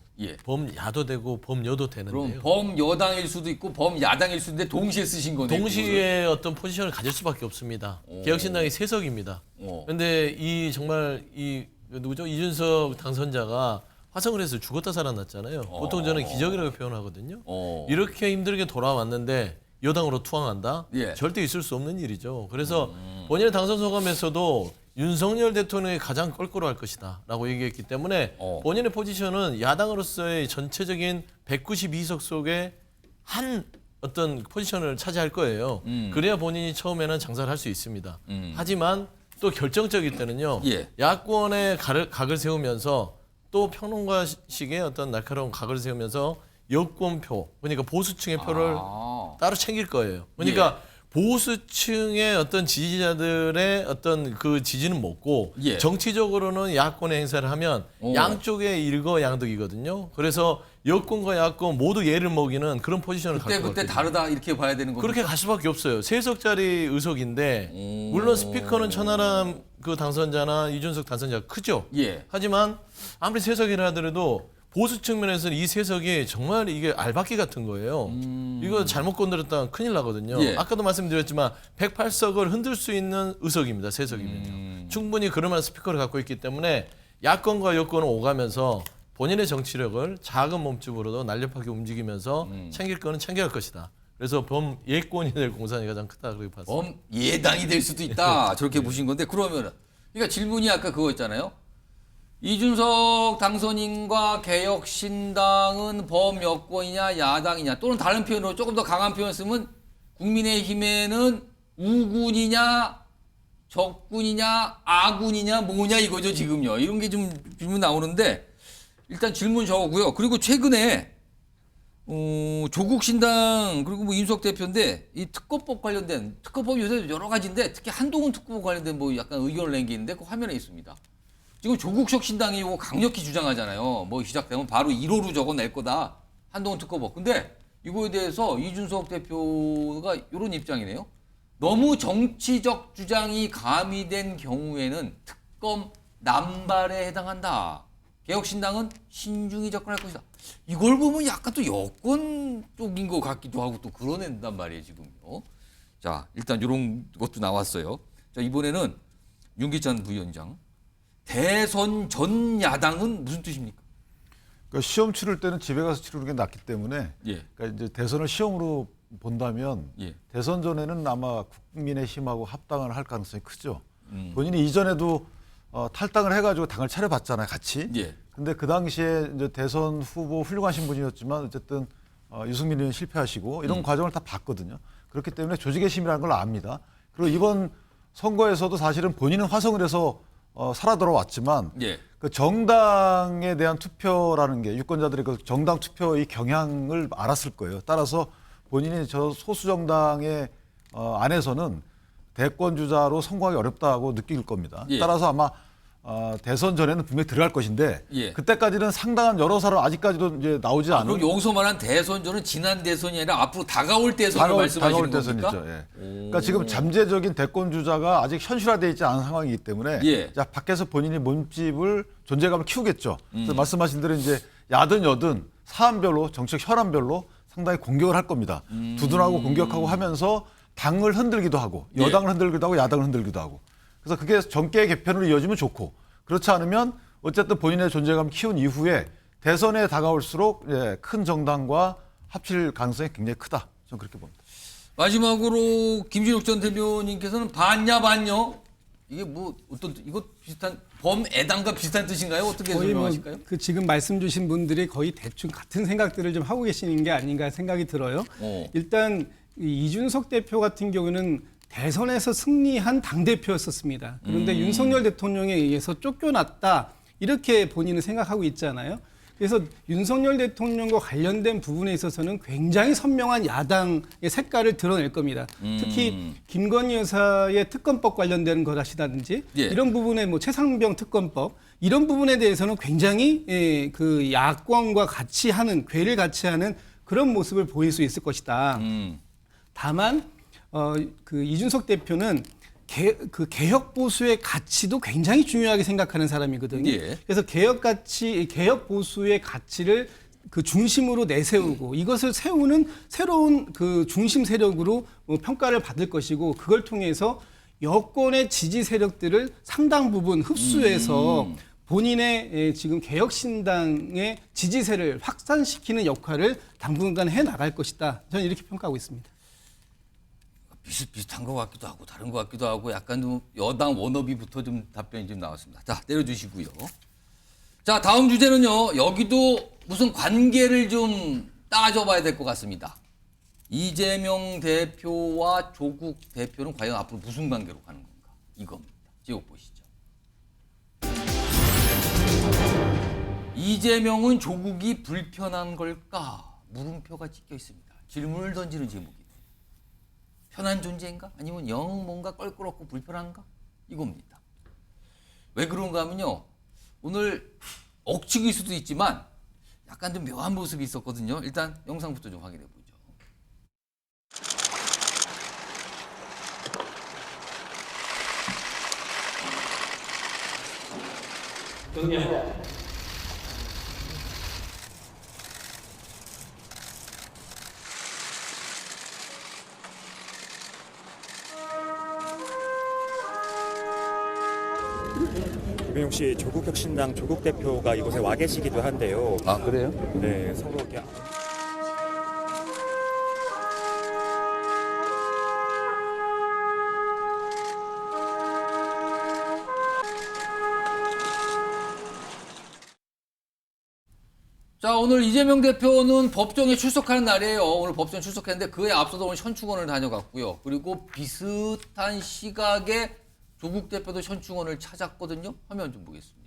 Speaker 8: 범야도 되고 범여도 되는데요.
Speaker 4: 그럼 범여당일 수도 있고 범야당일 수도 있는데 동시에 쓰신 거네요.
Speaker 8: 동시에 어떤 포지션을 가질 수밖에 없습니다. 개혁신당이 세석입니다. 그런데 이 정말 누구죠? 이준석 당선자가 화성을 해서 죽었다 살아났잖아요. 보통 저는 기적이라고 표현하거든요. 이렇게 힘들게 돌아왔는데 여당으로 투항한다? 절대 있을 수 없는 일이죠. 그래서 본인의 당선 소감에서도 윤석열 대통령이 가장 껄끄러워할 것이다 라고 얘기했기 때문에 본인의 포지션은 야당으로서의 전체적인 192석 속에 한 어떤 포지션을 차지할 거예요. 그래야 본인이 처음에는 장사를 할 수 있습니다. 하지만 또 결정적일 때는요.
Speaker 4: 예.
Speaker 8: 야권의 각을 세우면서 또 평론가식의 어떤 날카로운 각을 세우면서 여권표, 그러니까 보수층의 표를 따로 챙길 거예요. 그러니까 보수층의 어떤 지지자들의 어떤 그 지지는 먹고
Speaker 4: 예.
Speaker 8: 정치적으로는 야권의 행사를 하면 양쪽의 일거양득이거든요. 그래서 여권과 야권 모두 예를 먹이는 그런 포지션을 갖고 있거든요.
Speaker 4: 그때 다르다 이렇게 봐야 되는 거죠.
Speaker 8: 그렇게 갈 수밖에 없어요. 3석짜리 의석인데 물론 스피커는 천하람 그 당선자나 이준석 당선자가 크죠.
Speaker 4: 예.
Speaker 8: 하지만 아무리 3석이라 하더라도 보수 측면에서는 이 3석이 정말 이게 알박기 같은 거예요. 이거 잘못 건드렸다면 큰일 나거든요.
Speaker 4: 예.
Speaker 8: 아까도 말씀드렸지만 108석을 흔들 수 있는 의석입니다. 3석이면요. 충분히 그럴만한 스피커를 갖고 있기 때문에 야권과 여권을 오가면서 본인의 정치력을 작은 몸집으로도 날렵하게 움직이면서 챙길 거는 챙겨갈 것이다. 그래서 범예권이 될 공산이 가장 크다 그렇게 봤습니다.
Speaker 4: 범예당이 될 수도 있다. 저렇게 보신 건데 그러면은 그러니까 질문이 아까 그거 있잖아요. 이준석 당선인과 개혁신당은 범여권이냐 야당이냐 또는 다른 표현으로 조금 더 강한 표현 쓰면 국민의힘에는 우군이냐 적군이냐 아군이냐 뭐냐 이거죠 지금요. 이런 게 좀 질문 나오는데 일단 질문 적었고요. 그리고 최근에 조국 신당 그리고 뭐 이준석 대표인데 이 특검법 관련된 특검법 요새 여러 가지인데 특히 한동훈 특검법 관련된 뭐 약간 의견을 낸 게 있는데 그 화면에 있습니다. 지금 조국혁 신당이 이거 강력히 주장하잖아요. 뭐 시작되면 바로 1호로 적어낼 거다. 한동훈 특검법. 근데 이거에 대해서 이준석 대표가 이런 입장이네요. 너무 정치적 주장이 가미된 경우에는 특검 남발에 해당한다. 개혁신당은 신중히 접근할 것이다. 이걸 보면 약간 또 여권 쪽인 것 같기도 하고 또 그러낸단 말이에요, 지금요. 자, 일단 이런 것도 나왔어요. 자, 이번에는 윤기찬 부위원장. 대선 전 야당은 무슨 뜻입니까?
Speaker 7: 그러니까 시험 치를 때는 집에 가서 치르는 게 낫기 때문에
Speaker 4: 예.
Speaker 7: 그러니까 이제 대선을 시험으로 본다면
Speaker 4: 예.
Speaker 7: 대선 전에는 아마 국민의힘하고 합당을 할 가능성이 크죠. 본인이 이전에도 탈당을 해가지고 당을 차려봤잖아요, 같이.
Speaker 4: 예.
Speaker 7: 근데 그 당시에 이제 대선 후보 훌륭하신 분이었지만 어쨌든 유승민 의원 실패하시고 이런 과정을 다 봤거든요. 그렇기 때문에 조직의 힘이라는 걸 압니다. 그리고 이번 선거에서도 사실은 본인은 화성을 해서 살아 돌아왔지만
Speaker 4: 예.
Speaker 7: 그 정당에 대한 투표라는 게 유권자들의 그 정당 투표의 경향을 알았을 거예요. 따라서 본인이 저 소수 정당의 안에서는 대권 주자로 성공하기 어렵다고 느낄 겁니다.
Speaker 4: 예.
Speaker 7: 따라서 아마 대선 전에는 분명히 들어갈 것인데
Speaker 4: 예.
Speaker 7: 그때까지는 상당한 여러 사람 아직까지도 이제 나오지 않은.
Speaker 4: 그럼 여기서 말한 대선전은 지난 대선이 아니라 앞으로 다가올 대선을 말씀하시는 겁니까?
Speaker 7: 대선이죠. 예. 그러니까 지금 잠재적인 대권 주자가 아직 현실화되어 있지 않은 상황이기 때문에
Speaker 4: 예.
Speaker 7: 자, 밖에서 본인이 몸집을 존재감을 키우겠죠. 그래서 말씀하신 대로 이제 야든 여든 사안별로 정책 혈안별로 상당히 공격을 할 겁니다. 두둔하고 공격하고 하면서 당을 흔들기도 하고 여당을 흔들기도 하고 야당을 흔들기도 하고. 그래서 그게 정계의 개편으로 이어지면 좋고 그렇지 않으면 어쨌든 본인의 존재감을 키운 이후에 대선에 다가올수록 큰 정당과 합칠 가능성이 굉장히 크다. 저는 그렇게 봅니다.
Speaker 4: 마지막으로 김진욱 전 대표님께서는 반냐 이게 뭐 어떤 이거 비슷한 범애당과 비슷한 뜻인가요? 어떻게
Speaker 9: 거의
Speaker 4: 설명하실까요?
Speaker 9: 그 지금 말씀 주신 분들이 거의 대충 같은 생각들을 좀 하고 계시는 게 아닌가 생각이 들어요. 일단 이준석 대표 같은 경우는 대선에서 승리한 당대표였었습니다. 그런데 윤석열 대통령에 의해서 쫓겨났다 이렇게 본인은 생각하고 있잖아요. 그래서 윤석열 대통령과 관련된 부분에 있어서는 굉장히 선명한 야당의 색깔을 드러낼 겁니다. 특히 김건희 여사의 특검법 관련된 것이라든지
Speaker 4: 예.
Speaker 9: 이런 부분에 뭐 최상병 특검법 이런 부분에 대해서는 굉장히 그 야권과 같이 하는 궤를 같이 하는 그런 모습을 보일 수 있을 것이다. 다만 그 이준석 대표는 그 개혁 보수의 가치도 굉장히 중요하게 생각하는 사람이거든요.
Speaker 4: 예.
Speaker 9: 그래서 개혁 보수의 가치를 그 중심으로 내세우고 이것을 세우는 새로운 그 중심 세력으로 평가를 받을 것이고 그걸 통해서 여권의 지지 세력들을 상당 부분 흡수해서 본인의 지금 개혁신당의 지지세를 확산시키는 역할을 당분간 해 나갈 것이다. 저는 이렇게 평가하고 있습니다.
Speaker 4: 비슷비슷한 것 같기도 하고 다른 것 같기도 하고 약간 좀 여당 워너비부터 좀 답변이 좀 나왔습니다. 자, 내려주시고요. 자, 다음 주제는요. 여기도 무슨 관계를 좀 따져봐야 될 것 같습니다. 이재명 대표와 조국 대표는 과연 앞으로 무슨 관계로 가는 건가? 이겁니다. 지옥 보시죠. 이재명은 조국이 불편한 걸까? 물음표가 찍혀 있습니다. 질문을 던지는 제목이네요. 편한 존재인가? 아니면 영 뭔가 껄끄럽고 불편한가? 이겁니다. 왜 그런가 하면요. 오늘 억측일 수도 있지만 약간 좀 묘한 모습이 있었거든요. 일단 영상부터 좀 확인해 보죠.
Speaker 3: 김영욱 씨, 조국혁신당 조국 대표가 이곳에 와 계시기도 한데요.
Speaker 16: 아, 그래요?
Speaker 3: 네, 서로 이렇게.
Speaker 4: 자, 오늘 이재명 대표는 법정에 출석하는 날이에요. 오늘 법정에 출석했는데 그에 앞서서 오늘 현충원을 다녀갔고요. 그리고 비슷한 시각에 조국 대표도 현충원을 찾았거든요. 화면 좀 보겠습니다.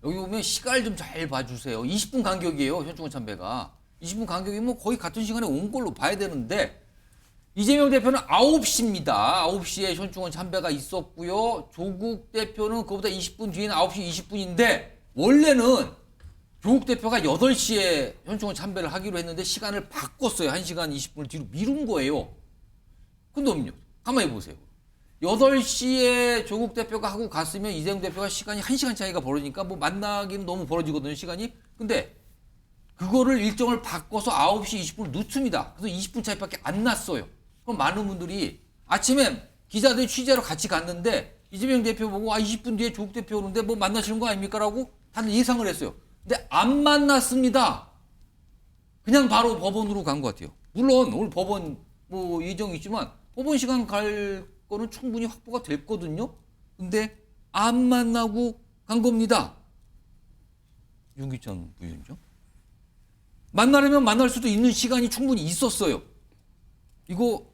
Speaker 4: 여기 보면 시간을 좀 잘 봐주세요. 20분 간격이에요. 현충원 참배가. 20분 간격이면 거의 같은 시간에 온 걸로 봐야 되는데 이재명 대표는 9시입니다. 9시에 현충원 참배가 있었고요. 조국 대표는 그보다 20분 뒤에는 9시 20분인데 원래는 조국 대표가 8시에 현충원 참배를 하기로 했는데 시간을 바꿨어요. 1시간 20분을 뒤로 미룬 거예요. 근데 가만히 보세요. 8시에 조국 대표가 하고 갔으면 이재명 대표가 시간이 1시간 차이가 벌어지니까 뭐 만나기는 너무 벌어지거든요, 시간이. 근데 그거를 일정을 바꿔서 9시 20분을 늦춥니다. 그래서 20분 차이밖에 안 났어요. 그럼 많은 분들이 아침에 기자들이 취재로 같이 갔는데 이재명 대표 보고 20분 뒤에 조국 대표 오는데 뭐 만나시는 거 아닙니까? 라고 다들 예상을 했어요. 근데 안 만났습니다. 그냥 바로 법원으로 간 것 같아요. 물론 오늘 법원 뭐 예정이 있지만 법원 시간 갈 거는 충분히 확보가 됐거든요. 근데 안 만나고 간 겁니다. 윤기천 부위원장. 만나려면 만날 수도 있는 시간이 충분히 있었어요. 이거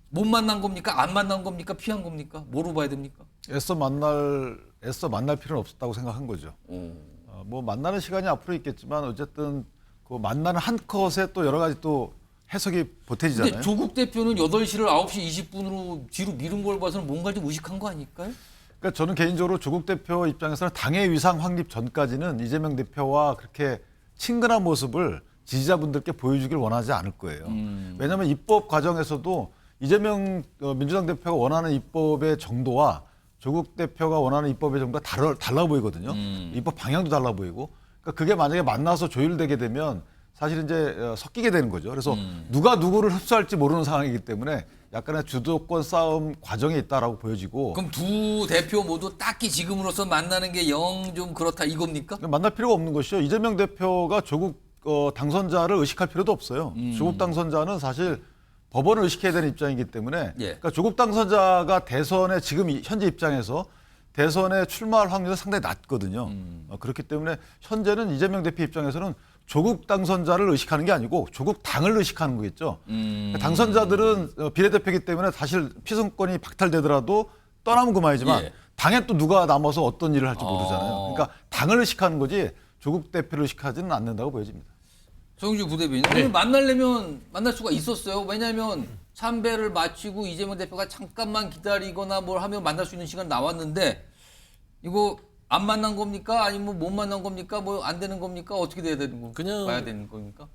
Speaker 4: 못 만난 겁니까? 안 만난 겁니까? 피한 겁니까? 뭐로 봐야 됩니까?
Speaker 7: 애써 만날 필요는 없었다고 생각한 거죠. 뭐 만나는 시간이 앞으로 있겠지만 어쨌든 그 만나는 한 컷에 또 여러 가지 또 해석이 보태지잖아요.
Speaker 4: 근데 조국 대표는 8시를 9시 20분으로 뒤로 미룬 걸 봐서는 뭔가 좀 의식한 거 아닐까요?
Speaker 7: 그러니까 저는 개인적으로 조국 대표 입장에서는 당의 위상 확립 전까지는 이재명 대표와 그렇게 친근한 모습을 지지자분들께 보여주길 원하지 않을 거예요. 왜냐하면 입법 과정에서도 이재명 민주당 대표가 원하는 입법의 정도와 조국 대표가 원하는 입법의 정도가 달라 보이거든요. 입법 방향도 달라 보이고. 그러니까 그게 만약에 만나서 조율되게 되면 사실 이제 섞이게 되는 거죠. 그래서 누가 누구를 흡수할지 모르는 상황이기 때문에 약간의 주도권 싸움 과정에 있다라고 보여지고.
Speaker 4: 그럼 두 대표 모두 딱히 지금으로서 만나는 게 영 좀 그렇다 이겁니까?
Speaker 7: 만날 필요가 없는 것이죠. 이재명 대표가 조국 당선자를 의식할 필요도 없어요. 조국 당선자는 사실 법원을 의식해야 되는 입장이기 때문에 그러니까 조국 당선자가 대선에 지금 현재 입장에서 대선에 출마할 확률은 상당히 낮거든요. 그렇기 때문에 현재는 이재명 대표 입장에서는 조국 당선자를 의식하는 게 아니고 조국 당을 의식하는 거겠죠. 당선자들은 비례대표이기 때문에 사실 피선권이 박탈되더라도 떠나면 그만이지만 당에 또 누가 남아서 어떤 일을 할지 모르잖아요. 그러니까 당을 의식하는 거지 조국 대표를 의식하지는 않는다고 보여집니다.
Speaker 4: 정규 부대변인. 오늘 만나려면 만날 수가 있었어요. 왜냐하면 참배를 마치고 이재명 대표가 잠깐만 기다리거나 뭘 하면 만날 수 있는 시간 나왔는데 이거 안 만난 겁니까? 아니면 못 만난 겁니까? 뭐 안 되는 겁니까? 어떻게 돼야 되는 겁니까?
Speaker 8: 그냥
Speaker 4: 봐야 되는 겁니까?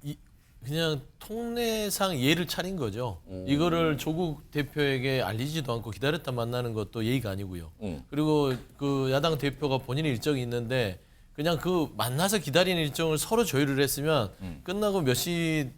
Speaker 8: 그냥 통례상 예를 차린 거죠. 이거를 조국 대표에게 알리지도 않고 기다렸다 만나는 것도 예의가 아니고요. 그리고 그 야당 대표가 본인의 일정이 있는데 그냥 그 만나서 기다리는 일정을 서로 조율을 했으면 끝나고 몇 시에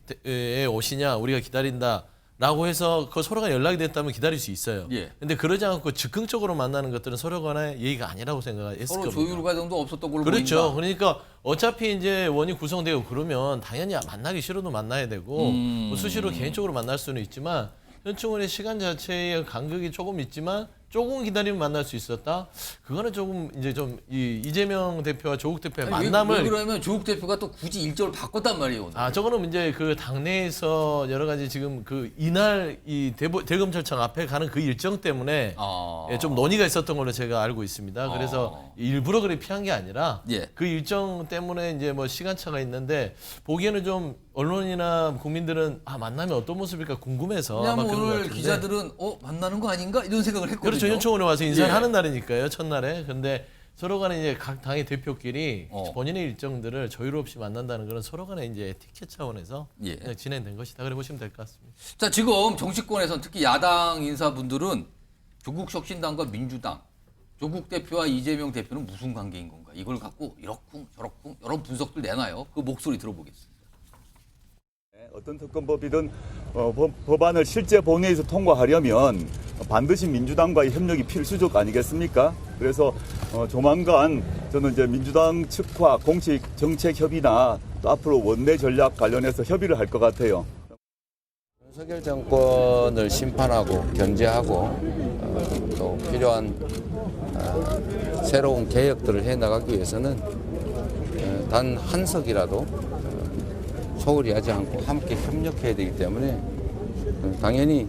Speaker 8: 오시냐 우리가 기다린다라고 해서 그 서로가 연락이 됐다면 기다릴 수 있어요. 근데 그러지 않고 즉흥적으로 만나는 것들은 서로 간의 예의가 아니라고 생각했을 겁니다.
Speaker 4: 서로 조율 과정도 없었던 걸로
Speaker 8: 그렇죠.
Speaker 4: 보인다.
Speaker 8: 그러니까 어차피 이제 원이 구성되고 그러면 당연히 만나기 싫어도 만나야 되고 뭐 수시로 개인적으로 만날 수는 있지만 현충원의 시간 자체의 간격이 조금 있지만 조금 기다리면 만날 수 있었다. 그거는 조금 이제 좀 이재명 대표와 조국 대표의 만남을
Speaker 4: 왜 그러면 조국 대표가 또 굳이 일정을 바꿨단 말이에요. 오늘.
Speaker 8: 아, 저거는 이제 그 당내에서 여러 가지 지금 그 이날 이 대검찰청 앞에 가는 그 일정 때문에 예, 좀 논의가 있었던 걸로 제가 알고 있습니다. 그래서 일부러 그렇게 피한 게 아니라 그 일정 때문에 이제 뭐 시간차가 있는데 보기에는 좀 언론이나 국민들은 만나면 어떤 모습일까 궁금해서 아마
Speaker 4: 왜냐하면
Speaker 8: 그런 것
Speaker 4: 오늘
Speaker 8: 같은데.
Speaker 4: 기자들은 만나는 거 아닌가 이런 생각을 했거든요.
Speaker 8: 그렇죠. 현충원에 와서 인사를
Speaker 4: 예.
Speaker 8: 하는 날이니까요. 첫날에. 근데 서로 간에 이제 각 당의 대표끼리 본인의 일정들을 조율 없이 만난다는 그런 서로 간에 이제 티켓 차원에서 그냥 진행된 것이다. 그래 보시면 될 것 같습니다.
Speaker 4: 자, 지금 정치권에서는 특히 야당 인사분들은 조국 혁신당과 민주당, 조국 대표와 이재명 대표는 무슨 관계인 건가? 이걸 갖고 이렇쿵 저렇쿵 여러 분석들 내놔요. 그 목소리 들어보겠습니다.
Speaker 5: 어떤 특검법이든 법안을 실제 본회의에서 통과하려면 반드시 민주당과의 협력이 필수적 아니겠습니까? 그래서 조만간 저는 이제 민주당 측과 공식 정책 협의나 또 앞으로 원내 전략 관련해서 협의를 할 것 같아요.
Speaker 16: 윤석열 정권을 심판하고 견제하고 또 필요한 새로운 개혁들을 해나가기 위해서는 단 한 석이라도 소홀히 하지 않고 함께 협력해야 되기 때문에 당연히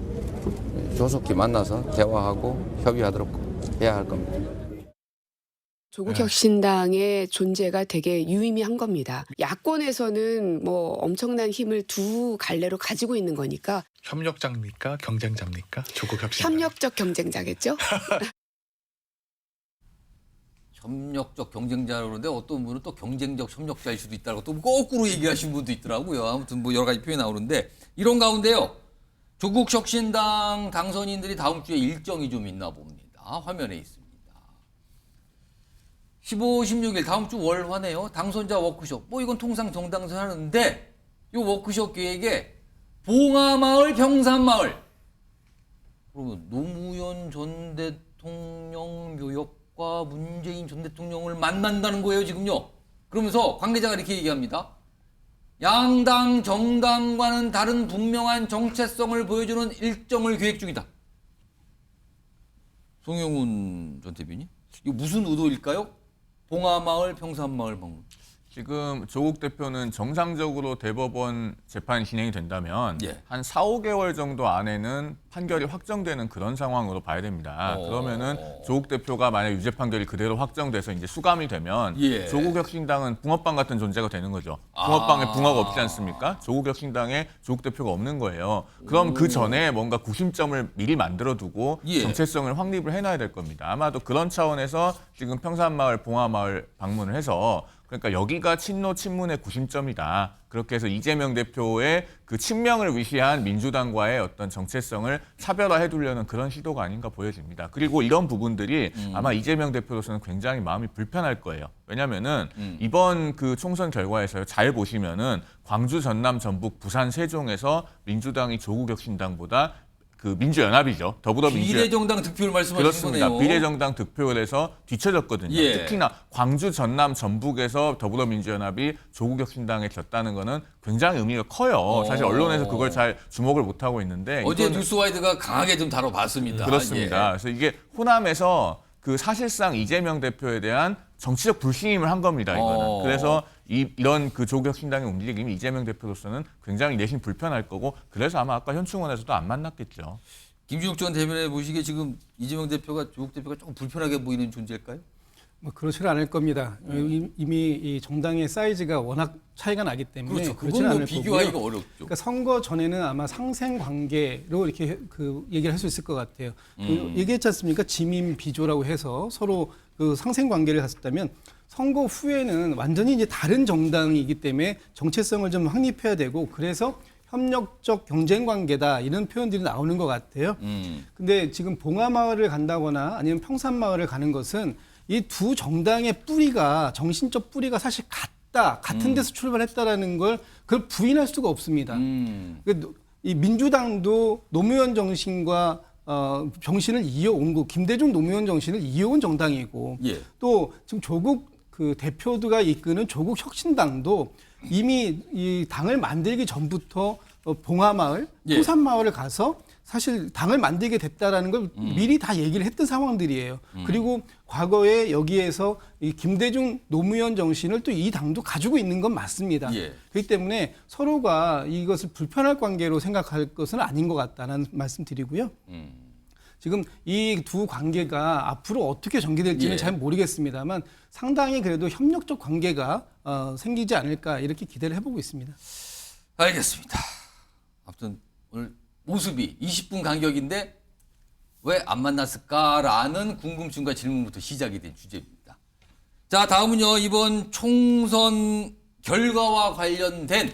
Speaker 16: 조속히 만나서 대화하고 협의하도록 해야 할 겁니다.
Speaker 17: 조국혁신당의 존재가 되게 유의미한 겁니다. 야권에서는 뭐 엄청난 힘을 두 갈래로 가지고 있는 거니까.
Speaker 10: 협력자입니까? 경쟁자입니까? 조국혁신당.
Speaker 17: 협력적 경쟁자겠죠?
Speaker 4: 협력적 경쟁자라고 그러는데 어떤 분은 또 경쟁적 협력자일 수도 있다고 또 거꾸로 얘기하신 분도 있더라고요. 아무튼 뭐 여러 가지 표현이 나오는데 이런 가운데요. 조국 혁신당 당선인들이 다음 주에 일정이 좀 있나 봅니다. 화면에 있습니다. 15, 16일 다음 주 월화네요. 당선자 워크숍. 뭐 이건 통상 정당선 하는데 이 워크숍 계획에 봉하마을, 평산마을. 그러면 노무현 전 대통령 묘역과 문재인 전 대통령을 만난다는 거예요, 지금요. 그러면서 관계자가 이렇게 얘기합니다. 양당 정당과는 다른 분명한 정체성을 보여주는 일정을 계획 중이다. 송영훈 전 대변인, 이거 무슨 의도일까요? 봉하마을, 평산마을 방문.
Speaker 2: 지금 조국 대표는 정상적으로 대법원 재판이 진행이 된다면 한 4, 5개월 정도 안에는 판결이 확정되는 그런 상황으로 봐야 됩니다. 그러면은 조국 대표가 만약 유죄 판결이 그대로 확정돼서 이제 수감이 되면 조국 혁신당은 붕어빵 같은 존재가 되는 거죠. 붕어빵에 붕어가 없지 않습니까? 조국 혁신당에 조국 대표가 없는 거예요. 그럼 그 전에 뭔가 구심점을 미리 만들어두고 정체성을 확립을 해놔야 될 겁니다. 아마도 그런 차원에서 지금 평산마을, 봉하마을 방문을 해서 그러니까 여기가 친노 친문의 구심점이다. 그렇게 해서 이재명 대표의 그 친명을 위시한 민주당과의 어떤 정체성을 차별화해 두려는 그런 시도가 아닌가 보여집니다. 그리고 이런 부분들이 아마 이재명 대표로서는 굉장히 마음이 불편할 거예요. 왜냐면은 이번 그 총선 결과에서요. 잘 보시면은 광주, 전남, 전북, 부산, 세종에서 민주당이 조국혁신당보다 그 민주연합이죠. 더불어민주
Speaker 4: 비례정당 득표율 말씀하시는
Speaker 2: 그렇습니다.
Speaker 4: 거네요.
Speaker 2: 비례정당 득표율에서 뒤처졌거든요. 특히나 광주, 전남, 전북에서 더불어민주연합이 조국혁신당에 졌다는 거는 굉장히 의미가 커요. 사실 언론에서 그걸 잘 주목을 못하고 있는데
Speaker 4: 어제 뉴스와이드가 강하게 좀 다뤄봤습니다.
Speaker 2: 그렇습니다. 그래서 이게 호남에서 그 사실상 이재명 대표에 대한 정치적 불신임을 한 겁니다. 이거는. 그래서 이런 그 조국혁신당의 움직임이 이재명 대표로서는 굉장히 내심 불편할 거고 그래서 아마 아까 현충원에서도 안 만났겠죠.
Speaker 4: 김준욱 전 대변인 보시기에 지금 이재명 대표가 조국 대표가 조금 불편하게 보이는 존재일까요?
Speaker 9: 뭐 그렇지 않을 겁니다. 이미 이 정당의 사이즈가 워낙 차이가 나기 때문에
Speaker 4: 그렇죠.
Speaker 9: 그렇지는
Speaker 4: 그건
Speaker 9: 않을
Speaker 4: 비교하기가
Speaker 9: 거고요.
Speaker 4: 어렵죠.
Speaker 9: 그러니까 선거 전에는 아마 상생 관계로 이렇게 그 얘기를 할 수 있을 것 같아요. 그 얘기했지 않습니까? 지민 비조라고 해서 서로 그 상생 관계를 갔었다면 선거 후에는 완전히 이제 다른 정당이기 때문에 정체성을 좀 확립해야 되고 그래서 협력적 경쟁 관계다 이런 표현들이 나오는 것 같아요. 근데 지금 봉하마을을 간다거나 아니면 평산마을을 가는 것은 이 두 정당의 뿌리가 정신적 뿌리가 사실 같은 데서 출발했다라는 걸 그걸 부인할 수가 없습니다. 이 민주당도 노무현 정신과 정신을 이어온 거, 김대중 노무현 정신을 이어온 정당이고 또 지금 조국 그 대표가 이끄는 조국 혁신당도 이미 이 당을 만들기 전부터 봉하마을, 평산마을을 가서 사실 당을 만들게 됐다라는 걸 미리 다 얘기를 했던 상황들이에요. 그리고 과거에 여기에서 이 김대중 노무현 정신을 또 이 당도 가지고 있는 건 맞습니다.
Speaker 4: 예.
Speaker 9: 그렇기 때문에 서로가 이것을 불편할 관계로 생각할 것은 아닌 것 같다는 말씀 드리고요. 지금 이 두 관계가 앞으로 어떻게 전개될지는
Speaker 4: 예.
Speaker 9: 잘 모르겠습니다만 상당히 그래도 협력적 관계가 생기지 않을까 이렇게 기대를 해보고 있습니다.
Speaker 4: 알겠습니다. 아무튼 오늘 모습이 20분 간격인데 왜 안 만났을까라는 궁금증과 질문부터 시작이 된 주제입니다. 자, 다음은요. 이번 총선 결과와 관련된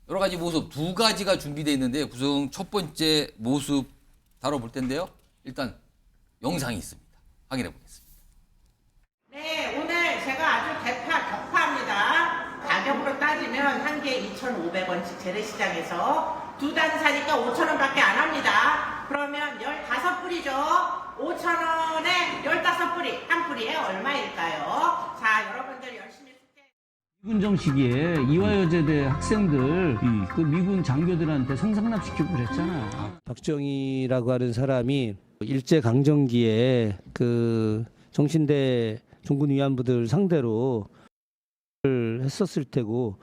Speaker 4: 여러 가지 모습 두 가지가 준비되어 있는데 우선 첫 번째 모습 다뤄볼 텐데요. 일단 영상이 있습니다. 확인해 보겠습니다.
Speaker 6: 네, 오늘 제가 아주 격파합니다. 가격으로 따지면 한 개 2,500원씩 재래시장에서 두 단 사니까 5,000원밖에 안 합니다. 그러면 15뿌리죠. 5,000원에 15뿌리, 한 뿌리에 얼마일까요? 자, 여러분들 열심히
Speaker 13: 미군 정시기에 이화여자대 학생들 그 미군 장교들한테 성상납시키고 그랬잖아.
Speaker 23: 박정희라고 하는 사람이 일제 강점기에 그 정신대 종군 위안부들 상대로 했었을 테고.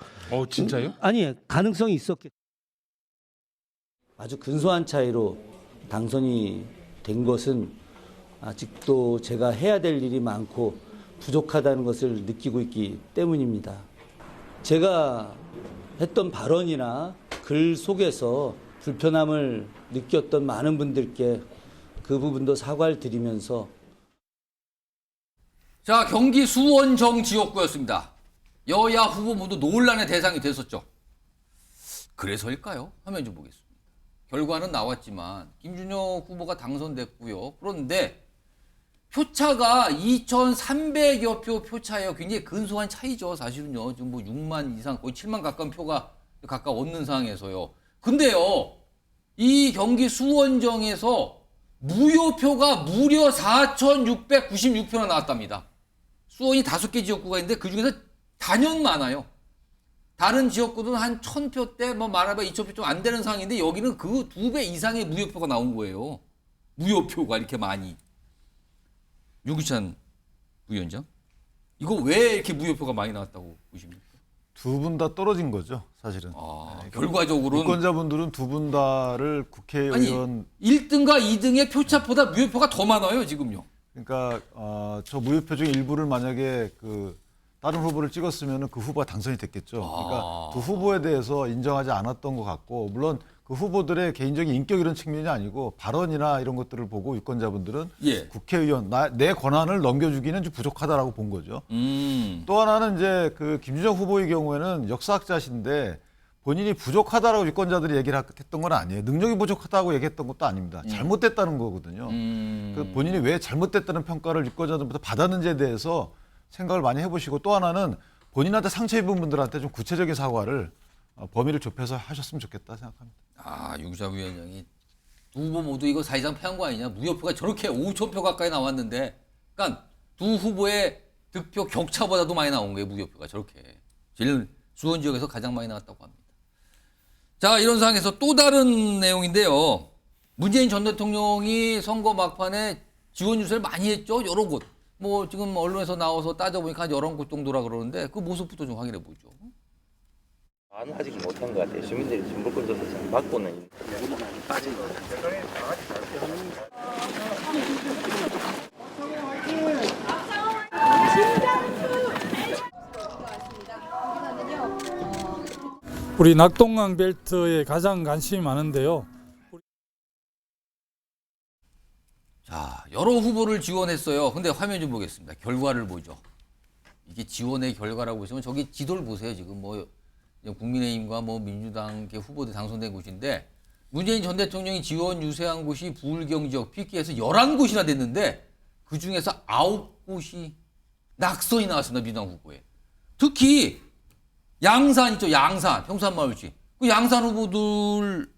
Speaker 15: 진짜요?
Speaker 23: 아니, 가능성이 있었겠. 아주 근소한 차이로 당선이 된 것은 아직도 제가 해야 될 일이 많고 부족하다는 것을 느끼고 있기 때문입니다. 제가 했던 발언이나 글 속에서 불편함을 느꼈던 많은 분들께 그 부분도 사과를 드리면서.
Speaker 4: 자, 경기 수원정 지역구였습니다. 여야 후보 모두 논란의 대상이 됐었죠. 그래서일까요? 화면 좀 보겠습니다. 결과는 나왔지만 김준혁 후보가 당선됐고요. 그런데 표차가 2,300여 표 표차예요. 굉장히 근소한 차이죠. 사실은요. 지금 뭐 6만 이상 거의 7만 가까운 표가 가까워 얻는 상황에서요. 근데요. 이 경기 수원정에서 무효표가 무려 4,696표나 나왔답니다. 수원이 5개 지역구가 있는데 그중에서 단연 많아요. 다른 지역구는 한 1,000표대 뭐 말하면 2,000표 좀 안 되는 상황인데 여기는 그 2배 이상의 무효표가 나온 거예요. 무효표가 이렇게 많이. 유기찬 부위원장, 이거 왜 이렇게 무효표가 많이 나왔다고 보십니까?
Speaker 7: 두 분 다 떨어진 거죠, 사실은.
Speaker 4: 결과적으로는
Speaker 7: 유권자분들은 두 분 다를 국회의원.
Speaker 4: 아니 1등과 2등의 표차보다 무효표가 더 많아요, 지금요.
Speaker 7: 그러니까 저 무효표 중 일부를 만약에 그 다른 후보를 찍었으면 그 후보가 당선이 됐겠죠. 그러니까 두 후보에 대해서 인정하지 않았던 것 같고, 물론 그 후보들의 개인적인 인격 이런 측면이 아니고 발언이나 이런 것들을 보고 유권자분들은 국회의원 내 권한을 넘겨주기는 좀 부족하다라고 본 거죠. 또 하나는 이제 그 김준혁 후보의 경우에는 역사학자신데 본인이 부족하다라고 유권자들이 얘기를 했던 건 아니에요. 능력이 부족하다고 얘기했던 것도 아닙니다. 잘못됐다는 거거든요. 그 본인이 왜 잘못됐다는 평가를 유권자들부터 받았는지에 대해서 생각을 많이 해보시고, 또 하나는 본인한테 상처 입은 분들한테 좀 구체적인 사과를 범위를 좁혀서 하셨으면 좋겠다 생각합니다.
Speaker 4: 유기찬 위원장이 두 후보 모두 이거 사실상 패한 거 아니냐. 무효표가 저렇게 5,000표 가까이 나왔는데, 그러니까 두 후보의 득표 격차보다도 많이 나온 거예요. 무효표가 저렇게. 제일 수원 지역에서 가장 많이 나왔다고 합니다. 자, 이런 상황에서 또 다른 내용인데요. 문재인 전 대통령이 선거 막판에 지원 유세를 많이 했죠. 여러 곳. 뭐 지금 언론에서 나와서 따져보니까 한 11곳 정도라 그러는데 그 모습부터 좀 확인해 보죠.
Speaker 24: 아직 못한 것 같아요. 주민들이 물건 줘서 잘 받고는 빠진 것 같아요.
Speaker 25: 우리 낙동강 벨트에 가장 관심이 많은데요.
Speaker 4: 자, 여러 후보를 지원했어요. 근데 화면 좀 보겠습니다. 결과를 보죠. 이게 지원의 결과라고 보시면 저기 지도를 보세요. 지금 뭐 국민의힘과 뭐 민주당 후보들 당선된 곳인데 문재인 전 대통령이 지원 유세한 곳이 부울경 지역 PK에서 11곳이나 됐는데 그중에서 9곳이 낙선이 나왔습니다. 민주당 후보에. 특히 양산 있죠. 양산. 평산마을시. 그 양산 후보들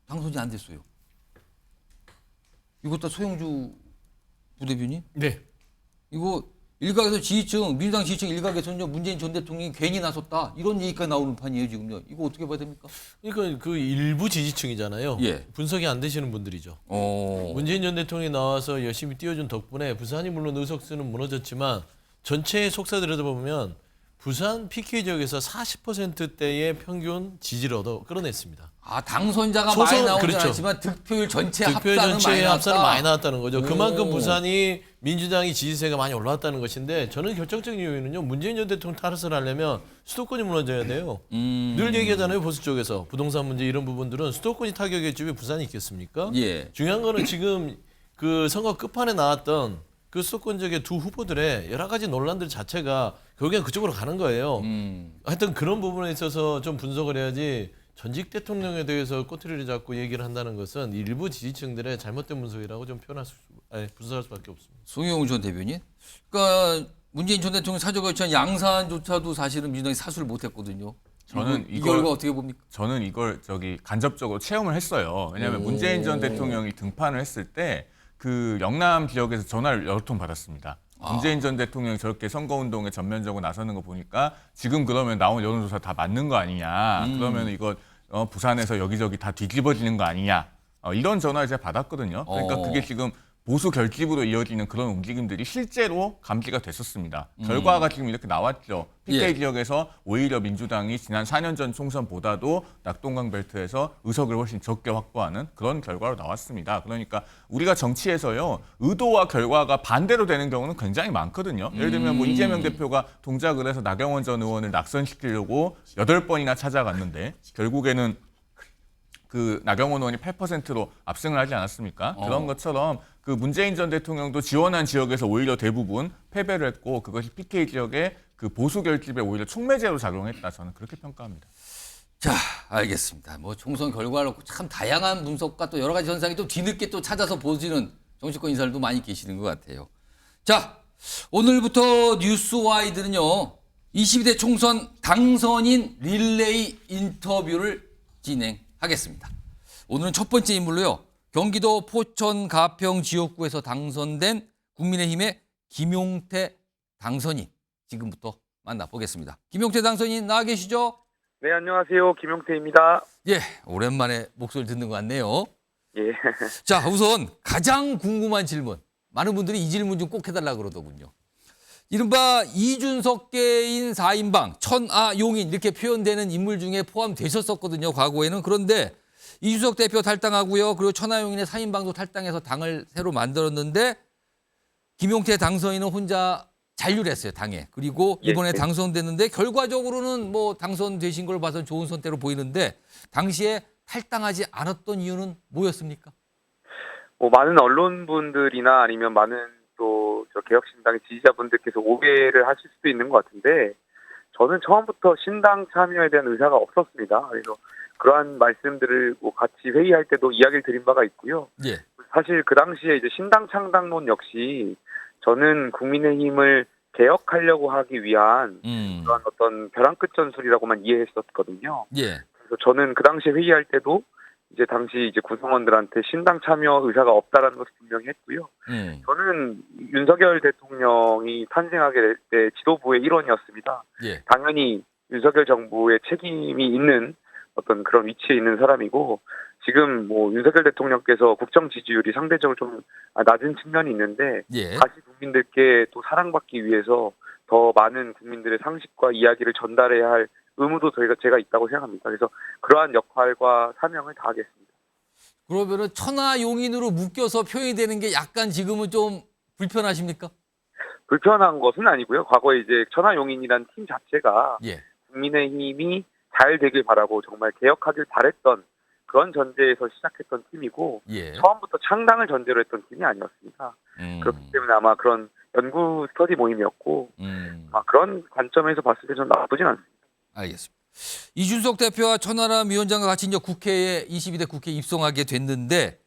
Speaker 4: 당선이 안 됐어요. 이거 다 소영주 부대변인?
Speaker 8: 네.
Speaker 4: 이거 일각에서 지지층, 민주당 지지층 일각에서는요, 문재인 전 대통령이 괜히 나섰다. 이런 얘기가 나오는 판이에요, 지금요. 이거 어떻게 봐야 됩니까?
Speaker 8: 그러니까 그 일부 지지층이잖아요.
Speaker 4: 예.
Speaker 8: 분석이 안 되시는 분들이죠. 문재인 전 대통령이 나와서 열심히 띄워준 덕분에 부산이 물론 의석수는 무너졌지만 전체의 속사 들여다보면 부산 PK 지역에서 40%대의 평균 지지를 얻어 끌어냈습니다.
Speaker 4: 아, 당선자가 많이 나오지
Speaker 8: 그렇죠.
Speaker 4: 않지만 득표율 전체
Speaker 8: 득표율
Speaker 4: 합산은
Speaker 8: 전체의
Speaker 4: 많이
Speaker 8: 합산은
Speaker 4: 나왔다.
Speaker 8: 많이 나왔다는 거죠.
Speaker 4: 오.
Speaker 8: 그만큼 부산이 민주당이 지지세가 많이 올라왔다는 것인데 저는 결정적인 이유는요. 문재인 전 대통령 탓을 하려면 수도권이 무너져야 돼요. 늘 얘기하잖아요. 보수 쪽에서 부동산 문제 이런 부분들은 수도권이 타격했지 왜 부산이 있겠습니까?
Speaker 4: 예.
Speaker 8: 중요한 거는 지금 그 선거 끝판에 나왔던 그 수도권 지역의 두 후보들의 여러 가지 논란들 자체가 결국엔 그쪽으로 가는 거예요. 하여튼 그런 부분에 있어서 좀 분석을 해야지 전직 대통령에 대해서 꼬투리를 잡고 얘기를 한다는 것은 일부 지지층들의 잘못된 분석이라고 좀 분석할 수밖에 없습니다.
Speaker 4: 송영우 전 대변인. 그러니까 문재인 전 대통령 사저가 유치한 양산조차도 사실은 민주당이 사수를 못했거든요.
Speaker 2: 저는
Speaker 4: 이 결과 어떻게 봅니까?
Speaker 2: 저는 이걸 간접적으로 체험을 했어요. 왜냐하면 문재인 전 대통령이 등판을 했을 때 그 영남 지역에서 전화를 여러 통 받았습니다. 문재인 전 대통령이 저렇게 선거운동에 전면적으로 나서는 거 보니까 지금 그러면 나온 여론조사 다 맞는 거 아니냐. 그러면 이거 부산에서 여기저기 다 뒤집어지는 거 아니냐. 이런 전화를 제가 받았거든요. 그러니까 그게 지금 보수 결집으로 이어지는 그런 움직임들이 실제로 감지가 됐었습니다. 결과가 지금 이렇게 나왔죠. PK
Speaker 4: 예.
Speaker 2: 지역에서 오히려 민주당이 지난 4년 전 총선보다도 낙동강 벨트에서 의석을 훨씬 적게 확보하는 그런 결과로 나왔습니다. 그러니까 우리가 정치에서요. 의도와 결과가 반대로 되는 경우는 굉장히 많거든요. 예를 들면 뭐 이재명 대표가 동작을 해서 나경원 전 의원을 낙선시키려고 8번이나 찾아갔는데 결국에는 그 나경원 의원이 8%로 압승을 하지 않았습니까? 그런 것처럼 그 문재인 전 대통령도 지원한 지역에서 오히려 대부분 패배를 했고 그것이 PK 지역의 그 보수 결집에 오히려 촉매제로 작용했다. 저는 그렇게 평가합니다.
Speaker 4: 자, 알겠습니다. 뭐 총선 결과를 놓고 참 다양한 분석과 또 여러 가지 현상이 또 뒤늦게 또 찾아서 보시는 정치권 인사들도 많이 계시는 것 같아요. 자, 오늘부터 뉴스와이드는요. 22대 총선 당선인 릴레이 인터뷰를 진행하겠습니다. 오늘은 첫 번째 인물로요. 경기도 포천 가평 지역구에서 당선된 국민의힘의 김용태 당선인 지금부터 만나보겠습니다. 김용태 당선인 나와 계시죠?
Speaker 11: 네, 안녕하세요. 김용태입니다.
Speaker 4: 예, 오랜만에 목소리 듣는 것 같네요.
Speaker 11: 예.
Speaker 4: 자, 우선 가장 궁금한 질문. 많은 분들이 이 질문 좀 꼭 해달라고 그러더군요. 이른바 이준석계인 4인방, 천하용인 이렇게 표현되는 인물 중에 포함되셨었거든요. 과거에는. 그런데 이준석 대표 탈당하고요. 그리고 천하용인의 4인방도 탈당해서 당을 새로 만들었는데 김용태 당선인은 혼자 잔류를 했어요. 당에. 그리고 이번에 당선됐는데 결과적으로는 뭐 당선되신 걸 봐서는 좋은 선택으로 보이는데 당시에 탈당하지 않았던 이유는 뭐였습니까?
Speaker 11: 뭐 많은 언론분들이나 아니면 많은 또 저 개혁신당의 지지자분들께서 오해를 하실 수도 있는 것 같은데 저는 처음부터 신당 참여에 대한 의사가 없었습니다. 그래서 그러한 말씀들을 뭐 같이 회의할 때도 이야기를 드린 바가 있고요.
Speaker 4: 예.
Speaker 11: 사실 그 당시에 이제 신당 창당론 역시 저는 국민의힘을 개혁하려고 하기 위한 그런 어떤 벼랑 끝 전술이라고만 이해했었거든요.
Speaker 4: 예.
Speaker 11: 그래서 저는 그 당시에 회의할 때도 이제 당시 이제 구성원들한테 신당 참여 의사가 없다라는 것을 분명히 했고요. 저는 윤석열 대통령이 탄생하게 될 때 지도부의 일원이었습니다.
Speaker 4: 예.
Speaker 11: 당연히 윤석열 정부의 책임이 있는 어떤 그런 위치에 있는 사람이고 지금 뭐 윤석열 대통령께서 국정 지지율이 상대적으로 좀 낮은 측면이 있는데
Speaker 4: 예.
Speaker 11: 다시 국민들께 또 사랑받기 위해서 더 많은 국민들의 상식과 이야기를 전달해야 할 의무도 제가 있다고 생각합니다. 그래서 그러한 역할과 사명을 다하겠습니다.
Speaker 4: 그러면은 천하용인으로 묶여서 표현이 되는 게 약간 지금은 좀 불편하십니까?
Speaker 11: 불편한 것은 아니고요. 과거에 이제 천하용인이라는 팀 자체가
Speaker 4: 예.
Speaker 11: 국민의힘이 잘 되길 바라고 정말 개혁하길 바랬던 그런 전제에서 시작했던 팀이고
Speaker 4: 예.
Speaker 11: 처음부터 창당을 전제로 했던 팀이 아니었습니다. 그렇기 때문에 아마 그런 연구 스터디 모임이었고 그런 관점에서 봤을 때 저는 나쁘진 않습니다.
Speaker 4: 알겠습니다. 이준석 대표와 천하람 위원장과 같이 이제 국회에 22대 국회에 입성하게 됐는데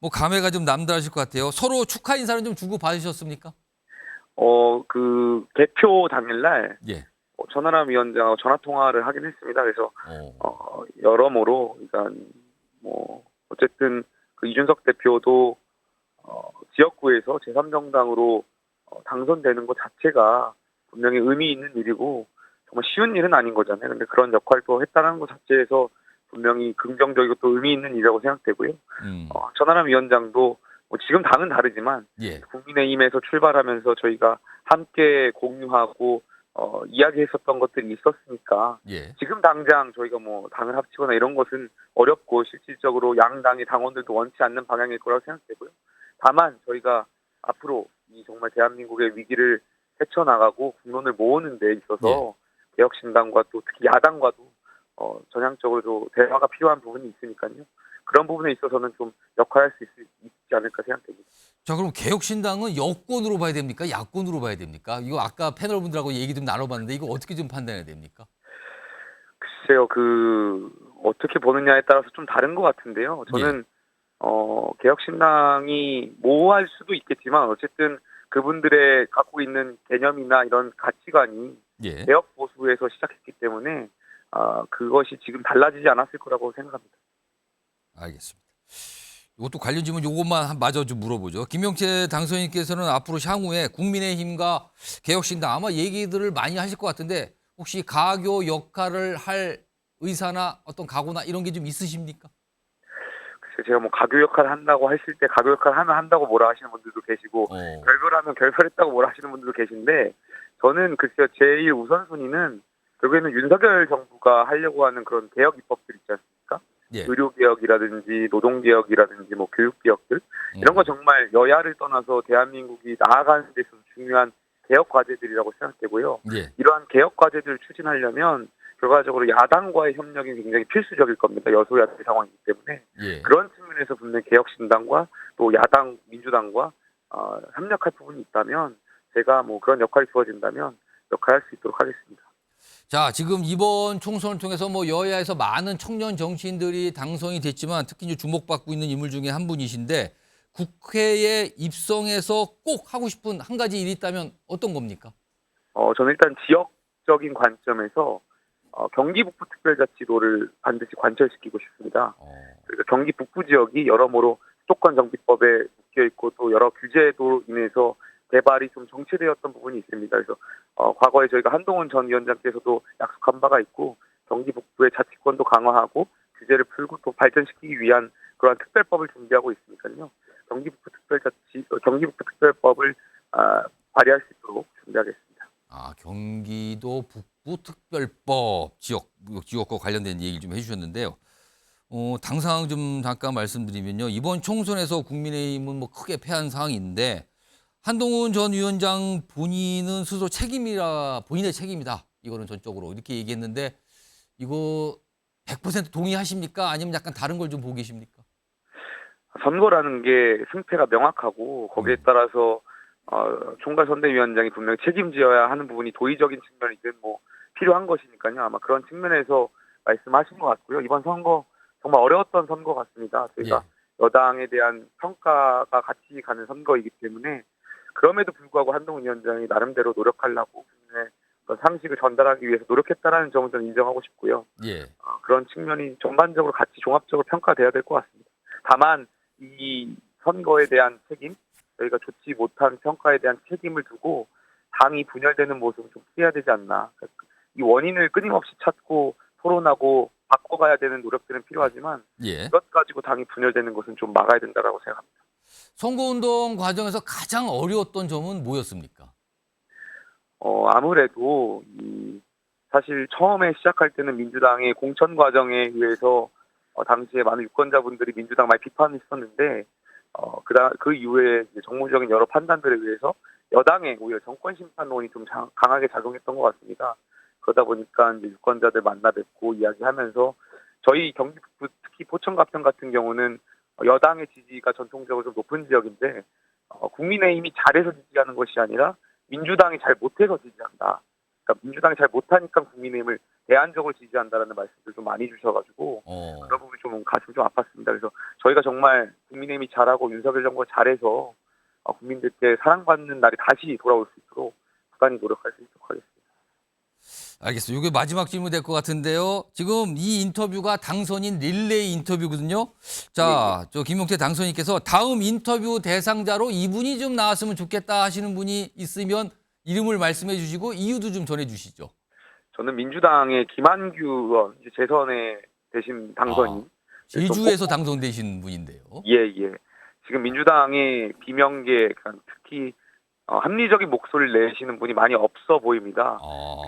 Speaker 4: 뭐 감회가 좀 남다르실 것 같아요. 서로 축하 인사는 좀 주고 받으셨습니까?
Speaker 11: 그 개표 당일날
Speaker 4: 예.
Speaker 11: 천하람 위원장하고 전화 통화를 하긴 했습니다. 그래서 여러모로 그러니까 뭐 어쨌든 그 이준석 대표도 지역구에서 제3정당으로 당선되는 것 자체가 분명히 의미 있는 일이고 정말 쉬운 일은 아닌 거잖아요. 근데 그런 역할도 했다는 것 자체에서 분명히 긍정적이고 또 의미 있는 일이라고 생각되고요. 천하람 위원장도 뭐 지금 당은 다르지만
Speaker 4: 예.
Speaker 11: 국민의힘에서 출발하면서 저희가 함께 공유하고 이야기했었던 것들이 있었으니까
Speaker 4: 예.
Speaker 11: 지금 당장 저희가 뭐 당을 합치거나 이런 것은 어렵고 실질적으로 양당의 당원들도 원치 않는 방향일 거라고 생각되고요. 다만 저희가 앞으로 이 정말 대한민국의 위기를 헤쳐나가고 국론을 모으는 데 있어서 개혁신당과 또 특히 야당과도 전향적으로 대화가 필요한 부분이 있으니까요. 그런 부분에 있어서는 좀 역할할 수 있지 않을까 생각됩니다.
Speaker 4: 자, 그럼 개혁신당은 여권으로 봐야 됩니까? 야권으로 봐야 됩니까? 이거 아까 패널분들하고 얘기 좀 나눠봤는데 이거 어떻게 좀 판단해야 됩니까?
Speaker 11: 글쎄요, 어떻게 보느냐에 따라서 좀 다른 것 같은데요. 저는 개혁신당이 모호할 수도 있겠지만 어쨌든 그분들의 갖고 있는 개념이나 이런 가치관이 개혁 보수에서 시작했기 때문에 그것이 지금 달라지지 않았을 거라고 생각합니다.
Speaker 4: 알겠습니다. 이것도 관련 질문 요것만 마저 좀 물어보죠. 김영채 당선인께서는 앞으로 향후에 국민의힘과 개혁신당 아마 얘기들을 많이 하실 것 같은데 혹시 가교 역할을 할 의사나 어떤 각오나 이런 게 좀 있으십니까?
Speaker 11: 글쎄요, 제가 뭐 가교 역할을 한다고 했을 때 가교 역할을 하면 한다고 뭐라 하시는 분들도 계시고 결별하면 결별했다고 뭐라 하시는 분들도 계신데 저는 글쎄요, 제일 우선순위는 결국에는 윤석열 정부가 하려고 하는 그런 개혁 입법들 있지 않습니까? 의료개혁이라든지 노동개혁이라든지 뭐 교육개혁들 이런 거 정말 여야를 떠나서 대한민국이 나아가는 데 있어서 중요한 개혁 과제들이라고 생각되고요. 이러한 개혁 과제들을 추진하려면 결과적으로 야당과의 협력이 굉장히 필수적일 겁니다. 여소야대 상황이기 때문에 그런 측면에서 분명히 개혁신당과 또 야당 민주당과 협력할 부분이 있다면 제가 뭐 그런 역할이 주어진다면 역할할 수 있도록 하겠습니다.
Speaker 4: 자, 지금 이번 총선을 통해서 뭐 여야에서 많은 청년 정치인들이 당선이 됐지만 특히 이제 주목받고 있는 인물 중에 한 분이신데 국회에 입성해서 꼭 하고 싶은 한 가지 일이 있다면 어떤 겁니까?
Speaker 11: 저는 일단 지역적인 관점에서 경기 북부 특별자치도를 반드시 관철시키고 싶습니다. 그러니까 경기 북부 지역이 여러모로 수도권 정비법에 묶여 있고 또 여러 규제로 인해서 개발이 좀 정체되었던 부분이 있습니다. 그래서 과거에 저희가 한동훈 전 위원장께서도 약속한 바가 있고 경기 북부의 자치권도 강화하고 규제를 풀고 또 발전시키기 위한 그러한 특별법을 준비하고 있으니까요. 경기 북부 특별법을 발의할 수 있도록 준비하겠습니다.
Speaker 4: 경기도 북부 특별법 지역과 관련된 얘기 좀 해주셨는데요. 당 상황 좀 잠깐 말씀드리면요. 이번 총선에서 국민의힘은 뭐 크게 패한 상황인데 한동훈 전 위원장 본인은 스스로 본인의 책임이다. 이거는 전적으로 이렇게 얘기했는데 이거 100% 동의하십니까? 아니면 약간 다른 걸 좀 보고 계십니까?
Speaker 11: 선거라는 게 승패가 명확하고 거기에 따라서 총괄선대위원장이 분명히 책임져야 하는 부분이 도의적인 측면이든 뭐 필요한 것이니까요. 아마 그런 측면에서 말씀하신 것 같고요. 이번 선거 정말 어려웠던 선거 같습니다. 저희가 여당에 대한 평가가 같이 가는 선거이기 때문에 그럼에도 불구하고 한동훈 위원장이 나름대로 노력하려고 상식을 전달하기 위해서 노력했다라는 점을 저는 인정하고 싶고요. 그런 측면이 전반적으로 같이 종합적으로 평가돼야 될 것 같습니다. 다만 이 선거에 대한 책임, 저희가 좋지 못한 평가에 대한 책임을 두고 당이 분열되는 모습을 좀 피해야 되지 않나. 이 원인을 끊임없이 찾고 토론하고 바꿔가야 되는 노력들은 필요하지만 그것 가지고 당이 분열되는 것은 좀 막아야 된다고 생각합니다.
Speaker 4: 선거운동 과정에서 가장 어려웠던 점은 뭐였습니까?
Speaker 11: 아무래도 사실 처음에 시작할 때는 민주당의 공천 과정에 의해서 당시에 많은 유권자분들이 민주당 많이 비판했었는데 그 이후에 이제 정무적인 여러 판단들에 의해서 여당의 오히려 정권 심판론이 좀 강하게 작용했던 것 같습니다. 그러다 보니까 이제 유권자들 만나 뵙고 이야기하면서 저희 경기 북부 특히 포천 가평 같은 경우는 여당의 지지가 전통적으로 좀 높은 지역인데 국민의힘이 잘해서 지지하는 것이 아니라 민주당이 잘 못해서 지지한다. 그러니까 민주당이 잘 못하니까 국민의힘을 대안적으로 지지한다라는 말씀들 좀 많이 주셔가지고 그런 부분이 좀 가슴이 좀 아팠습니다. 그래서 저희가 정말 국민의힘이 잘하고 윤석열 정부가 잘해서 국민들께 사랑받는 날이 다시 돌아올 수 있도록 부단히 노력할 수 있도록 하겠습니다.
Speaker 4: 알겠습니다. 이게 마지막 질문 될 것 같은데요. 지금 이 인터뷰가 당선인 릴레이 인터뷰거든요. 자, 저 김용태 당선인께서 다음 인터뷰 대상자로 이분이 좀 나왔으면 좋겠다 하시는 분이 있으면 이름을 말씀해 주시고 이유도 좀 전해 주시죠.
Speaker 11: 저는 민주당의 김한규 의원 이제 재선에 대신 당선인.
Speaker 4: 제주에서 당선되신 분인데요.
Speaker 11: 예. 지금 민주당의 비명계, 특히 합리적인 목소리를 내시는 분이 많이 없어 보입니다.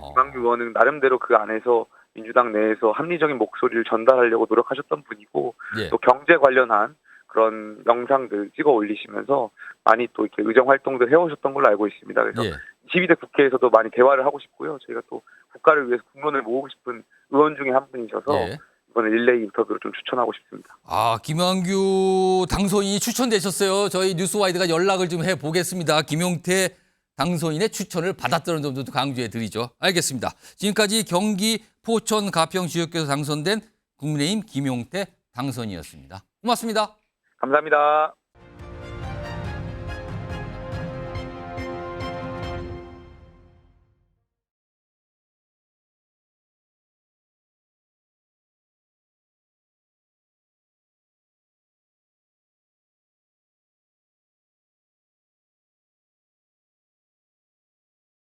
Speaker 11: 김한규 의원은 나름대로 그 안에서 민주당 내에서 합리적인 목소리를 전달하려고 노력하셨던 분이고
Speaker 4: 예.
Speaker 11: 또 경제 관련한 그런 영상들 찍어 올리시면서 많이 또 이렇게 의정 활동들 해오셨던 걸로 알고 있습니다. 그래서 22대 국회에서도 많이 대화를 하고 싶고요. 저희가 또 국가를 위해서 국론을 모으고 싶은 의원 중에 한 분이셔서 이번에 릴레이 인터뷰를 좀 추천하고 싶습니다.
Speaker 4: 김한규 당선인이 추천되셨어요. 저희 뉴스와이드가 연락을 좀 해보겠습니다. 김용태 당선인의 추천을 받았다는 점도 강조해 드리죠. 알겠습니다. 지금까지 경기 포천 가평 지역구에서 당선된 국민의힘 김용태 당선인이었습니다. 고맙습니다.
Speaker 11: 감사합니다.